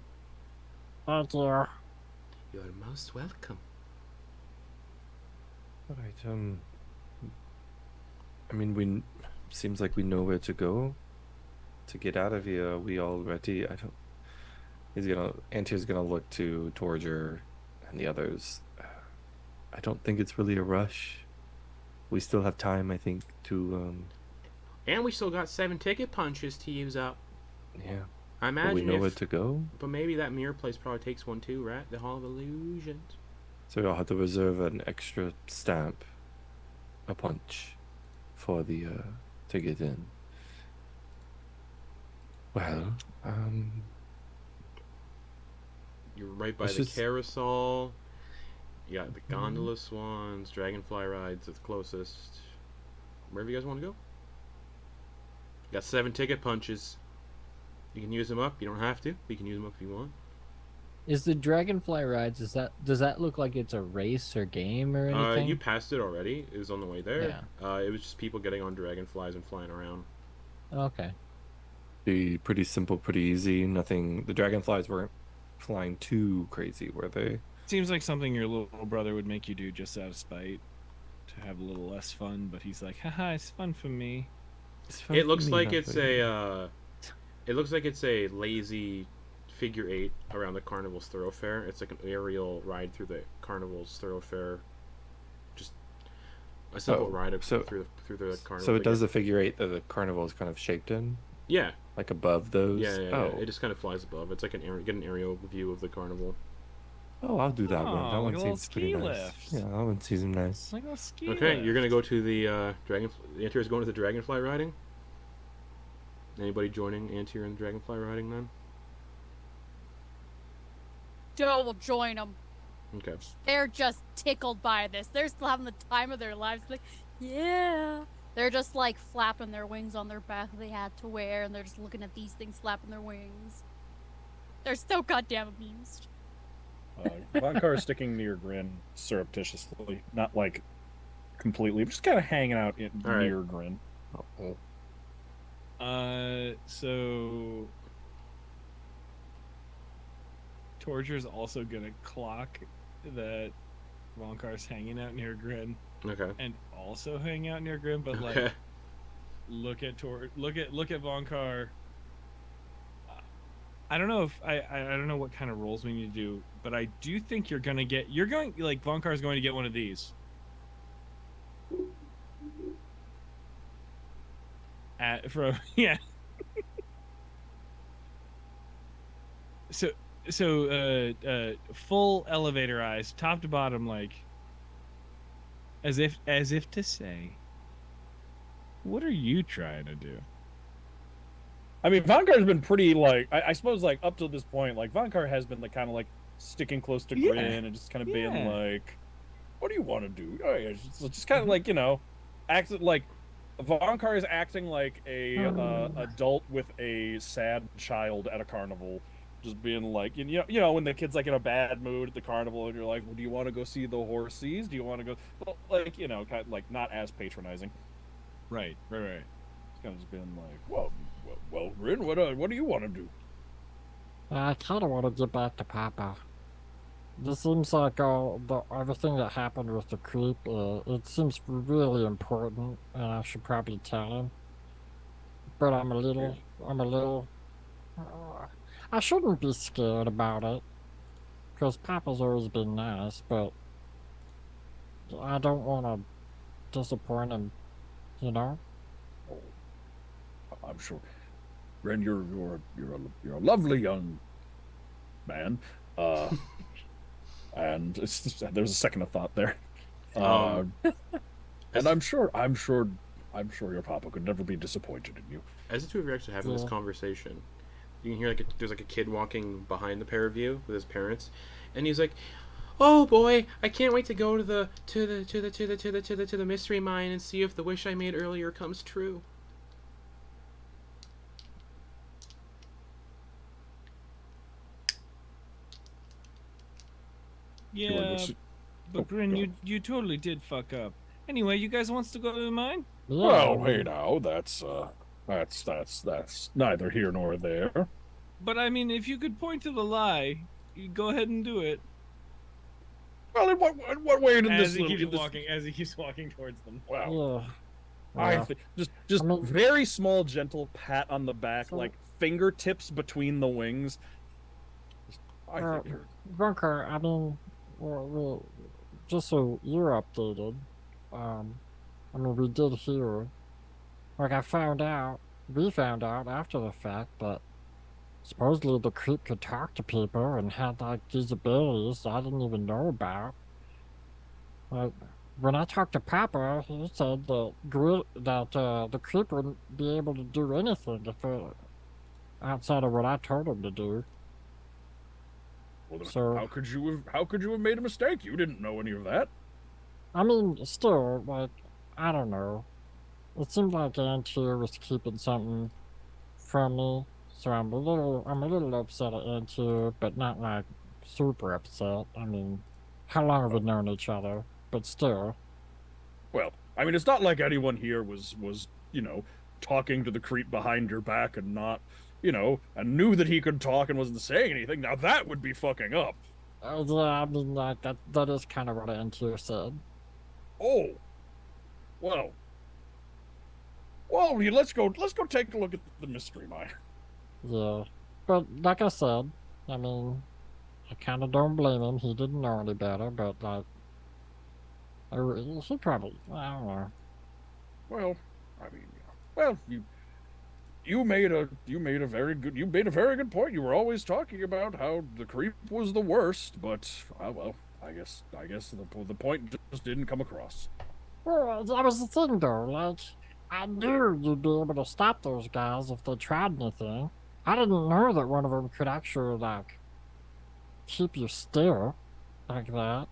Thank you. You're most welcome. Alright, I mean, seems like we know where to go to get out of here. Are we all ready? Antyr's gonna look to Torger and the others. I don't think it's really a rush. We still have time, I think, to, And we still got 7 ticket punches to use up. yeah. I But imagine we know where to go. But maybe that mirror place probably takes one too, right? The Hall of Illusions. So I'll have to reserve an extra stamp, a punch, for the, to get in. Well, You're right by Let's the just- carousel. You got the gondola swans, dragonfly rides that's closest. Wherever you guys want to go. You got 7 ticket punches. You can use them up. You don't have to. But you can use them up if you want. Is the dragonfly rides, does that look like it's a race or game or anything? You passed it already. It was on the way there. Yeah. It was just people getting on dragonflies and flying around. Okay. be pretty simple, pretty easy. Nothing. The dragonflies weren't flying too crazy, were they? Seems like something your little brother would make you do just out of spite to have a little less fun, but he's like, haha, it's fun for me. It looks like it's a lazy figure 8 around the carnival's thoroughfare. It's like an aerial ride through the carnival's thoroughfare. Just a simple ride through the carnival. So it does the figure 8 that the carnival is kind of shaped in? Yeah. Like above those? Yeah, yeah, Oh. yeah. It just kind of flies above. It's like get an aerial view of the carnival. Oh, I'll do that one. That Oh, one like a little seems pretty ski nice. lift. Yeah, that one seems nice. Like a ski Okay, lift. you're gonna go to the dragonfly. Antyr is going to the dragonfly riding. Anybody joining Antyr and dragonfly riding then? Joe will join them. Okay. They're just tickled by this. They're still having the time of their lives. Like, yeah. They're just like flapping their wings on their back they had to wear, and they're just looking at these things flapping their wings. They're so goddamn amused. Vonkar is sticking near Grin surreptitiously, not like completely, but just kind of hanging out near Grin. So Torger's also gonna clock that Vonkar's hanging out near Grin, Okay. and also hang out near Grin, but like Okay. look at Vonkar. I don't know if I don't know what kind of rolls we need to do, but I do think you're going like Vonkar's going to get one of these. Yeah. So full elevator eyes, top to bottom, like as if to say, what are you trying to do? I mean, Vonkar's been pretty like I suppose like up to this point, like Vonkar has been like kind of like sticking close to Grin and just kind of being like, "What do you want to do?" Oh yeah, just kind of like acting like Vonkar is acting like a adult with a sad child at a carnival, just being like, when the kid's like in a bad mood at the carnival, and you're like, "Well, do you want to go see the horses? Do you want to go?" Well, like kind of like not as patronizing. Right. It's kind of just being like, well, Grin, what do you want to do? I kind of want to get back to Papa. This seems like everything that happened with the creep, it seems really important, and I should probably tell him. But I'm a little, I shouldn't be scared about it, because Papa's always been nice, but I don't want to disappoint him, I'm sure, Grin, you're a lovely young man, and there's a second of thought there, and I'm sure your Papa could never be disappointed in you. As the two of you are actually having this conversation, you can hear there's like a kid walking behind the pair of you with his parents, and he's like, "Oh boy, I can't wait to go to the mystery mine and see if the wish I made earlier comes true." Yeah, but Grin, you totally did fuck up. Anyway, you guys wants to go to the mine? Well, hey now, that's neither here nor there. But I mean, if you could point to the lie, you go ahead and do it. Well, in what way did As this? As he keeps walking towards them. Wow. I think just very small, gentle pat on the back, like fingertips between the wings. I think you're... Vonkar, I mean, well, just so you're updated, I mean, we did hear, like we found out after the fact that supposedly the creep could talk to people and had like these abilities I didn't even know about. Like, when I talked to Papa, he said that the creep wouldn't be able to do anything outside of what I told him to do. Well, so how could you have made a mistake? You didn't know any of that. I mean, still, like, I don't know. It seemed like Antyr was keeping something from me, so I'm a little upset at Antyr, but not like super upset. I mean, how long have we known each other? But still. Well, I mean, it's not like anyone here was talking to the creep behind your back and not, and knew that he could talk and wasn't saying anything. Now that would be fucking up. Yeah, I mean, like that is kind of what Antyr said. Oh, well, let's go take a look at the mystery mine. Yeah, but like I said, I mean, I kind of don't blame him. He didn't know any better, but like, he probably, I don't know. Well, I mean, you made a very good point. You were always talking about how the creep was the worst, but well, I guess the point just didn't come across. Well, that was the thing, though. Like, I knew you'd be able to stop those guys if they tried anything. I didn't know that one of them could actually, like, keep you still like that.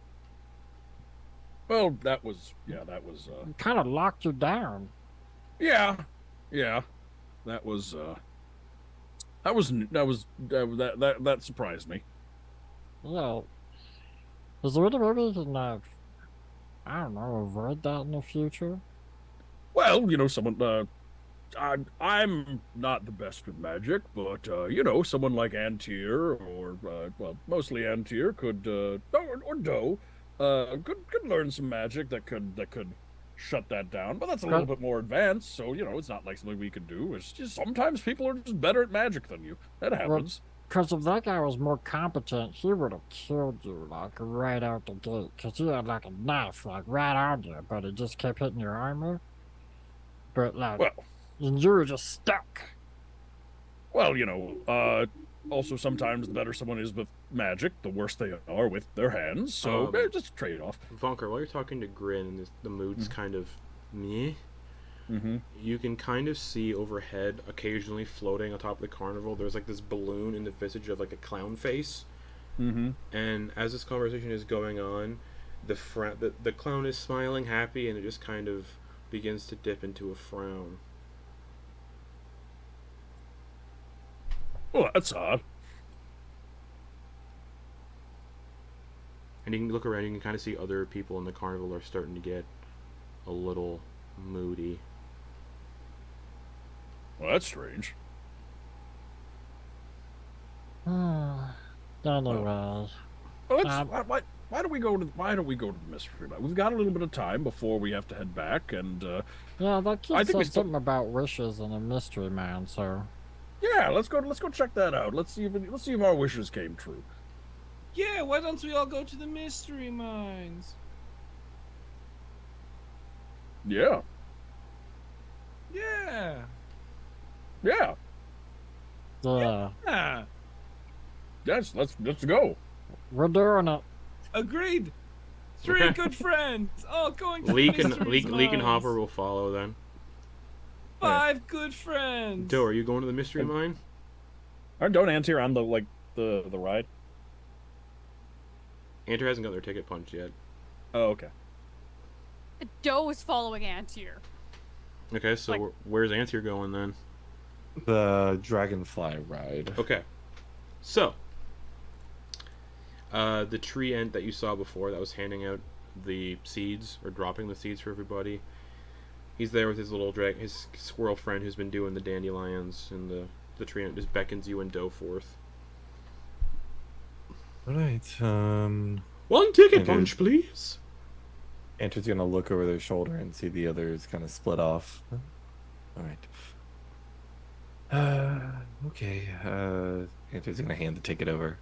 Well, that was It kind of locked you down. yeah, that was that surprised me. Yeah. Is there any way you can, like, I don't know, avoid that in the future? Well, someone I'm not the best with magic, but someone like Antyr or well, mostly Antyr could or Do could learn some magic that could shut that down. But that's a little bit more advanced, so it's not like something we could do. It's just sometimes people are just better at magic than you. That happens. Because if that guy was more competent, he would have killed you, like, right out the gate. Because he had, like, a knife, like, right on you, but it just kept hitting your armor. But, like, Well, and you were just stuck. well, also sometimes the better someone is with magic, the worse they are with their hands. So just trade off. Vonkar, while you're talking to Grin and the mood's kind of meh, you can kind of see overhead, occasionally floating on top of the carnival, there's like this balloon in the visage of like a clown face. And as this conversation is going on, the clown is smiling, happy, and it just kind of begins to dip into a frown. Well, that's odd. And you can look around, you can kind of see other people in the carnival are starting to get a little moody. Well, that's strange. Anyways. Well, why don't we go to the mystery mine? We've got a little bit of time before we have to head back, and Yeah, that I kid think we said still- something about wishes and a mystery man, so... yeah, let's go check that out. Let's see if our wishes came true. Yeah, why don't we all go to the mystery mines? Yeah, Yeah. yeah. Ah, Yes, let's go. We're doing it. agreed. Three Okay. good friends, all going to Leek the and mystery Leek and mines. Hopper will follow then. Five good friends. Doe, are you going to the mystery mine? Don't Antyr on the ride? Antyr hasn't got their ticket punched yet. Oh, okay. Doe is following Antyr. Okay, so Like- where's Antyr going then? The dragonfly ride. Okay, so the tree ant that you saw before that was handing out the seeds or dropping the seeds for everybody. He's there with his little his squirrel friend who's been doing the dandelions, and the tree ant just beckons you and Doe forth. All right. One ticket Okay. punch, please. Antyr's gonna look over their shoulder and see the others kind of split off. All right. Okay. Antyr's gonna hand the ticket over.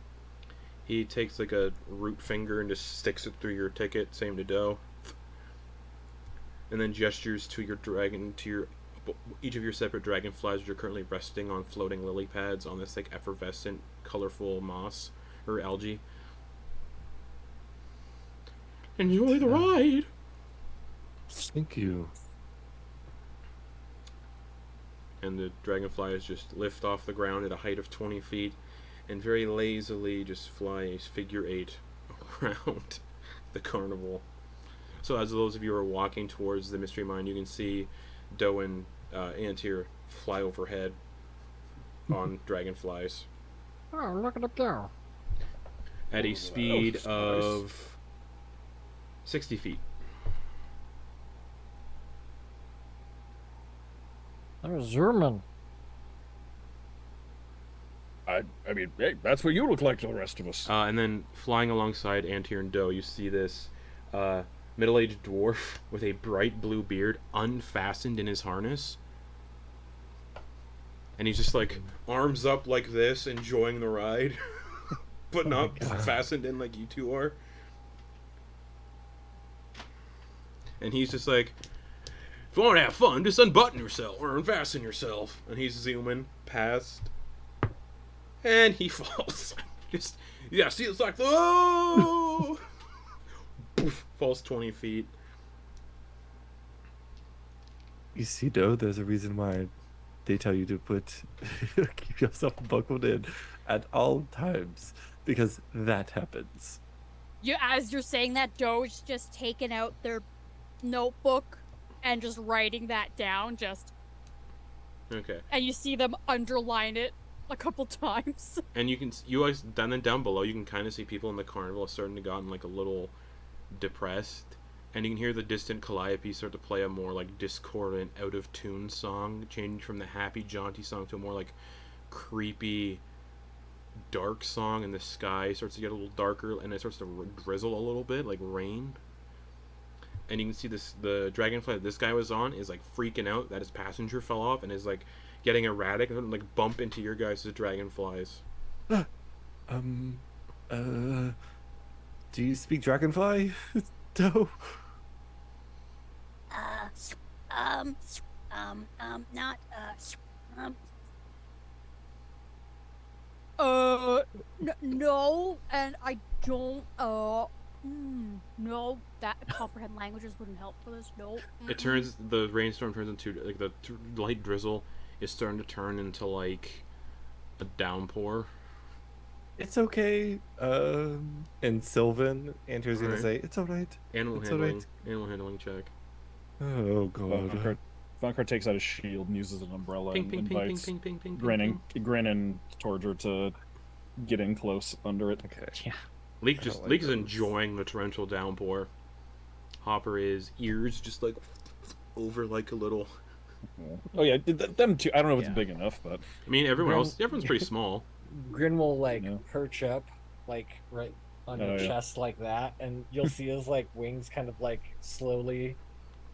He takes like a root finger and just sticks it through your ticket, same to Doe. And then gestures to your each of your separate dragonflies, which are currently resting on floating lily pads on this like effervescent, colorful moss or algae. Enjoy the ride. Thank you. And the dragonflies just lift off the ground at a height of 20 feet and very lazily just fly a figure 8 around the carnival. So as those of you are walking towards the mystery mine, you can see Doe and Antyr fly overhead on dragonflies Oh, look at it go. at a speed nice. of 60 feet. They're zooming. I mean, hey, that's what you look like to the rest of us. And then flying alongside Antyr and Doe, you see this middle-aged dwarf with a bright blue beard unfastened in his harness. And he's just like arms up like this, enjoying the ride, but not fastened in like you two are. And he's just like, If you want to have fun, just unbutton yourself or unfasten yourself. And he's zooming past. And he falls. See, it's like, oh! Poof, falls 20 feet. You see, though, there's a reason why they tell you to keep yourself buckled in at all times, because that happens. As you're saying that, Doe's just taking out their notebook and just writing that down, Okay. and you see them underline it a couple times. And you guys down below, you can kind of see people in the carnival starting to gotten like a little depressed, and you can hear the distant calliope start to play a more like discordant, out of tune song, change from the happy, jaunty song to a more like creepy, dark song, and the sky starts to get a little darker, and it starts to drizzle a little bit, like rain. And you can see the dragonfly that this guy was on is like freaking out that his passenger fell off and is like getting erratic and like bump into your guys' dragonflies. Do you speak dragonfly? No. Not, No, and I don't, no, that comprehend languages wouldn't help for this, no. The rainstorm turns into, like, the light drizzle is starting to turn into, like, a downpour. It's okay. And Sylvan, Antyr's gonna Alright. say, it's alright. Animal handling check. Oh, God. Vonkar takes out his shield and uses an umbrella Ping, and ping, ping, ping, invites ping, ping, ping, Grin and Torger to get in close under it. Okay. Yeah. Leek like is those. enjoying the torrential downpour. Hopper is ears just like over like a little. Oh yeah, them two. I don't know if it's Yeah. big enough, but I mean, everyone's pretty small. Grin will like Yeah. perch up, like right on Oh, your yeah. chest like that, and you'll see his like wings kind of like slowly,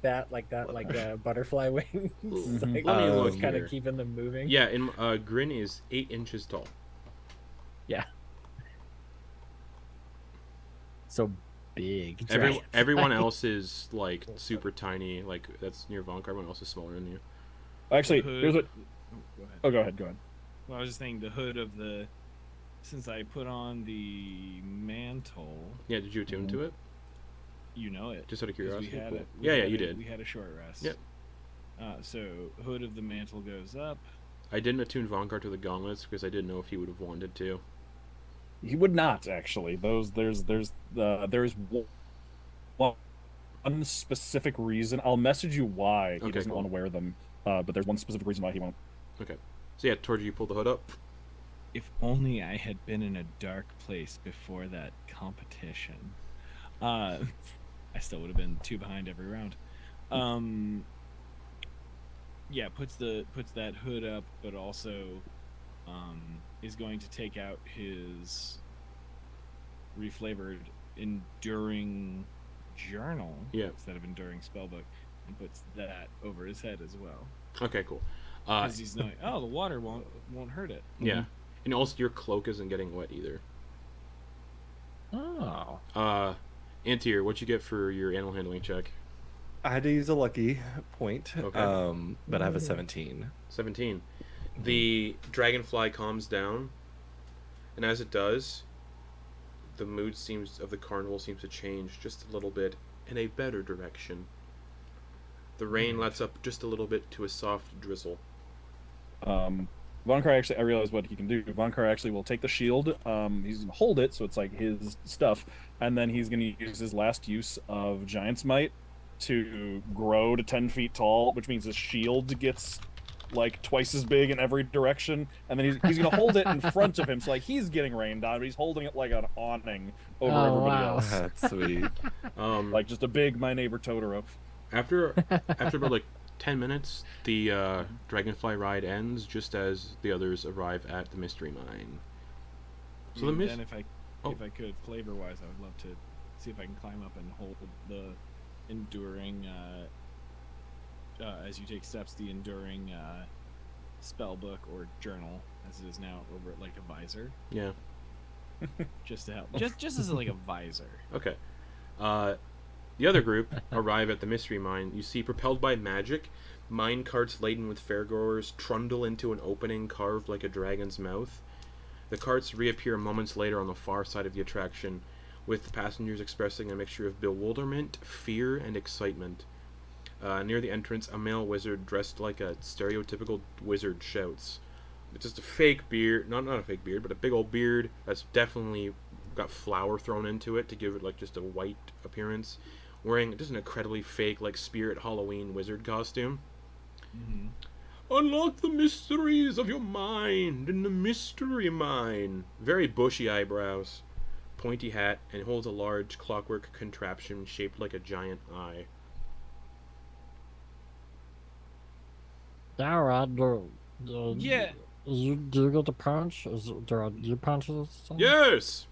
like butterfly wings, Mhm. like Let me look kind here. of keeping them moving. Yeah, and Grin is 8 inches tall. Yeah. So big. Everyone dragonfly. else is like super tiny. Like that's near Vonkar. Everyone else is smaller than you. actually, The hood- here's what. Go ahead. Oh, go ahead. Well, I was just saying the hood of the. Since I put on the mantle, Yeah, did you attune to it? you know it. Just out of 'cause curiosity. We had Cool. it. Yeah, you did. We had a short rest. Yep. So hood of the mantle goes up. I didn't attune Vonkar to the gauntlets because I didn't know if he would have wanted to. He would not actually. There's one specific reason. I'll message you why he Okay, doesn't cool. want to wear them. But there's one specific reason why he won't. So yeah, Torger, you pull the hood up. If only I had been in a dark place before that competition. I still would have been 2 behind every round. Yeah, puts that hood up, but also is going to take out his reflavored enduring journal instead of enduring spellbook, and puts that over his head as well. Okay, cool. Because he's knowing, the water won't hurt it. Yeah, and also your cloak isn't getting wet either. Oh. Antyr, what'd you get for your animal handling check? I had to use a lucky point, Okay. but I have a 17. 17. The dragonfly calms down, and as it does, the mood of the carnival seems to change just a little bit in a better direction. The rain lets up just a little bit to a soft drizzle. Vonkar actually, I realize what he can do. Vonkar actually will take the shield. He's gonna hold it, so it's like his stuff, and then he's gonna use his last use of Giant's Might to grow to 10 feet tall, which means his shield gets like twice as big in every direction, and then he's gonna hold it in front of him, so like he's getting rained on, but he's holding it like an awning over everybody wow. else, That's sweet. like just a big My Neighbor Totoro. After about like 10 minutes, the dragonfly ride ends just as the others arrive at the mystery mine. So the then if I could, flavor wise, I would love to see if I can climb up and hold the enduring as you take steps, the enduring spell book or journal, as it is now, over like a visor, just to help, just as like a visor. Okay. The other group arrive at the mystery mine. You see, propelled by magic, mine carts laden with fairgoers trundle into an opening carved like a dragon's mouth. The carts reappear moments later on the far side of the attraction, with the passengers expressing a mixture of bewilderment, fear, and excitement. Near the entrance, a male wizard dressed like a stereotypical wizard shouts. It's just a fake beard, not a fake beard, but a big old beard that's definitely got flour thrown into it to give it like just a white appearance. Wearing just an incredibly fake, like, Spirit Halloween wizard costume. Mm-hmm. Unlock the mysteries of your mind in the mystery mine. Very bushy eyebrows, pointy hat, and holds a large clockwork contraption shaped like a giant eye. Alright, Yeah. do you get to punch? Do you punch this thing? Yes!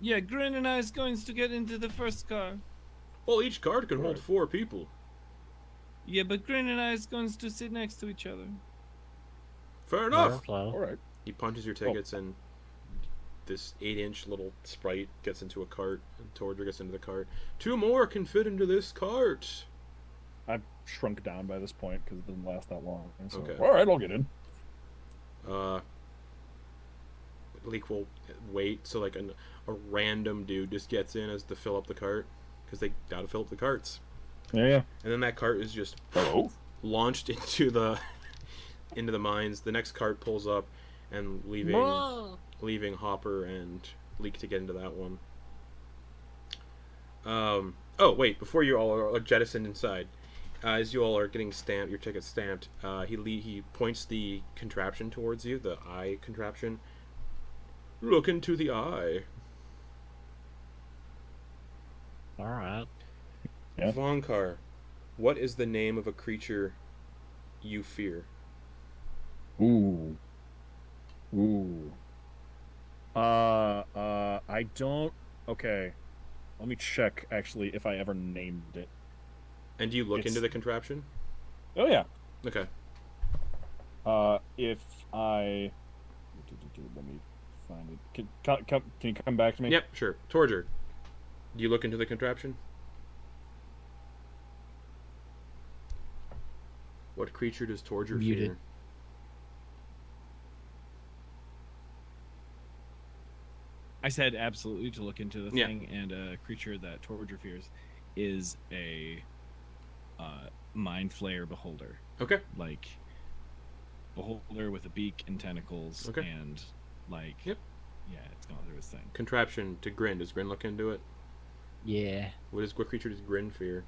Yeah, Grin and I is going to get into the first car. Well, each card can hold 4 people. Yeah, but Grin and I is going to sit next to each other. Fair enough. Okay. All right. He punches your tickets, and this 8-inch little sprite gets into a cart, and Torger gets into the cart. 2 more can fit into this cart. I've shrunk down by this point because it doesn't last that long. And so, Okay. all right, I'll get in. Leek will wait, so like a random dude just gets in as to fill up the cart, because they gotta fill up the carts. Yeah. And then that cart is just Hello. launched into the mines. The next cart pulls up, and leaving Hopper and Leek to get into that one. Oh wait, before you all are jettisoned inside, as you all are getting your tickets stamped, he points the contraption towards you, the eye contraption. Look into the eye. Alright. Yeah. Vonkar, what is the name of a creature you fear? Ooh. I don't. Okay. Let me check, actually, if I ever named it. And do you look into the contraption? Oh, yeah. Okay. If I... Let me find it. Can you come back to me? Yep, sure. Torger, do you look into the contraption? What creature does Torger Muted. fear? I said absolutely to look into the Yeah. thing, and a creature that Torger fears is a mind flayer beholder. Okay. Like beholder with a beak and tentacles, Okay. and like Yep. yeah, it's going through his thing. Contraption to Grin. Does Grin look into it? Yeah. What creature does Grin fear?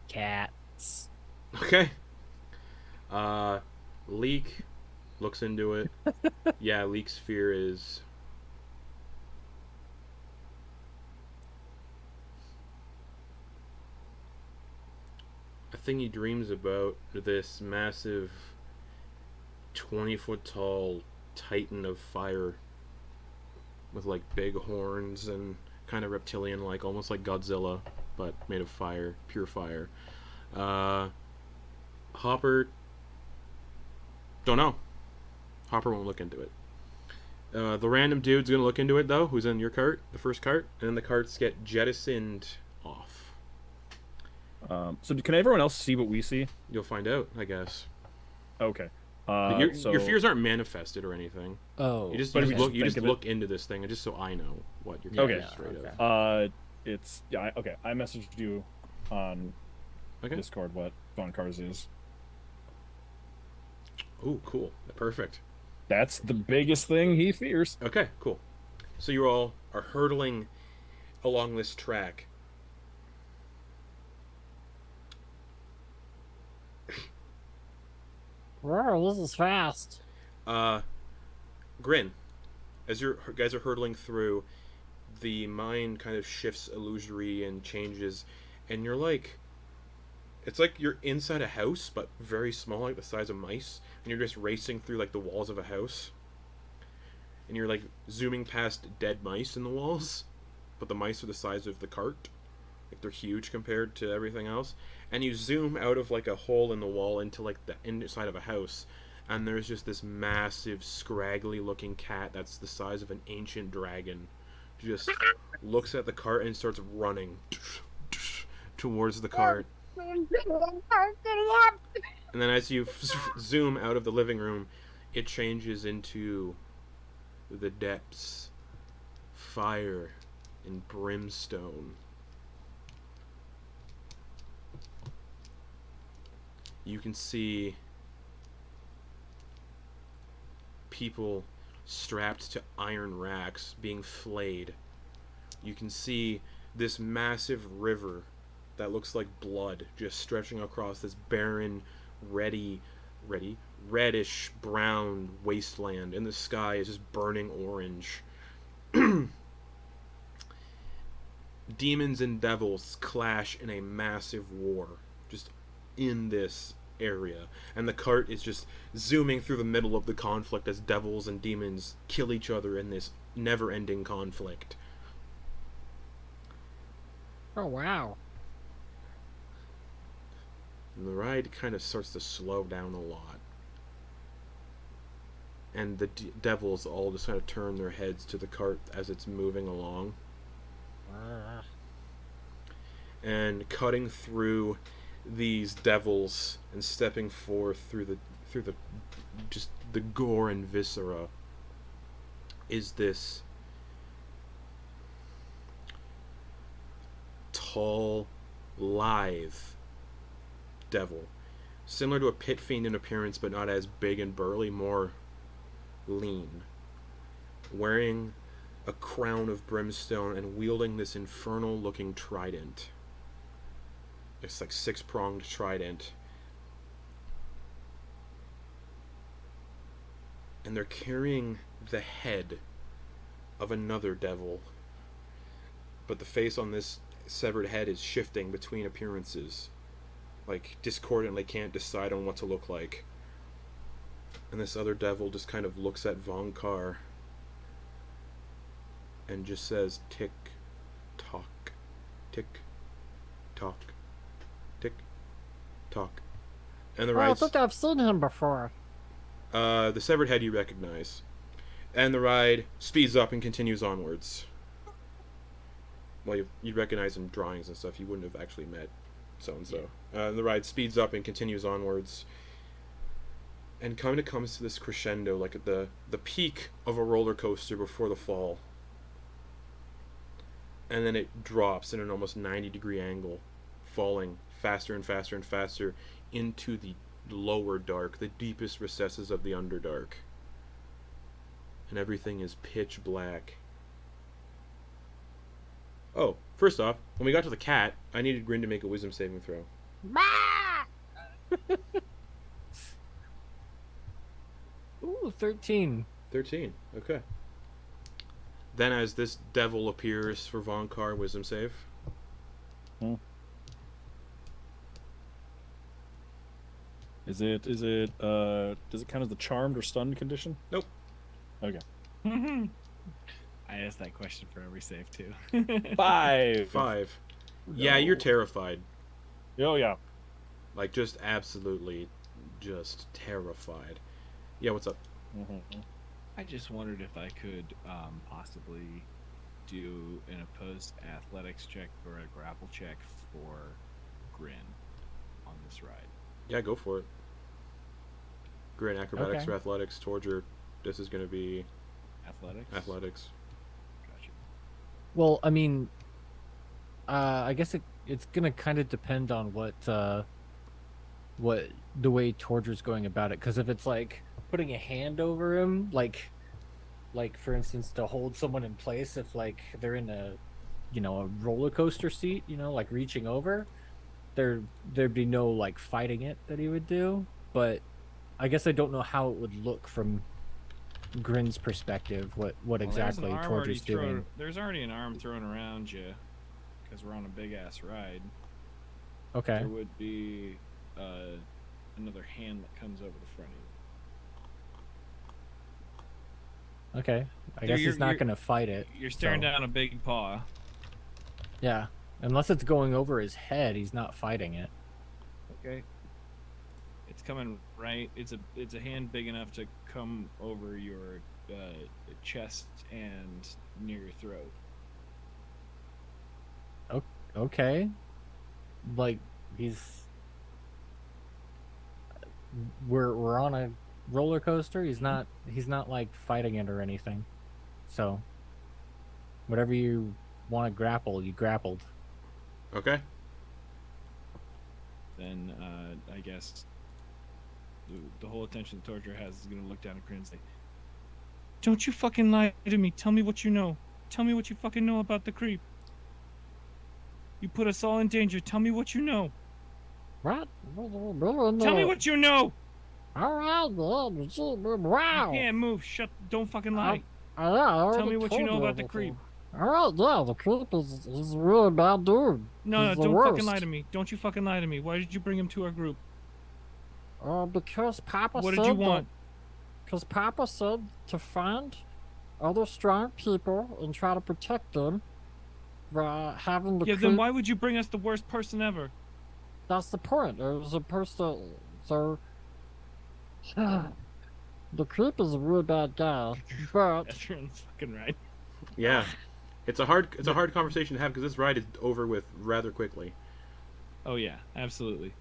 Cats. Okay. Leek looks into it. Yeah, Leek's fear is... a thing he dreams about, this massive 20-foot tall titan of fire with like big horns and kind of reptilian like, almost like Godzilla, but made of fire, pure fire. Hopper, don't know. Hopper won't look into it. The random dude's gonna look into it though, who's in your cart, the first cart, and then the carts get jettisoned off. So can everyone else see what we see? You'll find out, I guess. Okay. Your fears aren't manifested or anything. Oh. You just But if we just look think of it- look into this thing, and just so I know what you're Okay. getting straight Okay. of. It's okay. I messaged you on Okay. Discord what Vonkar's is. Oh, cool. Perfect. That's the biggest thing he fears. Okay, cool. So you all are hurtling along this track. Whoa, this is fast. Grin, as your guys are hurtling through, the mind kind of shifts illusory and changes, and you're like, it's like you're inside a house, but very small, like the size of mice, and you're just racing through like the walls of a house, and you're like zooming past dead mice in the walls, but the mice are the size of the cart, like they're huge compared to everything else, and you zoom out of like a hole in the wall into like the inside of a house, and there's just this massive scraggly looking cat that's the size of an ancient dragon just looks at the cart and starts running towards the cart. And then as you zoom out of the living room, it changes into the depths, fire and brimstone. You can see people strapped to iron racks being flayed. You can see this massive river that looks like blood just stretching across this barren, reddish brown wasteland, and the sky is just burning orange. Demons and devils clash in a massive war just in this area, and the cart is just zooming through the middle of the conflict as devils and demons kill each other in this never-ending conflict. Oh, wow. And the ride kind of starts to slow down a lot, and the devils all just kind of turn their heads to the cart as it's moving along. And cutting through these devils and stepping forth through the just the gore and viscera is this tall, lithe devil, similar to a pit fiend in appearance, but not as big and burly, more lean, wearing a crown of brimstone and wielding this infernal looking trident. It's like 6-pronged trident. And they're carrying the head of another devil. But the face on this severed head is shifting between appearances. Like, discordantly can't decide on what to look like. And this other devil just kind of looks at Vonkar and just says, tick, tock, tick, tock, tick, tock. And the Oh, I ride. think I've seen him before. The severed head you recognize. And the ride speeds up and continues onwards. Well, you'd recognize in drawings and stuff. You wouldn't have actually met so-and-so. The ride speeds up and continues onwards. And kind of comes to this crescendo, like at the peak of a roller coaster before the fall. And then it drops in an almost 90-degree angle, falling faster and faster and faster into the lower dark, the deepest recesses of the Underdark. And everything is pitch black. Oh, first off, when we got to the cat, I needed Grin to make a wisdom saving throw. Ooh, 13. 13, okay. Then as this devil appears for Vonkar, wisdom save. Is it does it count as the charmed or stunned condition? Nope. Okay. I asked that question for every save too. 5. 5. Yeah, you're terrified. Oh yeah. Like, just absolutely just terrified. Yeah, what's up? I just wondered if I could possibly do an opposed athletics check or a grapple check for Grin on this ride. Yeah, go for it. Grin, acrobatics Okay. or athletics. Torger, this is going to be Athletics? athletics. Gotcha. Well, I mean, I guess it's gonna kind of depend on what the way Torger's going about it. Because if it's like putting a hand over him, like for instance, to hold someone in place, if like they're in a roller coaster seat, like reaching over, there'd be no like fighting it that he would do. But I guess I don't know how it would look from Grin's perspective. What exactly Torger's doing. There's already an arm thrown around you because we're on a big ass ride. Okay. There would be another hand that comes over the front of you. Okay. I guess he's not gonna fight it. You're staring so- down a big paw. Yeah. Unless it's going over his head, he's not fighting it. Okay. It's coming right. It's a hand big enough to come over your chest and near your throat. Okay. Like, he's... We're on a roller coaster. He's not like fighting it or anything. So whatever you want to grapple, you grappled. Okay. Then I guess the whole attention the Torger has is gonna look down at Grin and say, "Don't you fucking lie to me. Tell me what you know. Tell me what you fucking know about the creep. You put us all in danger. Tell me what you know. What? Tell me what you know. All right, man. Wow. You can't move. Don't fucking lie. I already Tell me what you told know about the everything. creep. All right, yeah, the creep is a really bad dude. No, He's the don't worst. fucking lie to me. Don't you fucking lie to me. Why did you bring him to our group? Because Papa What said did you want? Because Papa said to find other strong people and try to protect them by having the Yeah, creep. then why would you bring us the worst person ever? That's the point. It was a person. So the creep is a really bad guy, but That's fucking right. Yeah. It's a hard conversation to have because this ride is over with rather quickly. Oh yeah, absolutely.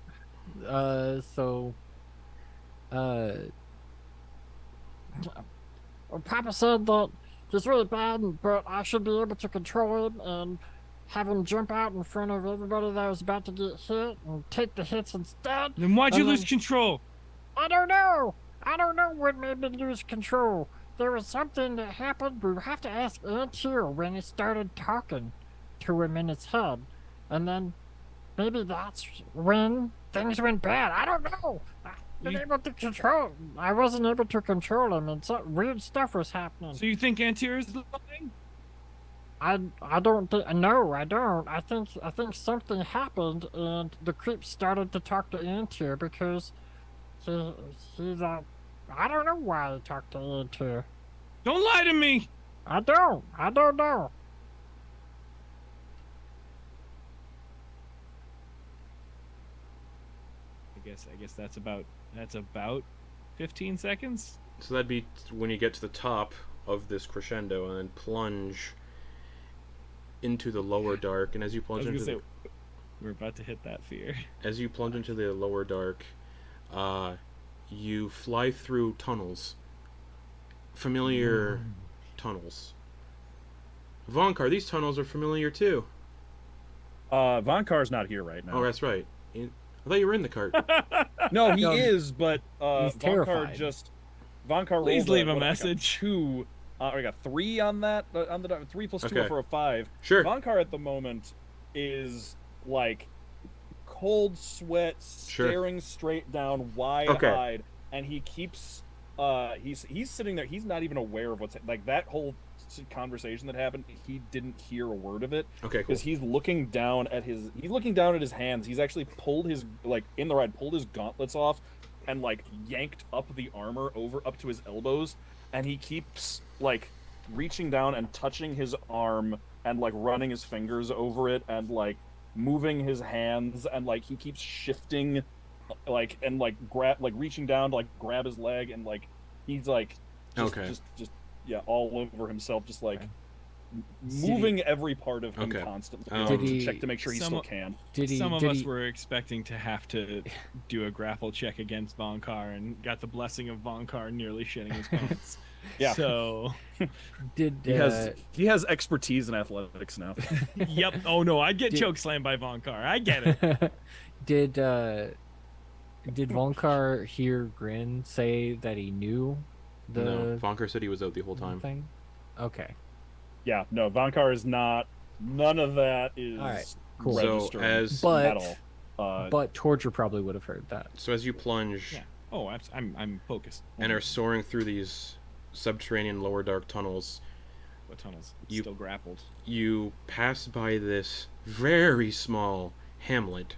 Papa said that he's really bad, but I should be able to control him and have him jump out in front of everybody that was about to get hit and take the hits instead. Then why'd you And lose then- control? I don't know. I don't know what made me lose control. There was something that happened. We have to ask Antyr when he started talking to him in his head. And then maybe that's when things went bad. I don't know. I wasn't able to control him, and some weird stuff was happening. So you think Antyr is lying? I don't think. No, I don't. I think something happened, and the creep started to talk to Antyr because he's I don't know why he talked to Antyr. Don't lie to me. I don't know. I guess that's about 15 seconds. So that'd be when you get to the top of this crescendo and then plunge into the lower dark. And as you I plunge was into gonna say, we're about to hit that fear. as you plunge into the lower dark, you fly through tunnels, familiar tunnels. Vonkar, these tunnels are familiar too. Vonkar's not here right now. Oh, that's right. I thought you were in the cart. No, he No, is, but he's terrified. Vonkar Please rolled leave a what, like message. 2. I got 3 on that. On the 3 plus 2 Okay. for a 5. Sure. Vonkar at the moment is like cold sweat, Sure. staring straight down, wide-eyed, and he keeps. He's sitting there. He's not even aware of what's like that whole conversation that happened. He didn't hear a word of it. Okay, cool. Because he's looking down at his hands. He's actually pulled his pulled his gauntlets off and like yanked up the armor over up to his elbows, and he keeps like reaching down and touching his arm and like running his fingers over it and like moving his hands, and like he keeps shifting like and like reaching down to like grab his leg, and like he's like just all over himself, just like moving every part of him Okay. constantly Did to he- check to make sure he still Some- can. Some of us were expecting to have to do a grapple check against Vonkar and got the blessing of Vonkar nearly shitting his pants. Yeah. So, He has expertise in athletics now. yep. Oh no, I'd get Did- chokeslammed by Vonkar. I get it. Did Vonkar hear Grin say that he knew the No, Vonkar said he was out the whole time. thing? Okay. Yeah, no, Vonkar is not. None of that is All right, cool. So registering as at But all. but Torger probably would have heard that. so as you plunge Yeah. Oh, I'm focused. and are soaring through these subterranean lower dark tunnels, What tunnels? You- Still grappled. you pass by this very small hamlet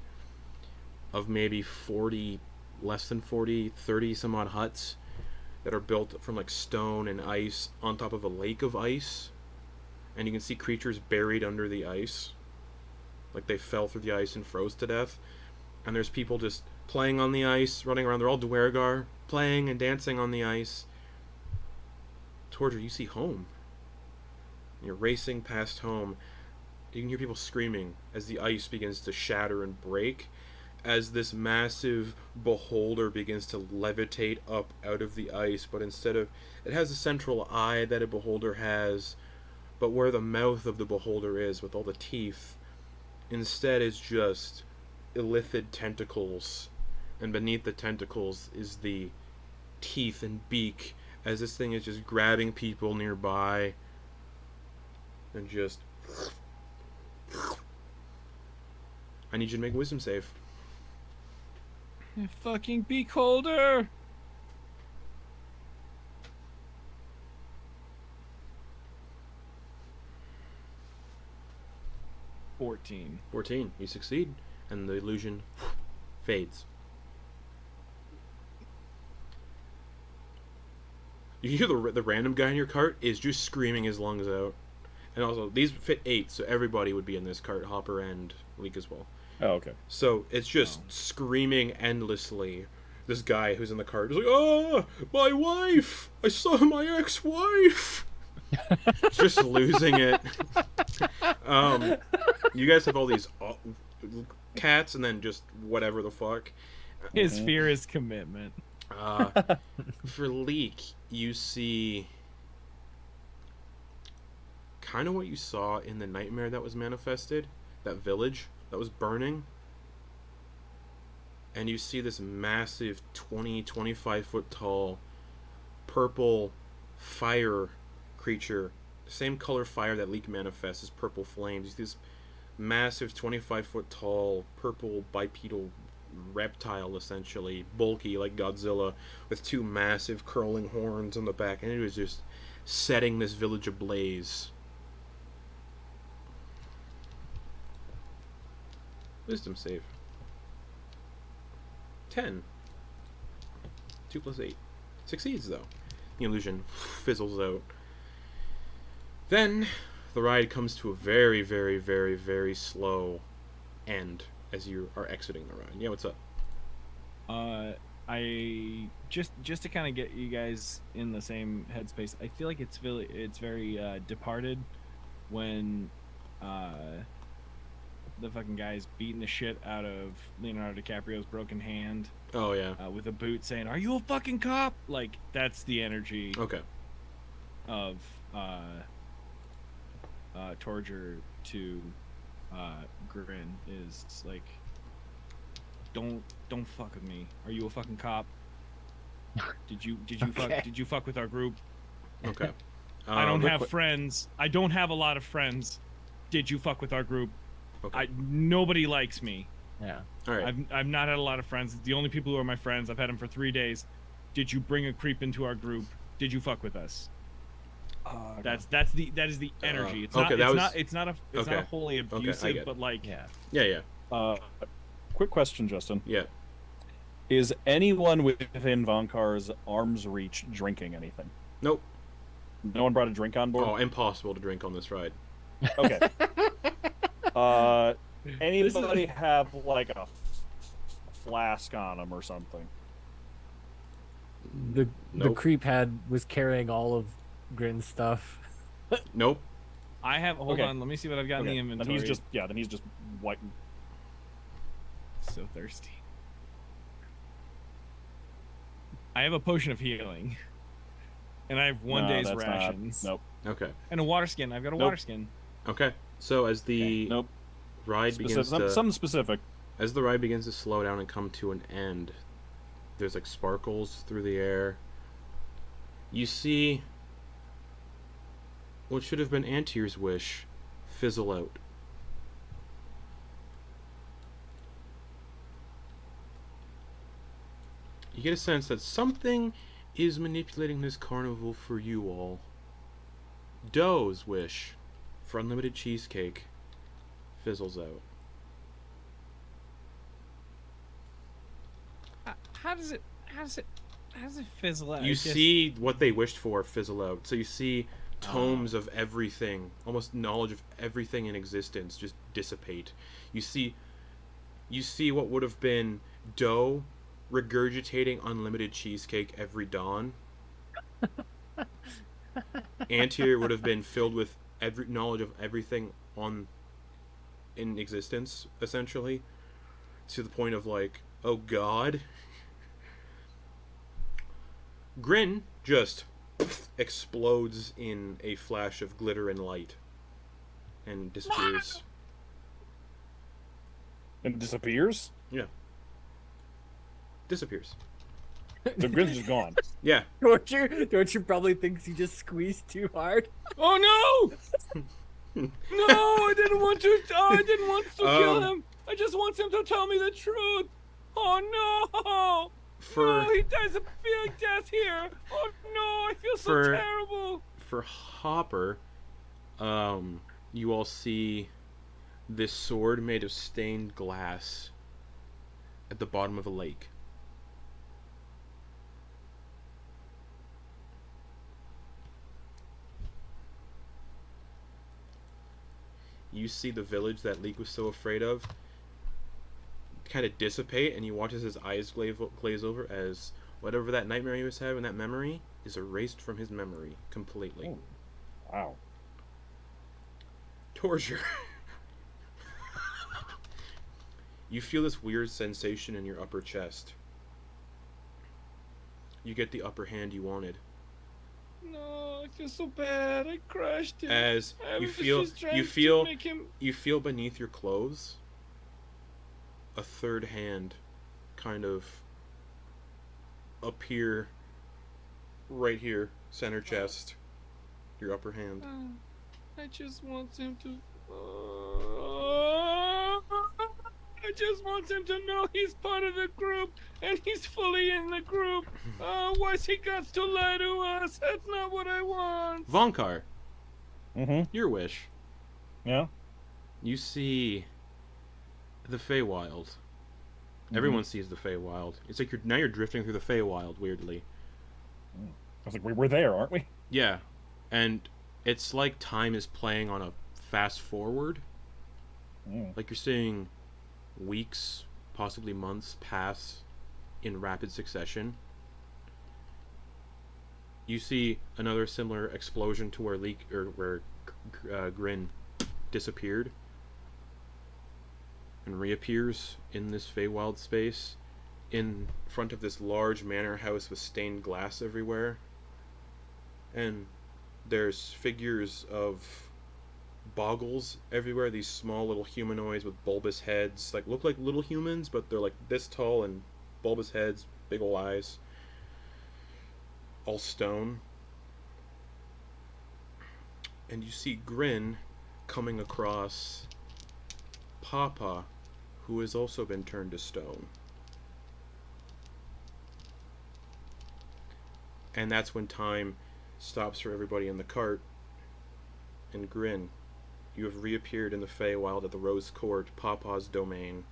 of maybe 40, less than 40, 30 some odd huts that are built from like stone and ice on top of a lake of ice. And you can see creatures buried under the ice. Like they fell through the ice and froze to death. And there's people just playing on the ice, running around. They're all Duergar, playing and dancing on the ice. Torger, you see home. You're racing past home. You can hear people screaming as the ice begins to shatter and break, as this massive beholder begins to levitate up out of the ice, but instead of... It has a central eye that a beholder has, but where the mouth of the beholder is, with all the teeth, instead is just illithid tentacles, and beneath the tentacles is the teeth and beak, as this thing is just grabbing people nearby, and just... I need you to make a wisdom save. You fucking beak holder! $14. 14. You succeed, and the illusion fades. You hear the random guy in your cart is just screaming his lungs out. And also, these fit 8, so everybody would be in this cart, Hopper and Leek as well. Oh, okay. So it's just screaming endlessly. This guy who's in the cart is like, "Oh, my wife! I saw my ex-wife!" Just losing it. You guys have all these cats, and then just whatever the fuck. His fear is commitment. For Leek, you see kind of what you saw in the nightmare that was manifested, that village that was burning. And you see this massive 25 foot tall purple fire creature, the same color fire that Leek manifests as purple flames. You see this massive 25 foot tall purple bipedal reptile, essentially bulky like Godzilla, with 2 massive curling horns on the back, and it was just setting this village ablaze. Wisdom save. 10. 2 plus 8. Succeeds, though. The illusion fizzles out. Then, the ride comes to a very, very, very, very slow end as you are exiting the ride. Yeah, what's up? I just to kind of get you guys in the same headspace. I feel like it's very Departed when the fucking guy's beating the shit out of Leonardo DiCaprio's broken hand. Oh yeah. With a boot saying, "Are you a fucking cop?" Like that's the energy. Okay. Of Torger to Grin is like, don't fuck with me. Are you a fucking cop? Did you fuck with our group? Okay. I don't have friends. I don't have a lot of friends. Did you fuck with our group? Okay. Nobody likes me. Yeah. All right. I've not had a lot of friends. The only people who are my friends, I've had them for 3 days. Did you bring a creep into our group? Did you fuck with us? That is the energy. It's okay, it's not a wholly abusive, but like Yeah. Quick question, Justin. Yeah. Is anyone within Vonkar's arm's reach drinking anything? Nope. No one brought a drink on board? Oh, impossible to drink on this ride. Okay. Anybody have like a flask on them or something? The Nope. creep was carrying all of Grin's stuff. Nope. I have. Hold Okay. on, let me see what I've got in the inventory. Then he's just white. So thirsty. I have a potion of healing, and I have one day's rations. Nope. Okay. And a water skin. I've got a water skin. Okay. So as the Nope. ride begins to something specific. as the ride begins to slow down and come to an end, there's like sparkles through the air. You see what should have been Antyr's wish fizzle out. You get a sense that something is manipulating this carnival for you all. Doe's wish for unlimited cheesecake fizzles out. How does it fizzle out? You see what they wished for fizzle out. So you see tomes of everything, almost knowledge of everything in existence just dissipate. You see what would have been Doe regurgitating unlimited cheesecake every dawn. Antyr would have been filled with every knowledge of everything on in existence, essentially, to the point of like, oh god. Grin just explodes in a flash of glitter and light and disappears. And disappears? Yeah. Disappears. So Grin's just gone. Yeah. Don't you probably think he just squeezed too hard? Oh no! No, I didn't want to. I didn't want to kill him. I just want him to tell me the truth. Oh no! No, he dies a big death here. Oh no, I feel so terrible. For Hopper, you all see this sword made of stained glass at the bottom of a lake. You see the village that Leek was so afraid of kind of dissipate, and you watch as his eyes glaze over as whatever that nightmare he was having, that memory, is erased from his memory completely. Oh. Wow. Torger. You feel this weird sensation in your upper chest. You get the upper hand you wanted. No, I feel so bad. I crushed him. As you feel beneath your clothes a third hand kind of appear right here, center chest, your upper hand. I just want him to. I just want him to know he's part of the group and he's fully in the group. Why's he got to lie to us? That's not what I want. Vonkar. Mm-hmm. Your wish. Yeah. You see the Feywild. Everyone sees the Feywild. It's like you're drifting through the Feywild, weirdly. I was like, we're there, aren't we? Yeah. And it's like time is playing on a fast forward. Like you're seeing weeks, possibly months pass in rapid succession. You see another similar explosion to where Leek or where Grin disappeared and reappears in this Feywild space in front of this large manor house with stained glass everywhere. And there's figures of boggles everywhere, these small little humanoids with bulbous heads, like look like little humans, but they're like this tall and bulbous heads, big ol' eyes, all stone. And you see Grin coming across Papa, who has also been turned to stone. And that's when time stops for everybody in the cart. And Grin, you have reappeared in the Feywild at the Rose Court, Papa's domain.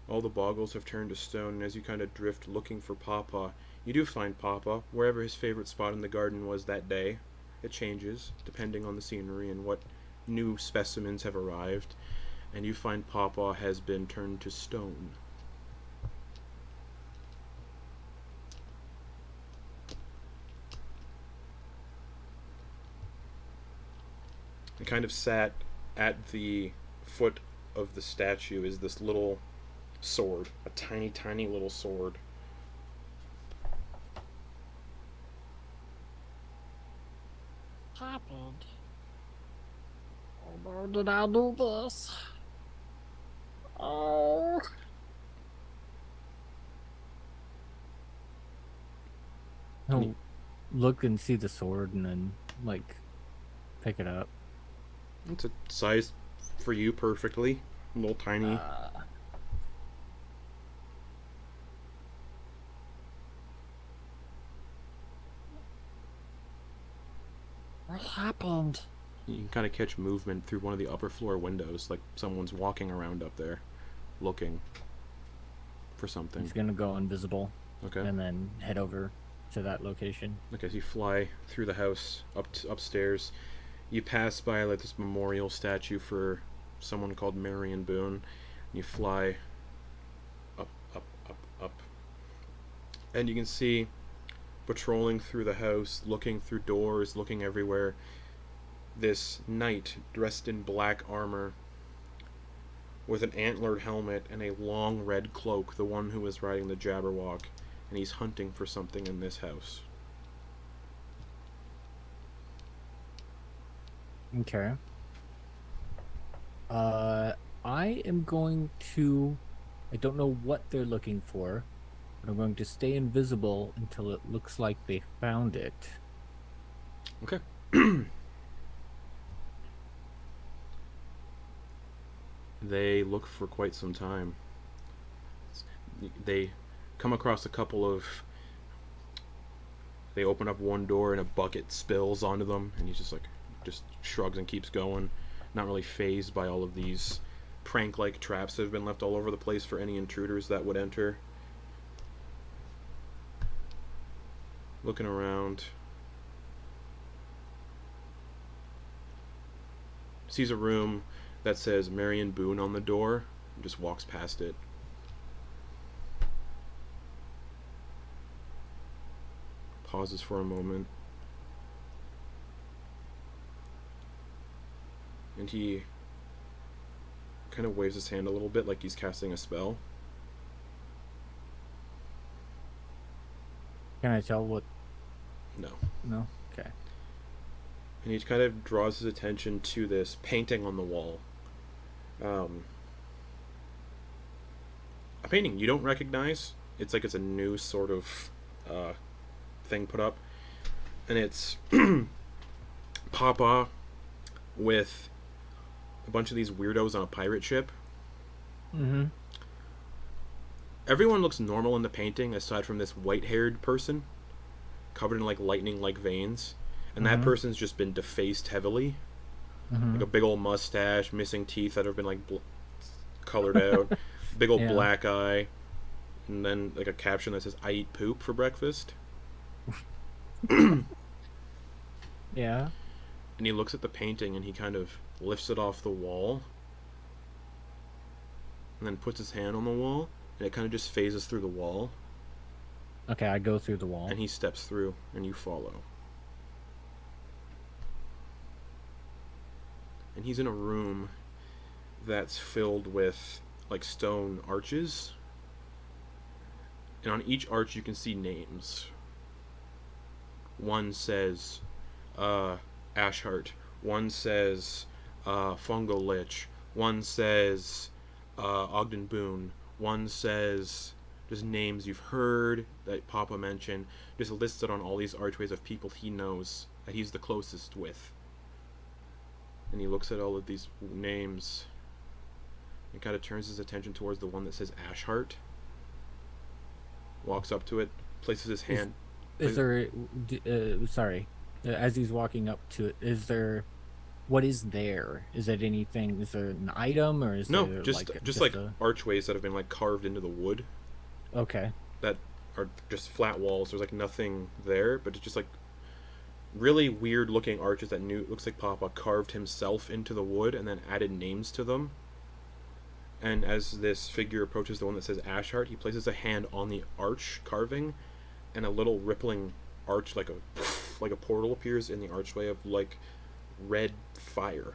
All the boggles have turned to stone, and as you kind of drift looking for Papa, you do find Papa, wherever his favorite spot in the garden was that day. It changes, depending on the scenery and what new specimens have arrived. And you find Papa has been turned to stone. And kind of sat at the foot of the statue is this little sword, a tiny, tiny little sword. Happened. Oh no, did I do this? Oh. He'll look and see the sword and then, like, pick it up. It's a size for you perfectly. A little tiny. What happened? You can kind of catch movement through one of the upper floor windows, like someone's walking around up there, looking for something. He's gonna go invisible. Okay. And then head over to that location. Okay, so you fly through the house, upstairs. You pass by like this memorial statue for someone called Marion Boone. You fly up, up. And you can see, patrolling through the house, looking through doors, looking everywhere, this knight dressed in black armor. with an antlered helmet and a long red cloak, the one who was riding the Jabberwock, and he's hunting for something in this house. Okay. I am going to... I don't know what they're looking for, but I'm going to stay invisible until it looks like they found it. Okay. They look for quite some time. They come across a couple of... They open up one door and a bucket spills onto them, and he's just shrugs and keeps going, not really fazed by all of these prank-like traps that have been left all over the place for any intruders that would enter. Looking around. Sees a room that says Marion Boone on the door, and just walks past it. Pauses for a moment. And he kind of waves his hand a little bit like he's casting a spell. Can I tell what? No. No? Okay. And he kind of draws his attention to this painting on the wall. A painting you don't recognize. It's like it's a new sort of thing put up. And it's Papa with a bunch of these weirdos on a pirate ship. Mm-hmm. Everyone looks normal in the painting aside from this white-haired person covered in like lightning-like veins. And that person's just been defaced heavily. Like a big old mustache, missing teeth that have been like colored out, big old black eye, and then like a caption that says, "I eat poop for breakfast." Yeah. And he looks at the painting and he kind of lifts it off the wall and then puts his hand on the wall, and it kind of just phases through the wall. Okay, I go through the wall. And he steps through and you follow. And he's in a room that's filled with like stone arches, and on each arch you can see names. One says Ashheart, one says Fungal Lich, one says Ogden Boone, one says just names you've heard that Papa mentioned, just listed on all these archways of people he knows that he's the closest with. And he looks at all of these names and kind of turns his attention towards the one that says Ashheart. Walks up to it, places his hand. Is there... sorry. As he's walking up to it, is there... What is there? Is it anything... Is there an item, or is no, there... just like archways that have been like carved into the wood. Okay. That are just flat walls. There's like nothing there, but it's just like really weird looking arches that looks like Papa carved himself into the wood and then added names to them. And as this figure approaches the one that says Ashheart, he places a hand on the arch carving, and a little rippling arch like a portal appears in the archway of like red fire.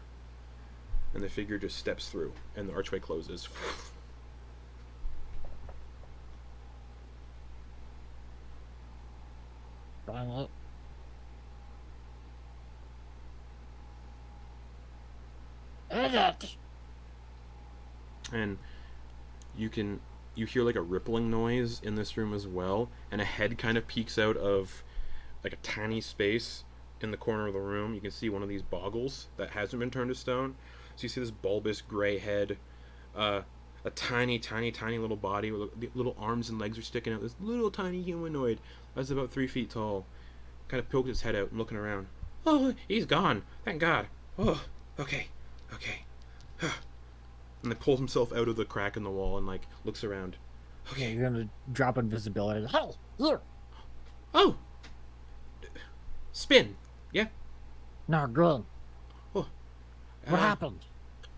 And the figure just steps through and the archway closes. Dang it. Is it? And you hear like a rippling noise in this room as well, and a head kind of peeks out of like a tiny space in the corner of the room. You can see one of these boggles that hasn't been turned to stone. So you see this bulbous gray head, a tiny little body with little arms and legs are sticking out. This little tiny humanoid that's about 3 feet tall kind of poked its head out and looking around. Oh, he's gone. Thank God. Oh, okay. And then pulls himself out of the crack in the wall and like looks around. Okay, you're gonna drop invisibility. Hey, here. Oh, spin. Yeah. No, Grin. Oh, What happened?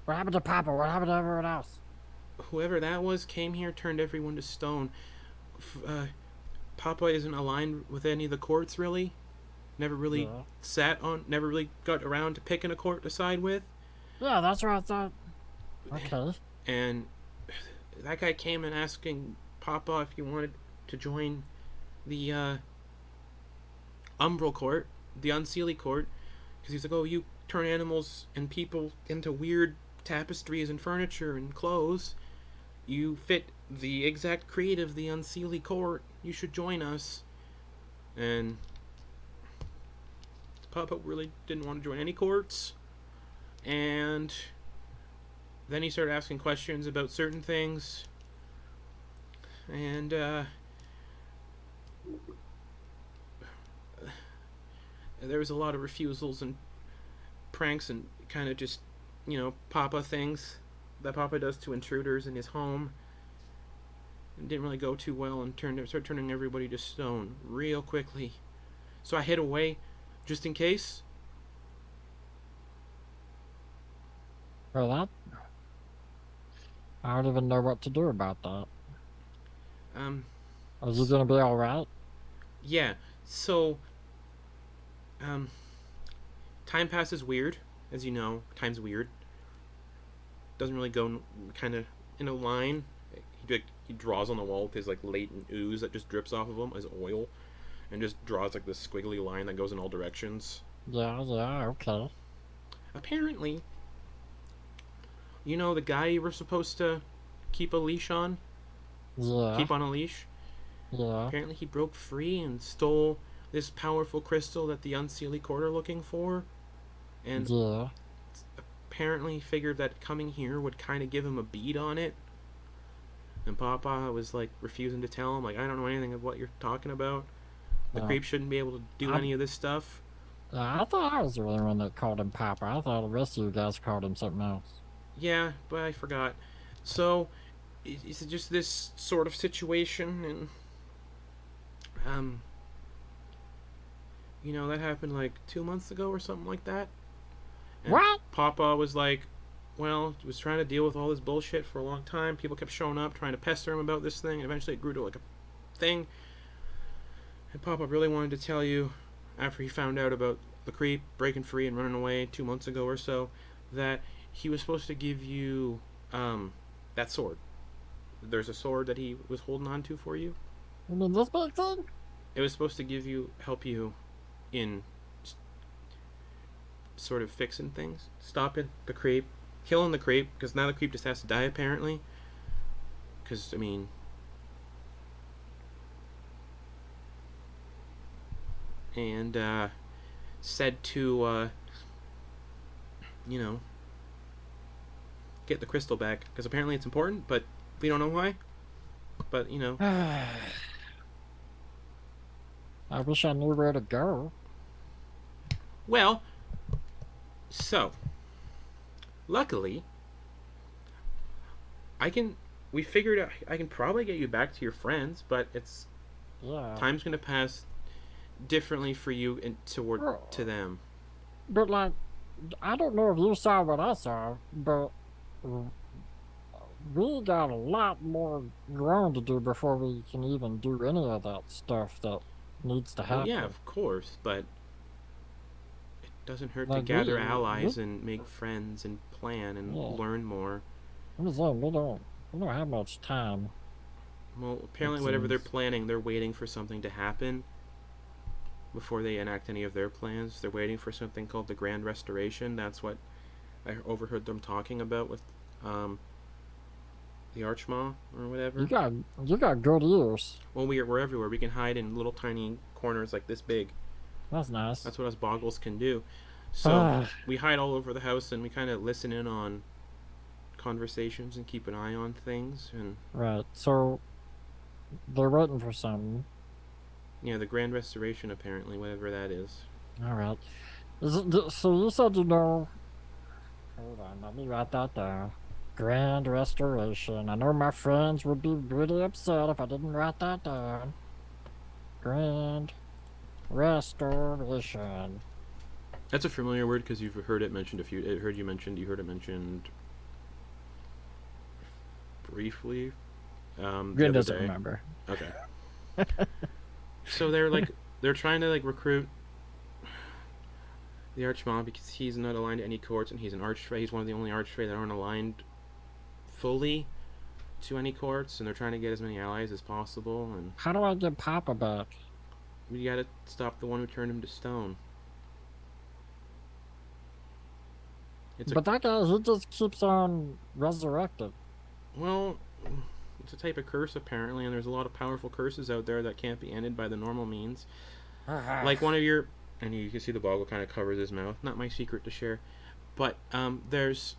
What happened to Papa? What happened to everyone else? Whoever that was came here, turned everyone to stone. Papa isn't aligned with any of the courts, really. Never really never really got around to picking a court to side with. Yeah, that's what I thought. Okay. And that guy came and asking Papa if he wanted to join the Umbral Court, the Unseelie Court, because he's like, oh, you turn animals and people into weird tapestries and furniture and clothes. You fit the exact creed of the Unseelie Court. You should join us. And Papa really didn't want to join any courts. And then he started asking questions about certain things. And there was a lot of refusals and pranks and kind of just, Papa things that Papa does to intruders in his home. It didn't really go too well and started turning everybody to stone real quickly. So I hid away just in case. Well, that I don't even know what to do about that. Is he gonna be all right? Yeah. So, time passes weird, as you know. Time's weird. Doesn't really go kind of in a line. He draws on the wall with his latent ooze that just drips off of him as oil, and just draws this squiggly line that goes in all directions. Yeah, okay. Apparently, the guy you were supposed to keep a leash on? Yeah. Keep on a leash? Yeah. Apparently he broke free and stole this powerful crystal that the Unseelie Court are looking for. And Yeah. apparently figured that coming here would kind of give him a bead on it. And Papa was refusing to tell him, I don't know anything of what you're talking about. The creep shouldn't be able to do any of this stuff. I thought I was the only one that called him Papa. I thought the rest of you guys called him something else. Yeah, but I forgot. So, it's just this sort of situation, and that happened 2 months ago or something like that. And What? Papa was was trying to deal with all this bullshit for a long time. People kept showing up trying to pester him about this thing, and eventually it grew to a thing. And Papa really wanted to tell you, after he found out about the creep breaking free and running away 2 months ago or so, that he was supposed to give you that sword. There's a sword that he was holding on to for you. You mean this big thing? It was supposed to help you in sort of fixing things, stopping the creep, killing the creep, because now the creep just has to die apparently. Because and said to get the crystal back, because apparently it's important, but we don't know why. But I wish I knew where to go. well, so luckily we figured out I can probably get you back to your friends, but time's gonna pass differently for you and to them. But I don't know if you saw what I saw, but we got a lot more growing to do before we can even do any of that stuff that needs to happen. Well, yeah, of course, but it doesn't hurt to gather allies and make friends and plan and learn more. I'm just saying, we don't have much time. Well, apparently whatever they're planning, they're waiting for something to happen before they enact any of their plans. They're waiting for something called the Grand Restoration. That's what I overheard them talking about with the Archmaw or whatever. You got good ears. Well, we're everywhere. We can hide in little tiny corners like this big. That's nice. That's what us boggles can do. So we hide all over the house and we kind of listen in on conversations and keep an eye on things. And right. So they're waiting for something. Yeah, the Grand Restoration, apparently, whatever that is. All right. So you said Hold on, let me write that down. Grand Restoration. I know my friends would be really upset if I didn't write that down. Grand Restoration. That's a familiar word because you've heard it mentioned you heard it mentioned briefly. Grin doesn't remember. Okay. So they're trying to recruit the Archmaw because he's not aligned to any courts and he's an Archfey. He's one of the only Archfey that aren't aligned fully to any courts, and they're trying to get as many allies as possible. And How do I get Papa back? we gotta stop the one who turned him to stone. It's But that guy, he just keeps on resurrected. well, it's a type of curse apparently, and there's a lot of powerful curses out there that can't be ended by the normal means. Like one of your, and you can see the boggle kind of covers his mouth. Not my secret to share, but there's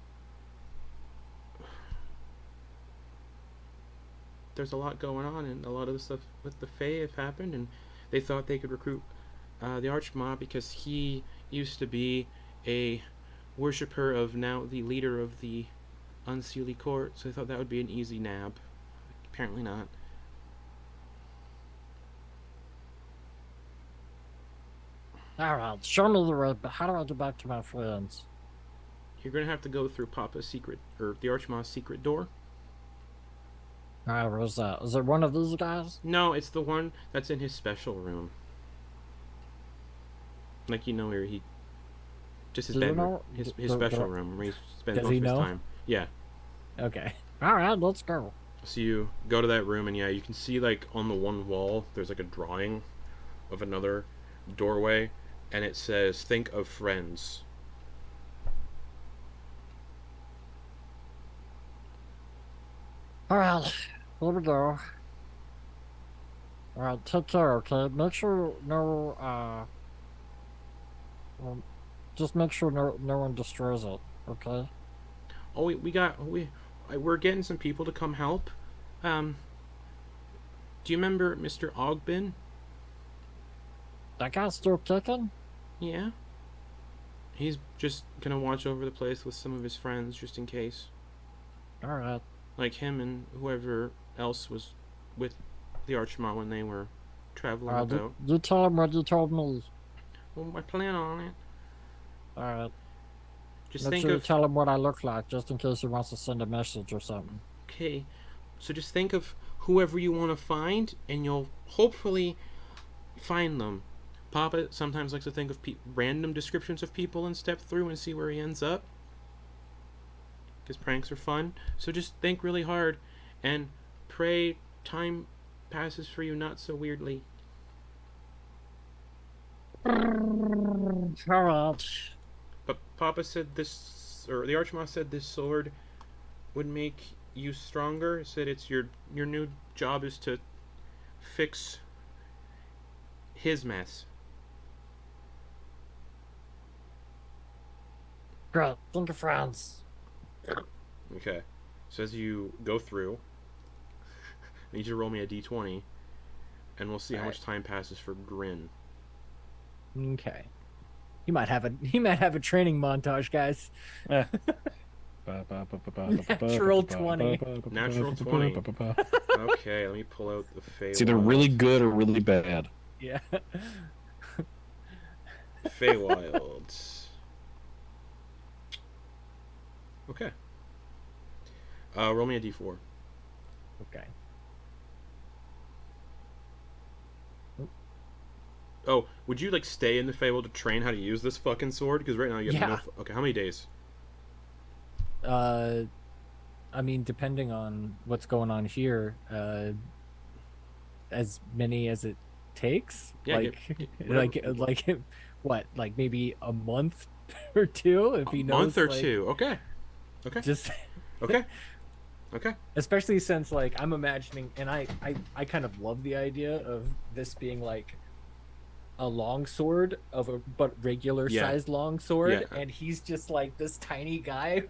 a lot going on, and a lot of the stuff with the Fae have happened, and they thought they could recruit the Archmaw because he used to be a worshipper of now the leader of the Unseelie Court, so they thought that would be an easy nab. Apparently not. Alright, show me the way, but how do I get back to my friends? You're gonna have to go through Papa's secret, or the Archmaw's secret door. Alright, where's that? Is it one of these guys? No, it's the one that's in his special room. Like, you know, where he just his Do you bedroom, know? his special room where he spends Does most he of his know? time. Yeah. Okay. Alright, let's go. So you go to that room, and yeah, you can see like on the one wall there's like a drawing of another doorway, and it says "Think of friends." Alright, here we go. Alright, take care, okay? Make sure just make sure no one destroys it, okay? Oh, we're getting some people to come help. Do you remember Mr. Ogbin? That guy's still kicking? Yeah. He's just gonna watch over the place with some of his friends, just in case. Alright. Like him and whoever else was with the Archmaw when they were traveling about. You tell him what you told me. Well, I plan on it. Alright. Just Make think sure you of tell him what I look like, just in case he wants to send a message or something. okay. So just think of whoever you want to find, and you'll hopefully find them. Papa sometimes likes to think of random descriptions of people and step through and see where he ends up. Because pranks are fun. So just think really hard and pray time passes for you not so weirdly. Alright. But Papa said this, or the Archmaw said this sword would make you stronger. Said it's your new job is to fix his mess. Great. Think of friends. Okay. So as you go through, I need you to roll me a d20, and we'll see how much time passes for Grin. Okay. He might have a training montage, guys. Natural 20. Natural 20. Okay, let me pull out the Feywild. It's either really good or really bad. Yeah. Feywild. Okay. Roll me a d4. Okay. Oh, would you like stay in the Feywild to train how to use this fucking sword? Because right now you have Yeah. no. Okay, how many days? I mean, depending on what's going on here, as many as it takes. Yeah, like what? Like maybe a month or two if he knows. Month or like, two. Okay. Okay. Just Okay. Okay. especially since like I'm imagining, and I kind of love the idea of this being like a long sword but regular Yeah. sized long sword, Yeah. and he's just like this tiny guy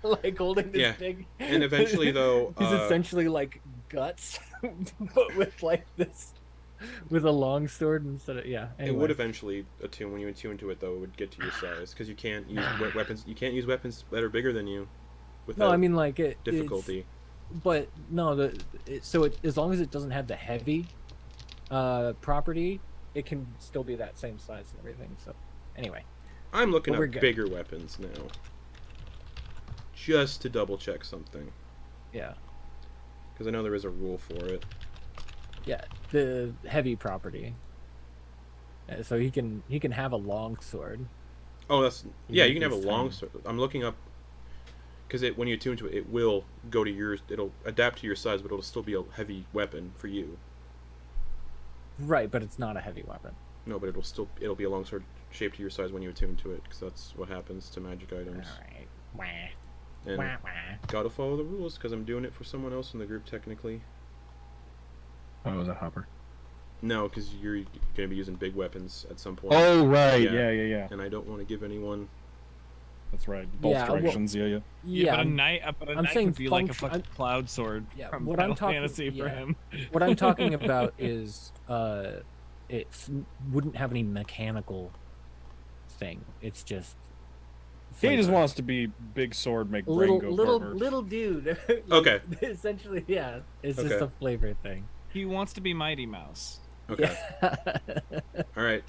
like holding this Yeah. big, And eventually, though, he's essentially like Guts but with like this, with a long sword instead of it anyway. would eventually attune when you attune to it. Though it would get to your size because you can't use weapons. You can't use weapons that are bigger than you. Without No, I mean like difficulty. but no, as long as it doesn't have the heavy property, it can still be that same size and everything. So anyway, I'm looking Well, we're at good. bigger weapons now, just to double check something, yeah, because I know there is a rule for it. yeah, the heavy property. So he can have a long sword. Oh, that's yeah. Even You can if have a it's long tiny. sword. I'm looking up because when you attune to it, it will go to yours. It'll adapt to your size, but it'll still be a heavy weapon for you. Right, but it's not a heavy weapon. No, but it'll be a longsword shaped to your size when you attune to it, because that's what happens to magic items. Alright. Wah. And Wah, wah. gotta follow the rules, because I'm doing it for someone else in the group technically. Oh, was that Hopper? No, because you're gonna be using big weapons at some point. Oh, right. Yeah. And I don't want to give anyone. That's right. Both Yeah, well- directions. Yeah. Yeah, but a I'm- knight, I'm saying would be like a function- fucking cloud sword Yeah, from what Final I'm talking- Fantasy for yeah. him. What I'm talking about is it wouldn't have any mechanical thing. It's just He just flavor. wants to be big sword, make brain little go little burr. little dude. Okay. Essentially, yeah. It's just Okay. a flavor thing. He wants to be Mighty Mouse. Okay. Yeah. All right.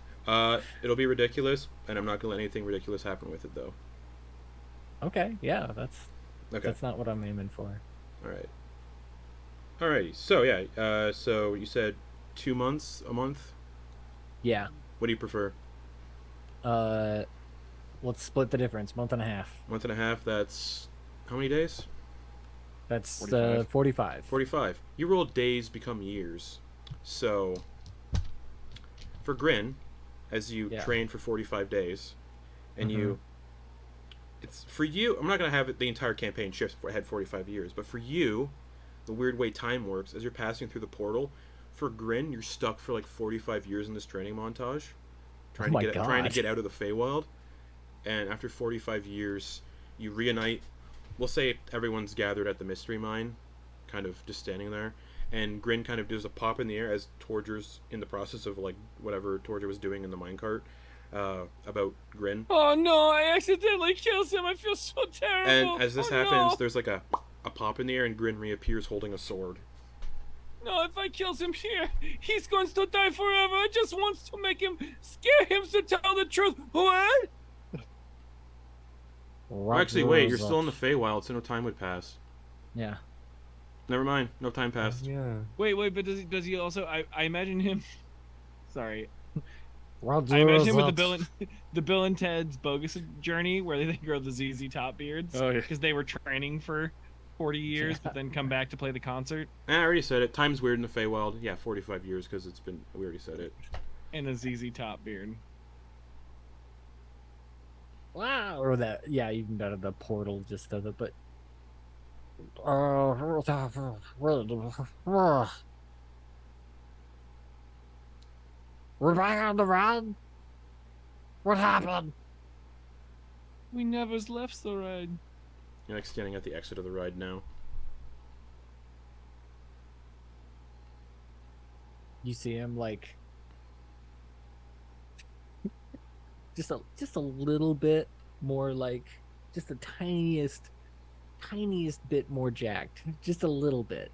It'll be ridiculous, and I'm not gonna let anything ridiculous happen with it, though. Okay. Yeah. That's Okay. that's not what I'm aiming for. All right. Alrighty. So yeah. So you said 2 months, a month. Yeah. What do you prefer? Let's split the difference. Month and a half. Month and a half. That's how many days? That's 45. 45. 45. You roll days become years. So for Grin, as you Yeah. train for 45 days, and it's for you. I'm not gonna have it the entire campaign shift for ahead 45 years, but for you, the weird way time works as you're passing through the portal. For Grin, you're stuck for like 45 years in this training montage, trying my to God. get out of the Feywild. And after 45 years, you reunite. We'll say everyone's gathered at the Mystery Mine, kind of just standing there. And Grin kind of does a pop in the air as Torger's in the process of like whatever Torger was doing in the minecart about Grin. Oh no! I accidentally killed him. I feel so terrible. And as this happens, there's like a pop in the air, and Grin reappears holding a sword. No, if I kills him here, he's going to die forever. I just want to make him scare him to tell the truth. What? Actually, wait, you're still in the Feywild, so no time would pass. Yeah. Never mind, no time passed. Yeah. Wait, but does he also? I imagine him. Sorry, What I imagine him is with it? the Bill and Ted's bogus journey where they grow the ZZ Top beards Oh, yeah. because they were training for 40 years, but then come back to play the concert I already said it. Time's weird in the Feywild. Yeah, 45 years because we already said it. in a ZZ Top beard. Wow. Or that. Yeah. Even better. The portal just does it. But Wait. We're back on the ride? What happened? We never left the ride. You're like standing at the exit of the ride now. you see him like just a little bit more like just the tiniest bit more jacked. Just a little bit.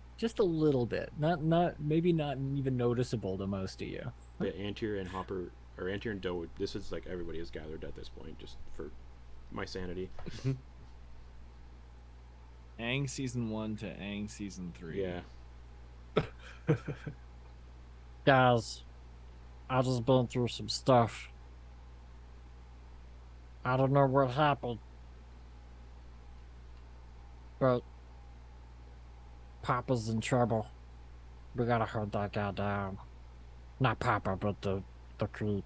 Not maybe not even noticeable to most of you. Yeah, Antyr and Hopper, or Antyr and Doe. This is like everybody is gathered at this point, just for my sanity. Aang season 1 to Aang season 3. Yeah. Guys, I just been through some stuff. I don't know what happened. But Papa's in trouble. We gotta hunt that guy down. Not Papa, but the creep.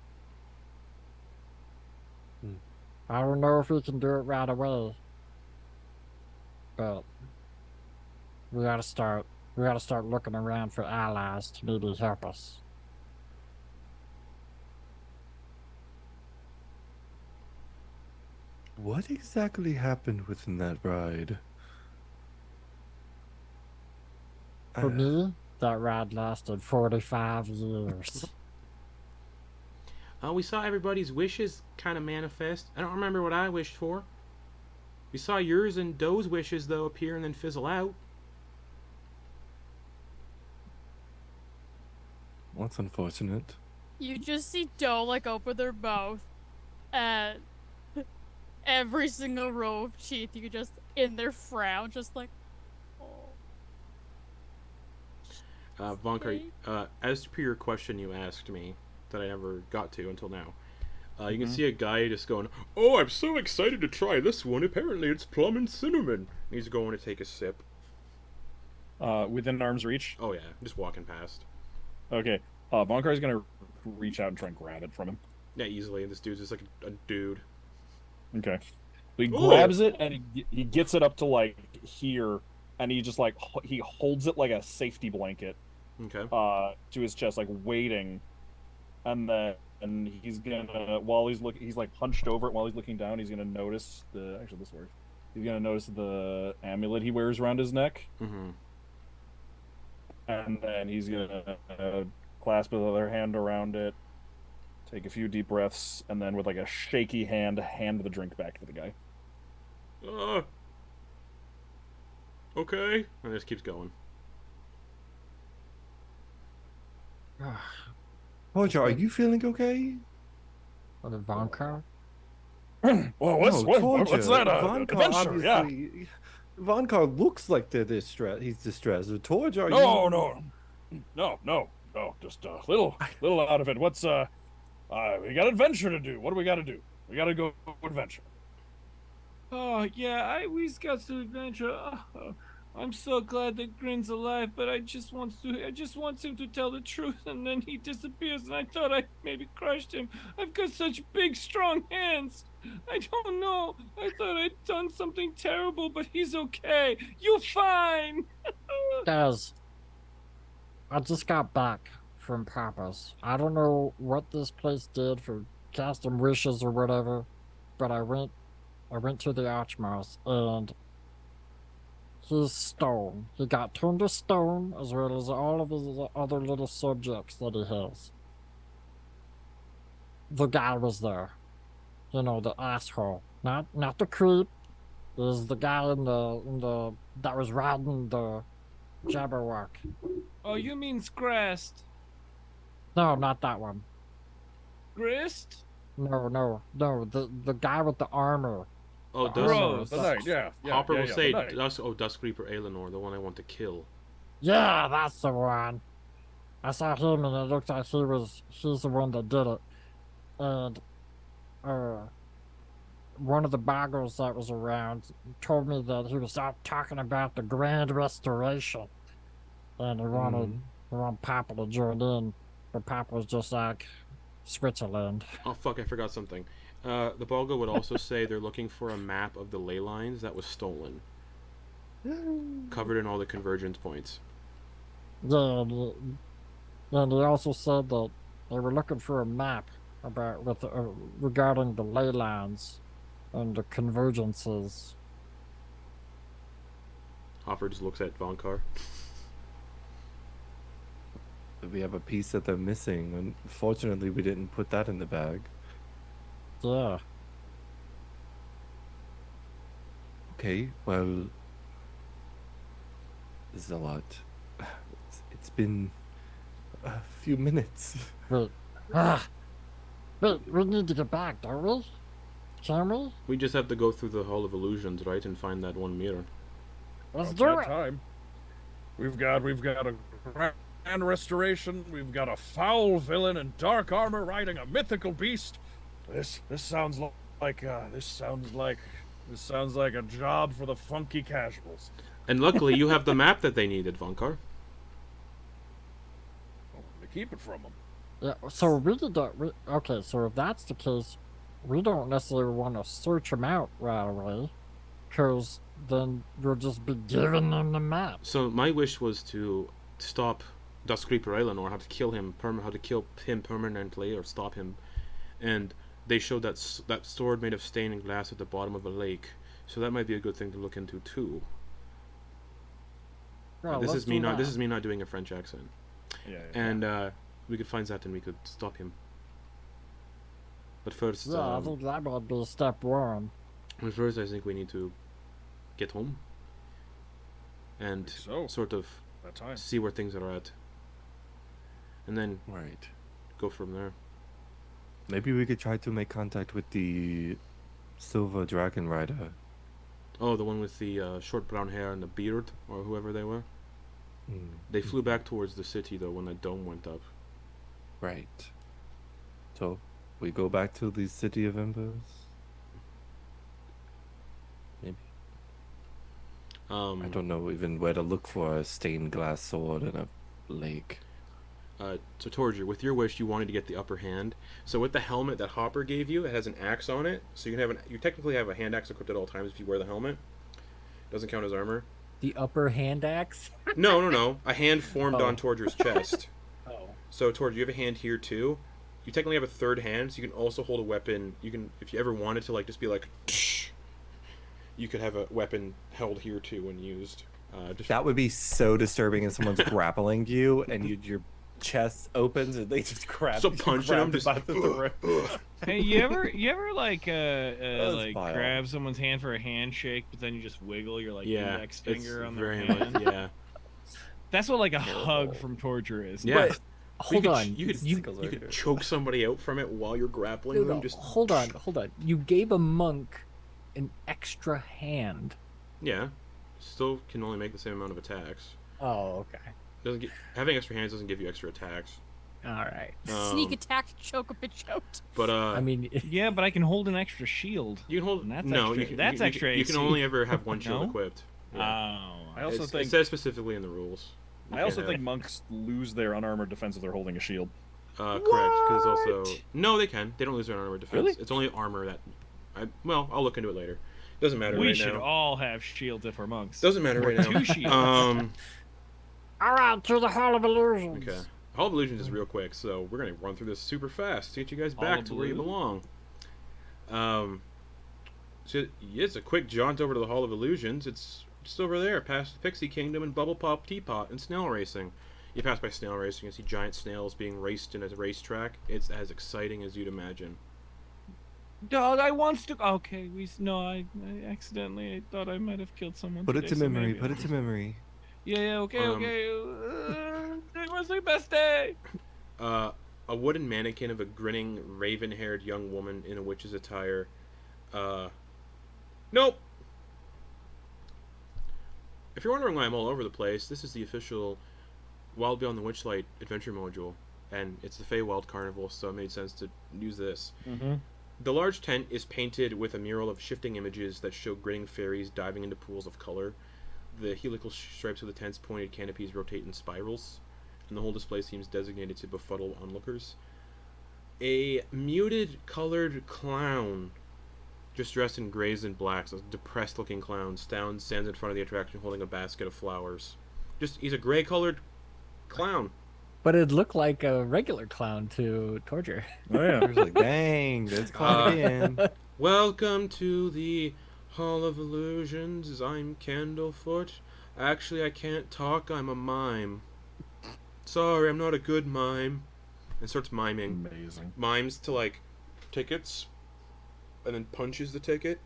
I don't know if we can do it right away. But we gotta start looking around for allies to maybe help us. What exactly happened within that ride? For me, that ride lasted 45 years. We saw everybody's wishes kind of manifest. I don't remember what I wished for. We saw yours and Doe's wishes, though, appear and then fizzle out. That's unfortunate. You just see Doe like open their mouth, and every single row of teeth, you just in their frown, just like, oh. Vonkar, as per your question you asked me that I never got to until now, You can see a guy just going, "Oh, I'm so excited to try this one. Apparently it's plum and cinnamon." He's going to take a sip. Within arm's reach. Oh yeah, just walking past. Okay. Vonkar is gonna reach out and try and grab it from him. Yeah, easily. And this dude's just like a dude. Okay. So he Ooh. grabs it and he gets it up to like here, and he just like he holds it like a safety blanket Okay. to his chest, like waiting, and then he's gonna while he's like hunched over it while he's looking down, he's gonna notice this works. He's gonna notice the amulet he wears around his neck, and then he's gonna clasp his other hand around it, take a few deep breaths, and then with like a shaky hand the drink back to the guy. Okay. And just keeps going. Roger, are you feeling okay? What a Vonkar? Well, what's that? Adventure? Yeah. Vonkar looks like they're distressed. He's distressed. Torger, are No. Just a little out of it. What's we got adventure to do. What do we got to do? We got to go adventure. Oh yeah, we've got some adventure. I'm so glad that Grin's alive, but I just want him to tell the truth, and then he disappears, and I thought I maybe crushed him. I've got such big, strong hands. I don't know. I thought I'd done something terrible, but he's okay. You're fine. Guys, I just got back from Papa's. I don't know what this place did for casting wishes or whatever, but I went to the Archmars, and he's stone. He got turned to stone, as well as all of his other little subjects that he has. The guy was there. You know, the asshole. Not the creep. There's the guy in the that was riding the Jabberwock. Oh, you mean Scrast? No, not that one. Grist? No. The guy with the armor. Oh, Rose. Hopper will say, Dusk Reaper Aelinor, the one I want to kill. Yeah, that's the one. I saw him, and it looked like he's the one that did it. And one of the boggles that was around told me that he was out talking about the Grand Restoration, and he wanted Papa to join in, but Papa was just like Switzerland. Oh fuck! I forgot something. The Bolga would also say they're looking for a map of the ley lines that was stolen, covered in all the convergence points. Yeah, and he also said that they were looking for a map regarding the ley lines and the convergences. Hopper just looks at Vonkar. We have a piece that they're missing. Unfortunately, we didn't put that in the bag. Yeah. Okay, well, this is a lot. It's been a few minutes. Wait, we need to get back, don't we? Can we? We just have to go through the Hall of Illusions, right, and find that one mirror. Let's do it. Time. We've got a grand restoration. We've got a foul villain in dark armor riding a mythical beast. This sounds like a job for the Fonkey Casuals. And luckily, you have the map that they needed, Vonkar. To keep it from them. Yeah. So okay. So if that's the case, we don't necessarily want to search them out right away, because then we'll just be giving them the map. So my wish was to stop Dusk Reaper Aelinor, how to kill him permanently, or stop him, and they showed that sword made of stained glass at the bottom of a lake, so that might be a good thing to look into too. Yeah, this is me not doing a French accent. Yeah. And we could find that and we could stop him. But first, I think that might be step one. But first, I think we need to get home and sort of see where things are at, and then go from there. Maybe we could try to make contact with the Silver Dragon Rider. Oh, the one with the short brown hair and the beard, or whoever they were. They flew back towards the city, though, when the dome went up. Right. So, we go back to the City of Embers? Maybe. I don't know even where to look for a stained glass sword in a lake. So Torger, with your wish, you wanted to get the upper hand. So with the helmet that Hopper gave you, it has an axe on it. So you can have you technically have a hand axe equipped at all times if you wear the helmet. Doesn't count as armor. The upper hand axe? No. A hand formed on Torger's chest. Oh. So Torger, you have a hand here too. You technically have a third hand, so you can also hold a weapon. You can, if you ever wanted to, like, just be like, you could have a weapon held here too when used. That would be so disturbing if someone's grappling you and your chest opens and they just grab So punching them just by the throat. Hey, you ever like That's vile. grab someone's hand for a handshake, but then you just wiggle your like Yeah, index finger it's on their very hand? much, yeah. That's what like a hug from Torger is. Yeah. But hold on. You could choke somebody out from it while you're grappling No, them. Just hold on. You gave a monk an extra hand. Yeah, still can only make the same amount of attacks. Oh, okay. Having extra hands doesn't give you extra attacks. All right. Sneak attack, choke a bit choked. But I mean, Yeah, but I can hold an extra shield. you can hold. And that's no, extra- you can, that's you, extra You can AC. only ever have one shield No? equipped. Oh. Yeah. I also It think says specifically in the rules. I also think monks lose their unarmored defense if they're holding a shield. Correct, because also no, they can. They don't lose their armor defense. Really? It's only armor that. I'll look into it later. Doesn't matter We right should now. all have shields if we're monks. Doesn't matter right now. Two shields. All right, to the Hall of Illusions. Okay. Hall of Illusions is real quick, so we're gonna run through this super fast to get you guys Hall back of to where you Blue? belong. So it's a quick jaunt over to the Hall of Illusions. It's just over there, past the Pixie Kingdom and Bubble Pop Teapot and Snail Racing. You pass by Snail Racing and see giant snails being raced in a racetrack. It's as exciting as you'd imagine. Dog, I once took. Okay, I accidentally. I thought I might have killed someone. Put it today, to so memory. maybe Put I'll it to memory. Yeah, okay. It was my best day. A wooden mannequin of a grinning, raven-haired young woman in a witch's attire. Nope! If you're wondering why I'm all over the place, this is the official Wild Beyond the Witchlight adventure module, and it's the Feywild Carnival, so it made sense to use this. Mm-hmm. The large tent is painted with a mural of shifting images that show grinning fairies diving into pools of color. The helical stripes of the tent's pointed canopies rotate in spirals, and the whole display seems designated to befuddle onlookers. A muted colored clown, just dressed in grays and blacks, a depressed looking clown, stands in front of the attraction holding a basket of flowers. He's a gray colored clown. but it looked like a regular clown to Torger. Oh yeah. I was like, dang, that's clown again. Welcome to the Hall of Illusions. I'm Candlefoot. Actually, I can't talk. I'm a mime. Sorry, I'm not a good mime. And starts miming. Amazing. Mimes to, like, tickets. And then punches the ticket.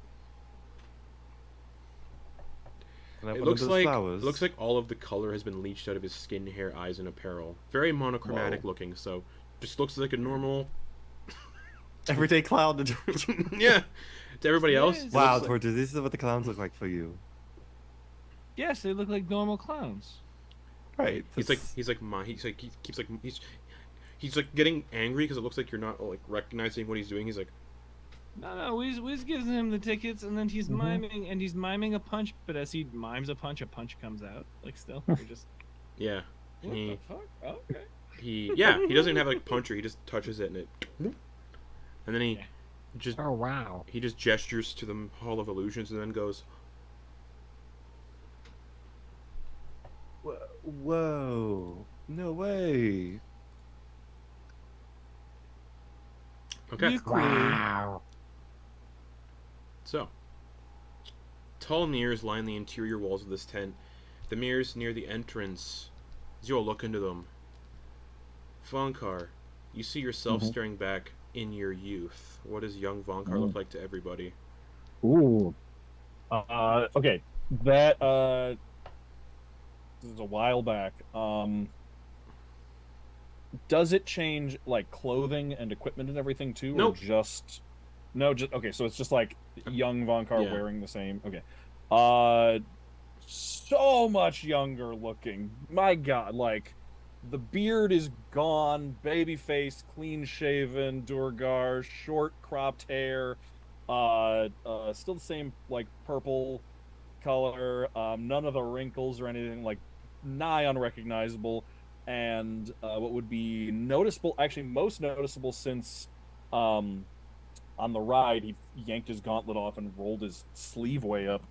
It looks like all of the color has been leached out of his skin, hair, eyes, and apparel. Very monochromatic looking, so just looks like a normal... Everyday clown. yeah. To everybody else, it Wow, looks like- Torture, this is what the clowns look like for you. Yes, they look like normal clowns. Right. He's like getting angry because it looks like you're not like recognizing what he's doing. He's like, No, Wiz gives him the tickets, and then he's miming a punch. But as he mimes a punch comes out. Like still, you're just yeah. what the fuck? Okay. He doesn't even have like a puncher. He just touches it and then he just Oh wow. he just gestures to the Hall of Illusions and then goes, Whoa. No way. okay. You cool. Wow. So, tall mirrors line the interior walls of this tent. The mirrors near the entrance, as you all look into them, Vonkar, you see yourself staring back in your youth. What does young Vonkar look like to everybody? Ooh. Okay. That this is a while back. Does it change like clothing and equipment and everything too? Nope. Or just okay, so it's just like young Vonkar Yeah. wearing the same. Okay. So much younger looking. My god, like The beard is gone, baby face, clean shaven, Duergar, short cropped hair, still the same like purple color, none of the wrinkles or anything, like nigh unrecognizable. And what would be noticeable, actually most noticeable since on the ride he yanked his gauntlet off and rolled his sleeve way up,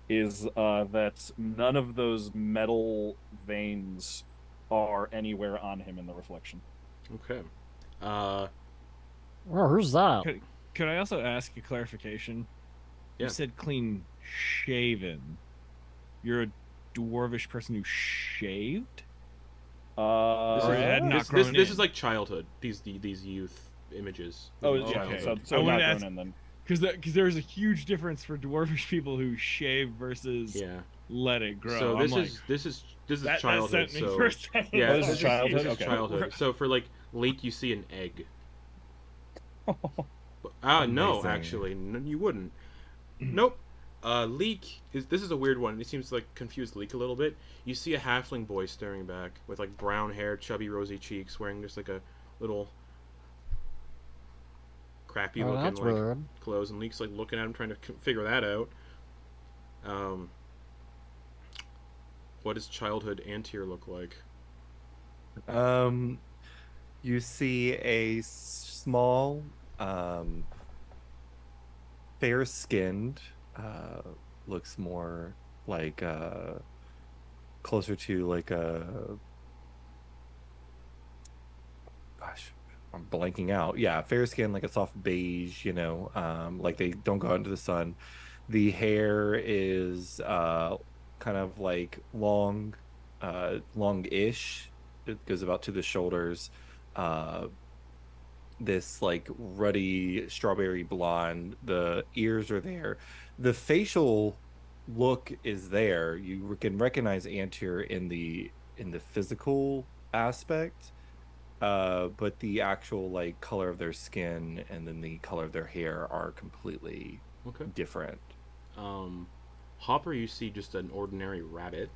is that none of those metal veins are anywhere on him in the reflection. Okay. Oh, who's that? Could I also ask a clarification? Yeah. You said clean shaven. You're a dwarvish person who shaved? Or had not grown this in? is like childhood. These youth images. Oh, This is yeah, childhood. so I not wanted to grown ask- in then. Because there's a huge difference for dwarvish people who shave versus Yeah. let it grow. So I'm this is that childhood. sent me So for a second. yeah, Oh, this is childhood? This is Okay. childhood. So for like Leek, you see an egg. No, Amazing. actually, you wouldn't. Nope. Leek this is a weird one. It seems to like confuse Leek a little bit. You see a halfling boy staring back with like brown hair, chubby, rosy cheeks, wearing just like a little crappy Oh, looking that's like weird. clothes, and Leek's like looking at him, trying to figure that out. What does childhood Antyr look like? You see a small, fair-skinned, looks more like closer to like a. Gosh, I'm blanking out. Yeah, fair skin, like a soft beige. Like they don't go out into the sun. The hair is kind of like long, long-ish. It goes about to the shoulders. This like ruddy strawberry blonde. The ears are there. The facial look is there. You can recognize Antyr in the physical aspect, but the actual like color of their skin and then the color of their hair are completely Okay. different. Hopper, you see just an ordinary rabbit,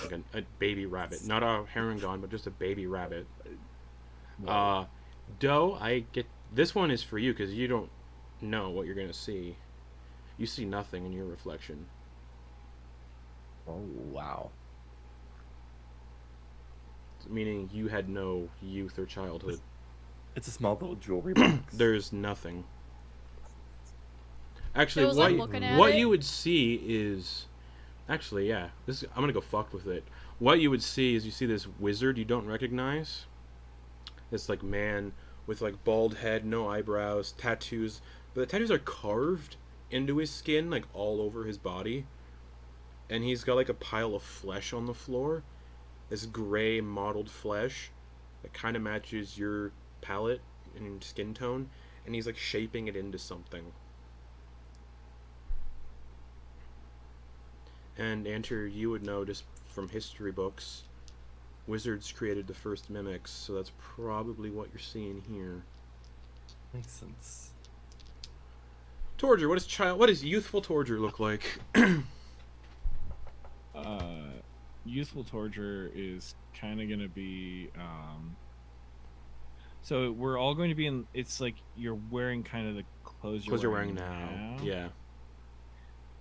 like a baby rabbit, not a Harengon, but just a baby rabbit. Doe, I get this one is for you because you don't know what you're gonna see. You see nothing in your reflection. Oh wow. Meaning you had no youth or childhood. It's a small little jewelry box. There's nothing. Actually, Joe's, like, looking at what it. you would see is, actually, yeah. I'm gonna go fucked with it. What you would see is you see this wizard you don't recognize. This like man with like bald head, no eyebrows, tattoos, but the tattoos are carved into his skin, like all over his body. And he's got like a pile of flesh on the floor. This gray mottled flesh that kind of matches your palette and skin tone, and he's like shaping it into something. And Antyr, you would know just from history books, wizards created the first mimics, so that's probably what you're seeing here. Makes sense. Torger, what does youthful Torger look like? Youthful Torger is kind of going to be so we're all going to be in, it's like you're wearing kind of the clothes You're wearing now. Yeah.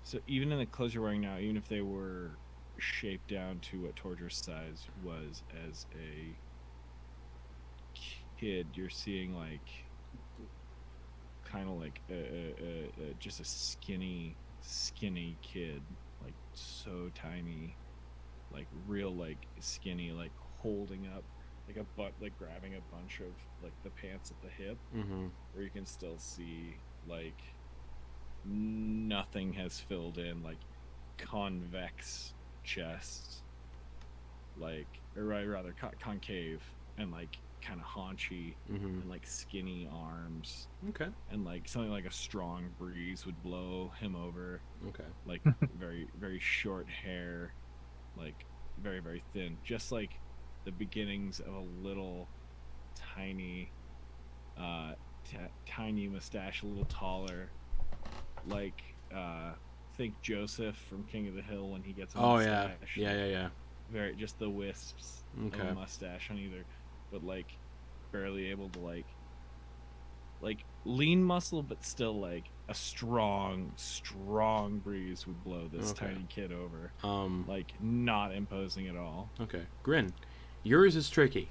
So even in the clothes you're wearing now, even if they were shaped down to what Torger's size was as a kid, you're seeing like kind of like just a skinny kid, like so tiny, like real like skinny, like holding up like like grabbing a bunch of like the pants at the hip, where you can still see like nothing has filled in, like convex chest, like or rather concave and like kind of haunchy, and like skinny arms, Okay. and like something like a strong breeze would blow him over, Okay. like very very short hair, like very very thin, just like the beginnings of a little tiny tiny mustache, a little taller, like think Joseph from King of the Hill when he gets a Oh yeah. mustache. Yeah. very just the wisps of Okay. a mustache on either, but like barely able to like lean muscle, but still like a strong breeze would blow this Okay. tiny kid over. Um. Like not imposing at all. Okay. Grin. Yours is tricky.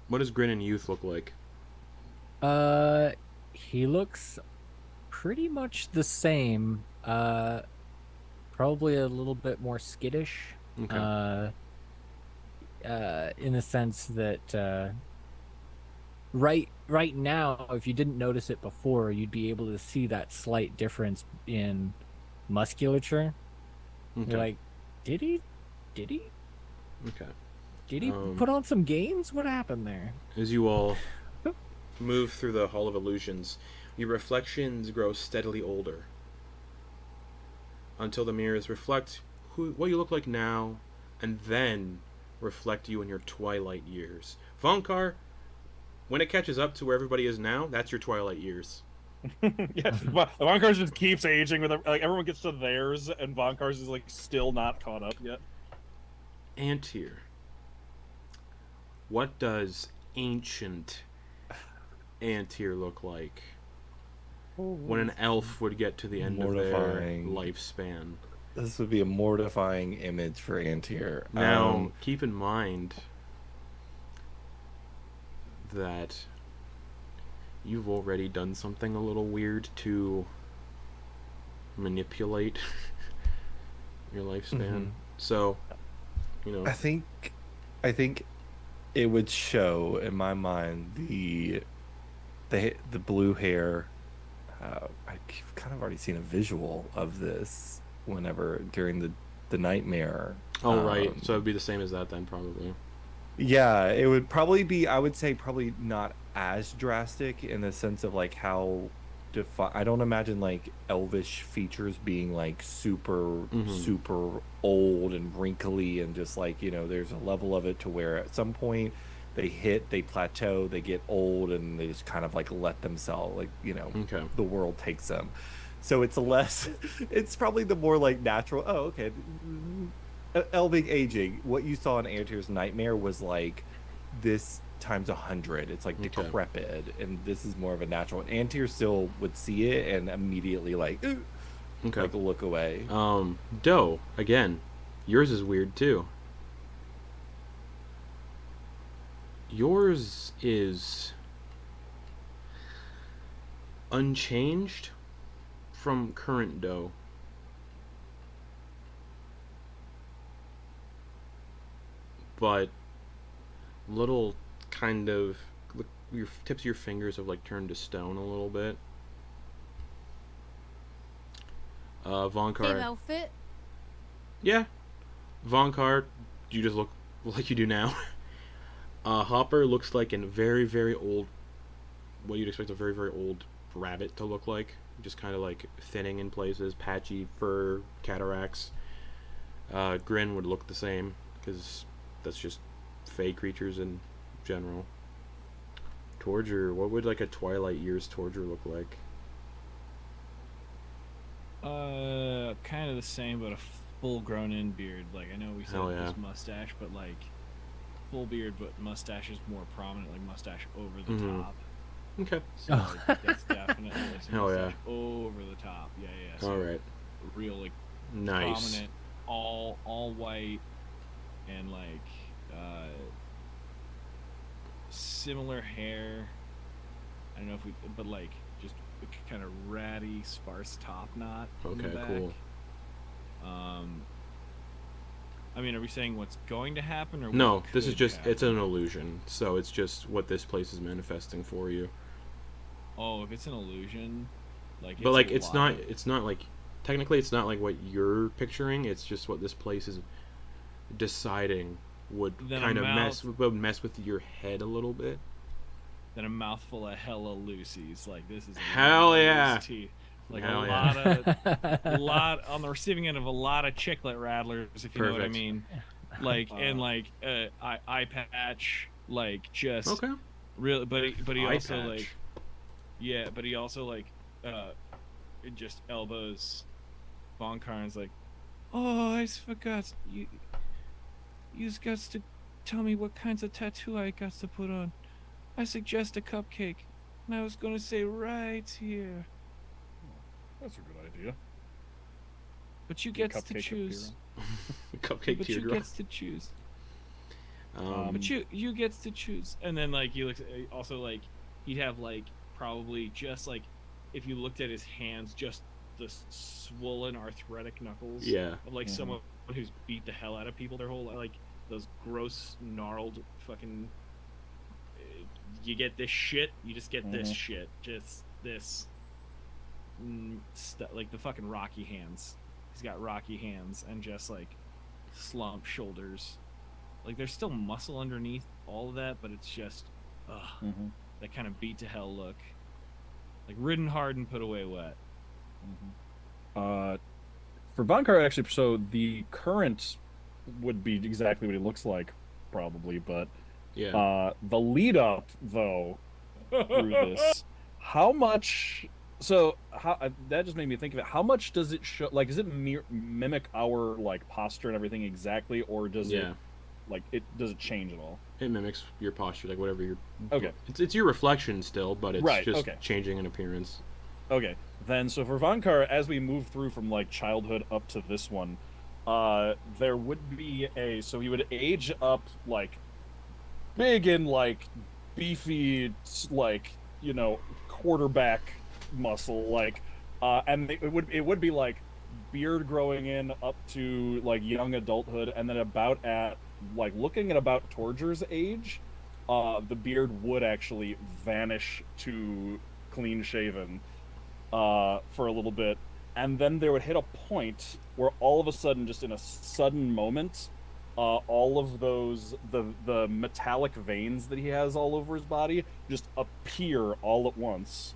What does Grin in youth look like? He looks pretty much the same. Probably a little bit more skittish. Okay. In the sense that right now, if you didn't notice it before, you'd be able to see that slight difference in musculature. Okay. You're like, did he Okay. put on some gains? What happened there? As you all move through the Hall of Illusions, your reflections grow steadily older until the mirrors reflect what you look like now, and then reflect you in your twilight years. Vonkar, when it catches up to where everybody is now, that's your twilight years. Yeah, Vonkar's just keeps aging with like everyone gets to theirs, and Vonkar's is like still not caught up yet. Antyr, what does ancient Antyr look like when an elf would get to the end of their Mortifying. lifespan? This would be a mortifying image for Antyr. Now, keep in mind that you've already done something a little weird to manipulate your lifespan. Mhm. So, you know, I think it would show in my mind the blue hair. I've kind of already seen a visual of this whenever during the nightmare. oh right, so it'd be the same as that then, probably. Yeah, it would probably be. I would say probably not as drastic in the sense of like how I don't imagine like elvish features being like super old and wrinkly and just like, you know, there's a level of it to where at some point they plateau, they get old, and they just kind of like let themselves, like, you know, Okay. the world takes them. So it's less, it's probably the more like natural. Oh, okay. Elving aging. What you saw in Antyr's nightmare was like this times 100. It's like Okay. decrepit, and this is more of a natural. And Antyr still would see it and immediately like, Okay. like look away. Doe, again, yours is weird too. Yours is unchanged from current Doe. But little kind of your tips of your fingers have like turned to stone a little bit. Vonkar. Same outfit. Yeah. Vonkar, you just look like you do now. Hopper looks like a very, very old, what you'd expect a very, very old rabbit to look like. Just kind of like thinning in places, patchy fur, cataracts. Grin would look the same, because that's just fey creatures in general. Torger, what would like a Twilight Years Torger look like? Kind of the same, but a full-grown in beard. Like, I know we said Hell it yeah. was mustache, but like full beard, but mustache is more prominent, like mustache over the Mhm. top. Okay. So like, that's definitely like, some Hell yeah. mustache over the top. Yeah, yeah. So Alright. real like Nice. prominent, all white, and like similar hair. I don't know if we, but like just kind of ratty, sparse top knot. in the Okay, back. cool. I mean, are we saying what's going to happen, or No, what this is could just, happen? it's an illusion. So it's just what this place is manifesting for you. Oh, if it's an illusion, like. But like a it's lot not, it's not like, technically it's not like what you're picturing, it's just what this place is deciding would Then a kind of mouth- mess with your head a little bit. Than a mouthful of hella Lucy's. Like this is. A Hell lot of yeah. loose teeth. Like Hell a yeah. lot on the receiving end of a lot of chiclet rattlers, if you know what I Perfect. mean. Like and like eye patch, like just Okay. really, but he Eye also patch. like, yeah, but he also like, it just elbows Vonkar and is like, Oh, I forgot. You got to tell me what kinds of tattoo I got to put on. I suggest a cupcake, and I was gonna say right here. That's a good idea. But you Your gets to cupcake choose. Cupcake But you teardrop. gets to choose. But You gets to choose. And then like you look also like he'd have like probably just like if you looked at his hands, just the swollen arthritic knuckles yeah. of like someone who's beat the hell out of people their whole like those gross gnarled fucking. You get this shit. You just get this shit. Just this. Like the fucking Rocky hands. He's got rocky hands and just like slumped shoulders. Like there's still muscle underneath all of that, but it's just that kind of beat to hell look. Like ridden hard and put away wet. For Vonkar, actually, so the current would be exactly what he looks like, probably, but Yeah. the lead up, though, through this, how much. So how that just made me think of it. How much does it show? Like, does it mimic our like posture and everything exactly, or does it like does it change at all? It mimics your posture, like whatever you're. Okay. It's your reflection still, but it's Right, just okay. changing in appearance. Okay, then so for Vonkar, as we move through from like childhood up to this one, there would be so he would age up like big and like beefy, like quarterback muscle, like and it would be like beard growing in up to like young adulthood, and then about at like looking at about Torger's age, the beard would actually vanish to clean shaven for a little bit, and then there would hit a point where all of a sudden, just in a sudden moment, all of those the metallic veins that he has all over his body just appear all at once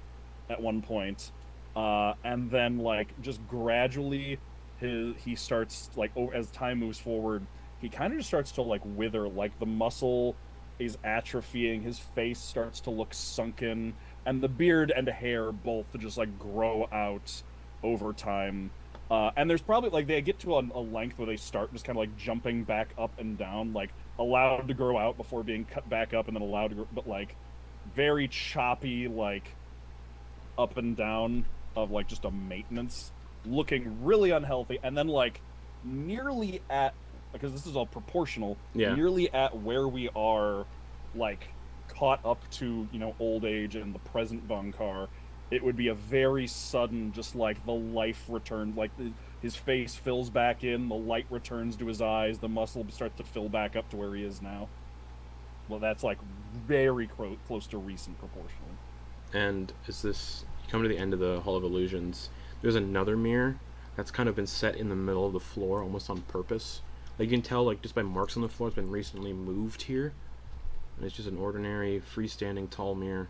at one point, and then like just gradually he starts like as time moves forward, he kind of just starts to like wither, like the muscle is atrophying, his face starts to look sunken, and the beard and hair both just like grow out over time. And there's probably like they get to a length where they start just kind of like jumping back up and down, like allowed to grow out before being cut back up and then allowed to grow, but like very choppy, like up and down of like just a maintenance, looking really unhealthy, and then like nearly at, because this is all proportional, nearly at where we are, like caught up to old age and the present Vonkar, it would be a very sudden, just like the life return, like his face fills back in, the light returns to his eyes, the muscle starts to fill back up to where he is now. Well, that's like very close to recent proportionally. And is this, you come to the end of the Hall of Illusions, there's another mirror that's kind of been set in the middle of the floor almost on purpose. Like you can tell, like just by marks on the floor, it's been recently moved here. And it's just an ordinary freestanding tall mirror.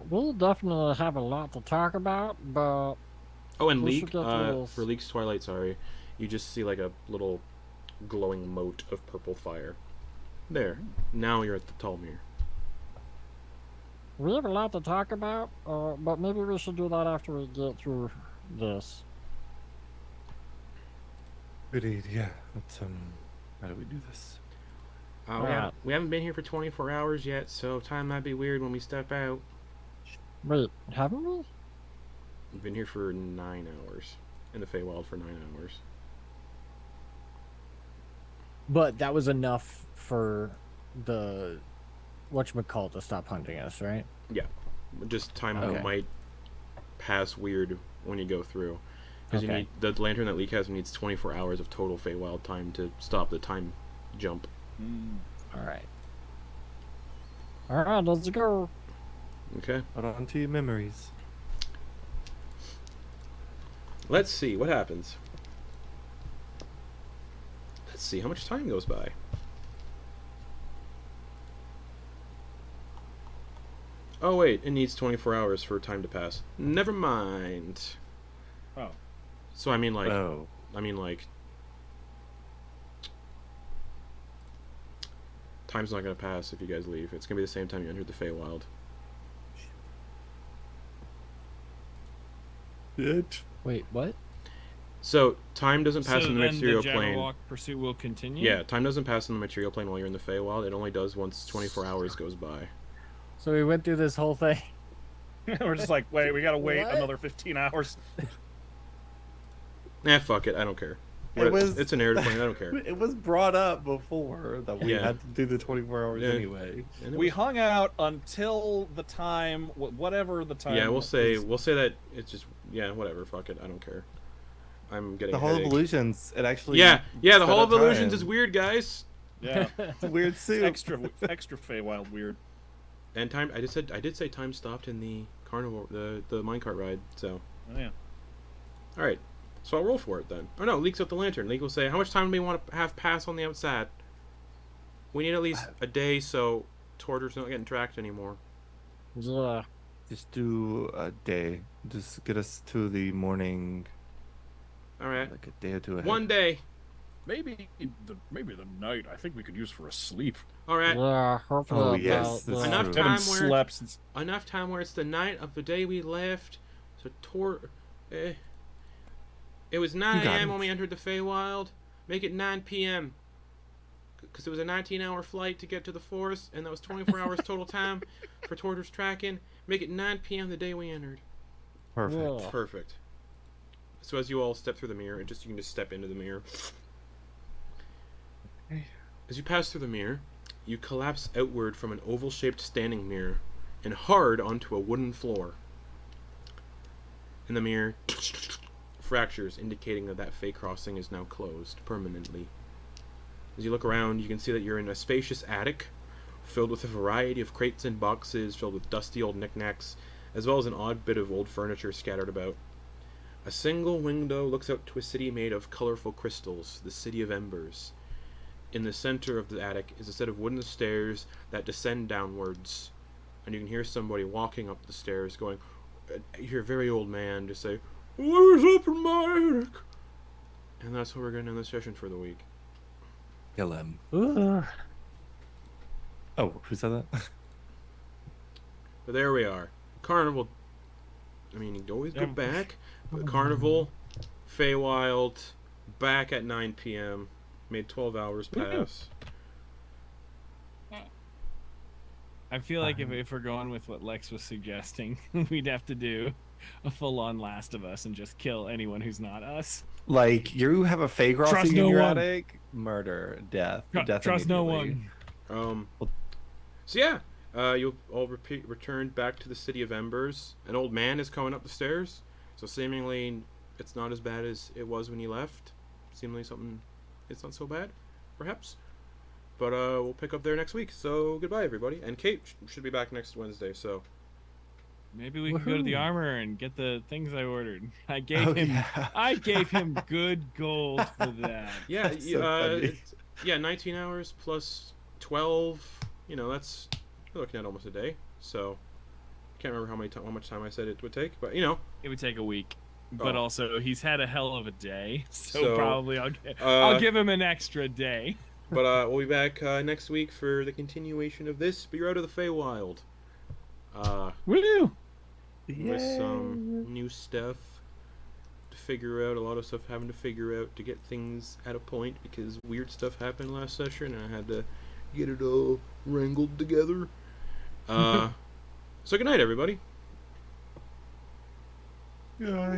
We'll definitely have a lot to talk about, but Oh, and we Leek, should get to this. for Leek's Twilight, sorry, you just see like a little glowing mote of purple fire. There. Now you're at the tall mirror. We have a lot to talk about, but maybe we should do that after we get through this. Good yeah. Let's how do we do this? We haven't been here for 24 hours yet, so time might be weird when we step out. Wait, haven't we? We've been here for 9 hours. In the Feywild for 9 hours. But that was enough for the whatchamacallit to stop hunting us, right? Yeah. Just time might pass weird when you go through. Because you need, the lantern that Leek has needs 24 hours of total Feywild time to stop the time jump. Alright. Alright, let's go. Okay. Hold on to your memories. Let's see what happens. Let's see how much time goes by. Oh wait, it needs 24 hours for time to pass. Never mind. Oh. So I mean like time's not gonna pass if you guys leave. It's gonna be the same time you entered the Feywild. Wait, what? So time doesn't pass So in the then material the plane. Jabberwock pursuit will continue? Yeah, time doesn't pass in the material plane while you're in the Feywild. It only does once 24 hours goes by. So we went through this whole thing. We're just like, wait, we gotta wait What? another 15 hours. Fuck it, I don't care. was- It's a narrative plane, I don't care. It was brought up before that we Yeah. had to do the 24 hours Yeah. anyway. And it We was- hung out until the time, whatever the time. yeah, we'll say was. that it's just whatever. Fuck it, I don't care. I'm getting The a Hall of headache. Illusions, it actually. Yeah, the set Hall a of Illusions time. is weird, guys. Yeah, It's a weird suit. extra Feywild weird. And time, I did say time stopped in the carnival, the minecart ride. So, Oh yeah. all right. So I'll roll for it then. Oh no, Leek's up the lantern. Leek will say, how much time do we want to have pass on the outside? We need at least a day so Torger's not getting tracked anymore. Yeah. Just do a day. Just get us to the morning, All right, like a day or two ahead. one day. Maybe the night. I think we could use for a sleep. All right, Yeah, hopefully Oh, about yes, the- that's Enough true. time Haven't where- slept since. enough time where it's the night of the day we left. So it was 9 You got a.m. it. when we entered the Feywild. Make it 9 p.m. Because it was a 19-hour flight to get to the forest, and that was 24 hours total time for Torger's tracking. Make it 9 p.m. the day we entered. Perfect. Yeah. Perfect. So as you all step through the mirror, you can just step into the mirror. As you pass through the mirror, you collapse outward from an oval-shaped standing mirror and hard onto a wooden floor. In the mirror, fractures indicating that Fey crossing is now closed permanently. As you look around, you can see that you're in a spacious attic filled with a variety of crates and boxes filled with dusty old knickknacks, as well as an odd bit of old furniture scattered about. A single window looks out to a city made of colorful crystals, the City of Embers. In the center of the attic is a set of wooden stairs that descend downwards, and you can hear somebody walking up the stairs going, you hear a very old man just say, "What is up in my attic?" And that's where we're going to end the session for the week. Kill him. Ugh. Oh, who said that? But there we are. Carnival. I mean, you can always go Yeah. back. But Carnival, Feywild, back at 9 p.m. Made 12 hours pass. I feel like if we're going with what Lex was suggesting, we'd have to do a full-on Last of Us and just kill anyone who's not us. Like, you have a Fey Trust crossing no in your one. attic? Murder. Death. Death Trust no immediately. one. So yeah, you'll all return back to the City of Embers. An old man is coming up the stairs, so seemingly it's not as bad as it was when you left. Seemingly it's not so bad, perhaps. But we'll pick up there next week. So goodbye, everybody. And Kate should be back next Wednesday. So Maybe we can go to the Woohoo. armor and get the things I ordered. I gave Oh, him yeah. I gave him good gold for that. yeah, That's so funny. 19 hours plus 12. You know, that's you're looking at almost a day. So can't remember how much time I said it would take, but you know. It would take a week. But Oh. also he's had a hell of a day. So, So, probably I'll uh, give him an extra day. But we'll be back next week for the continuation of this Bureau of the Feywild. Woo! With some new stuff to figure out. A lot of stuff having to figure out to get things at a point because weird stuff happened last session and I had to get it all wrangled together. So good night, everybody. Yeah.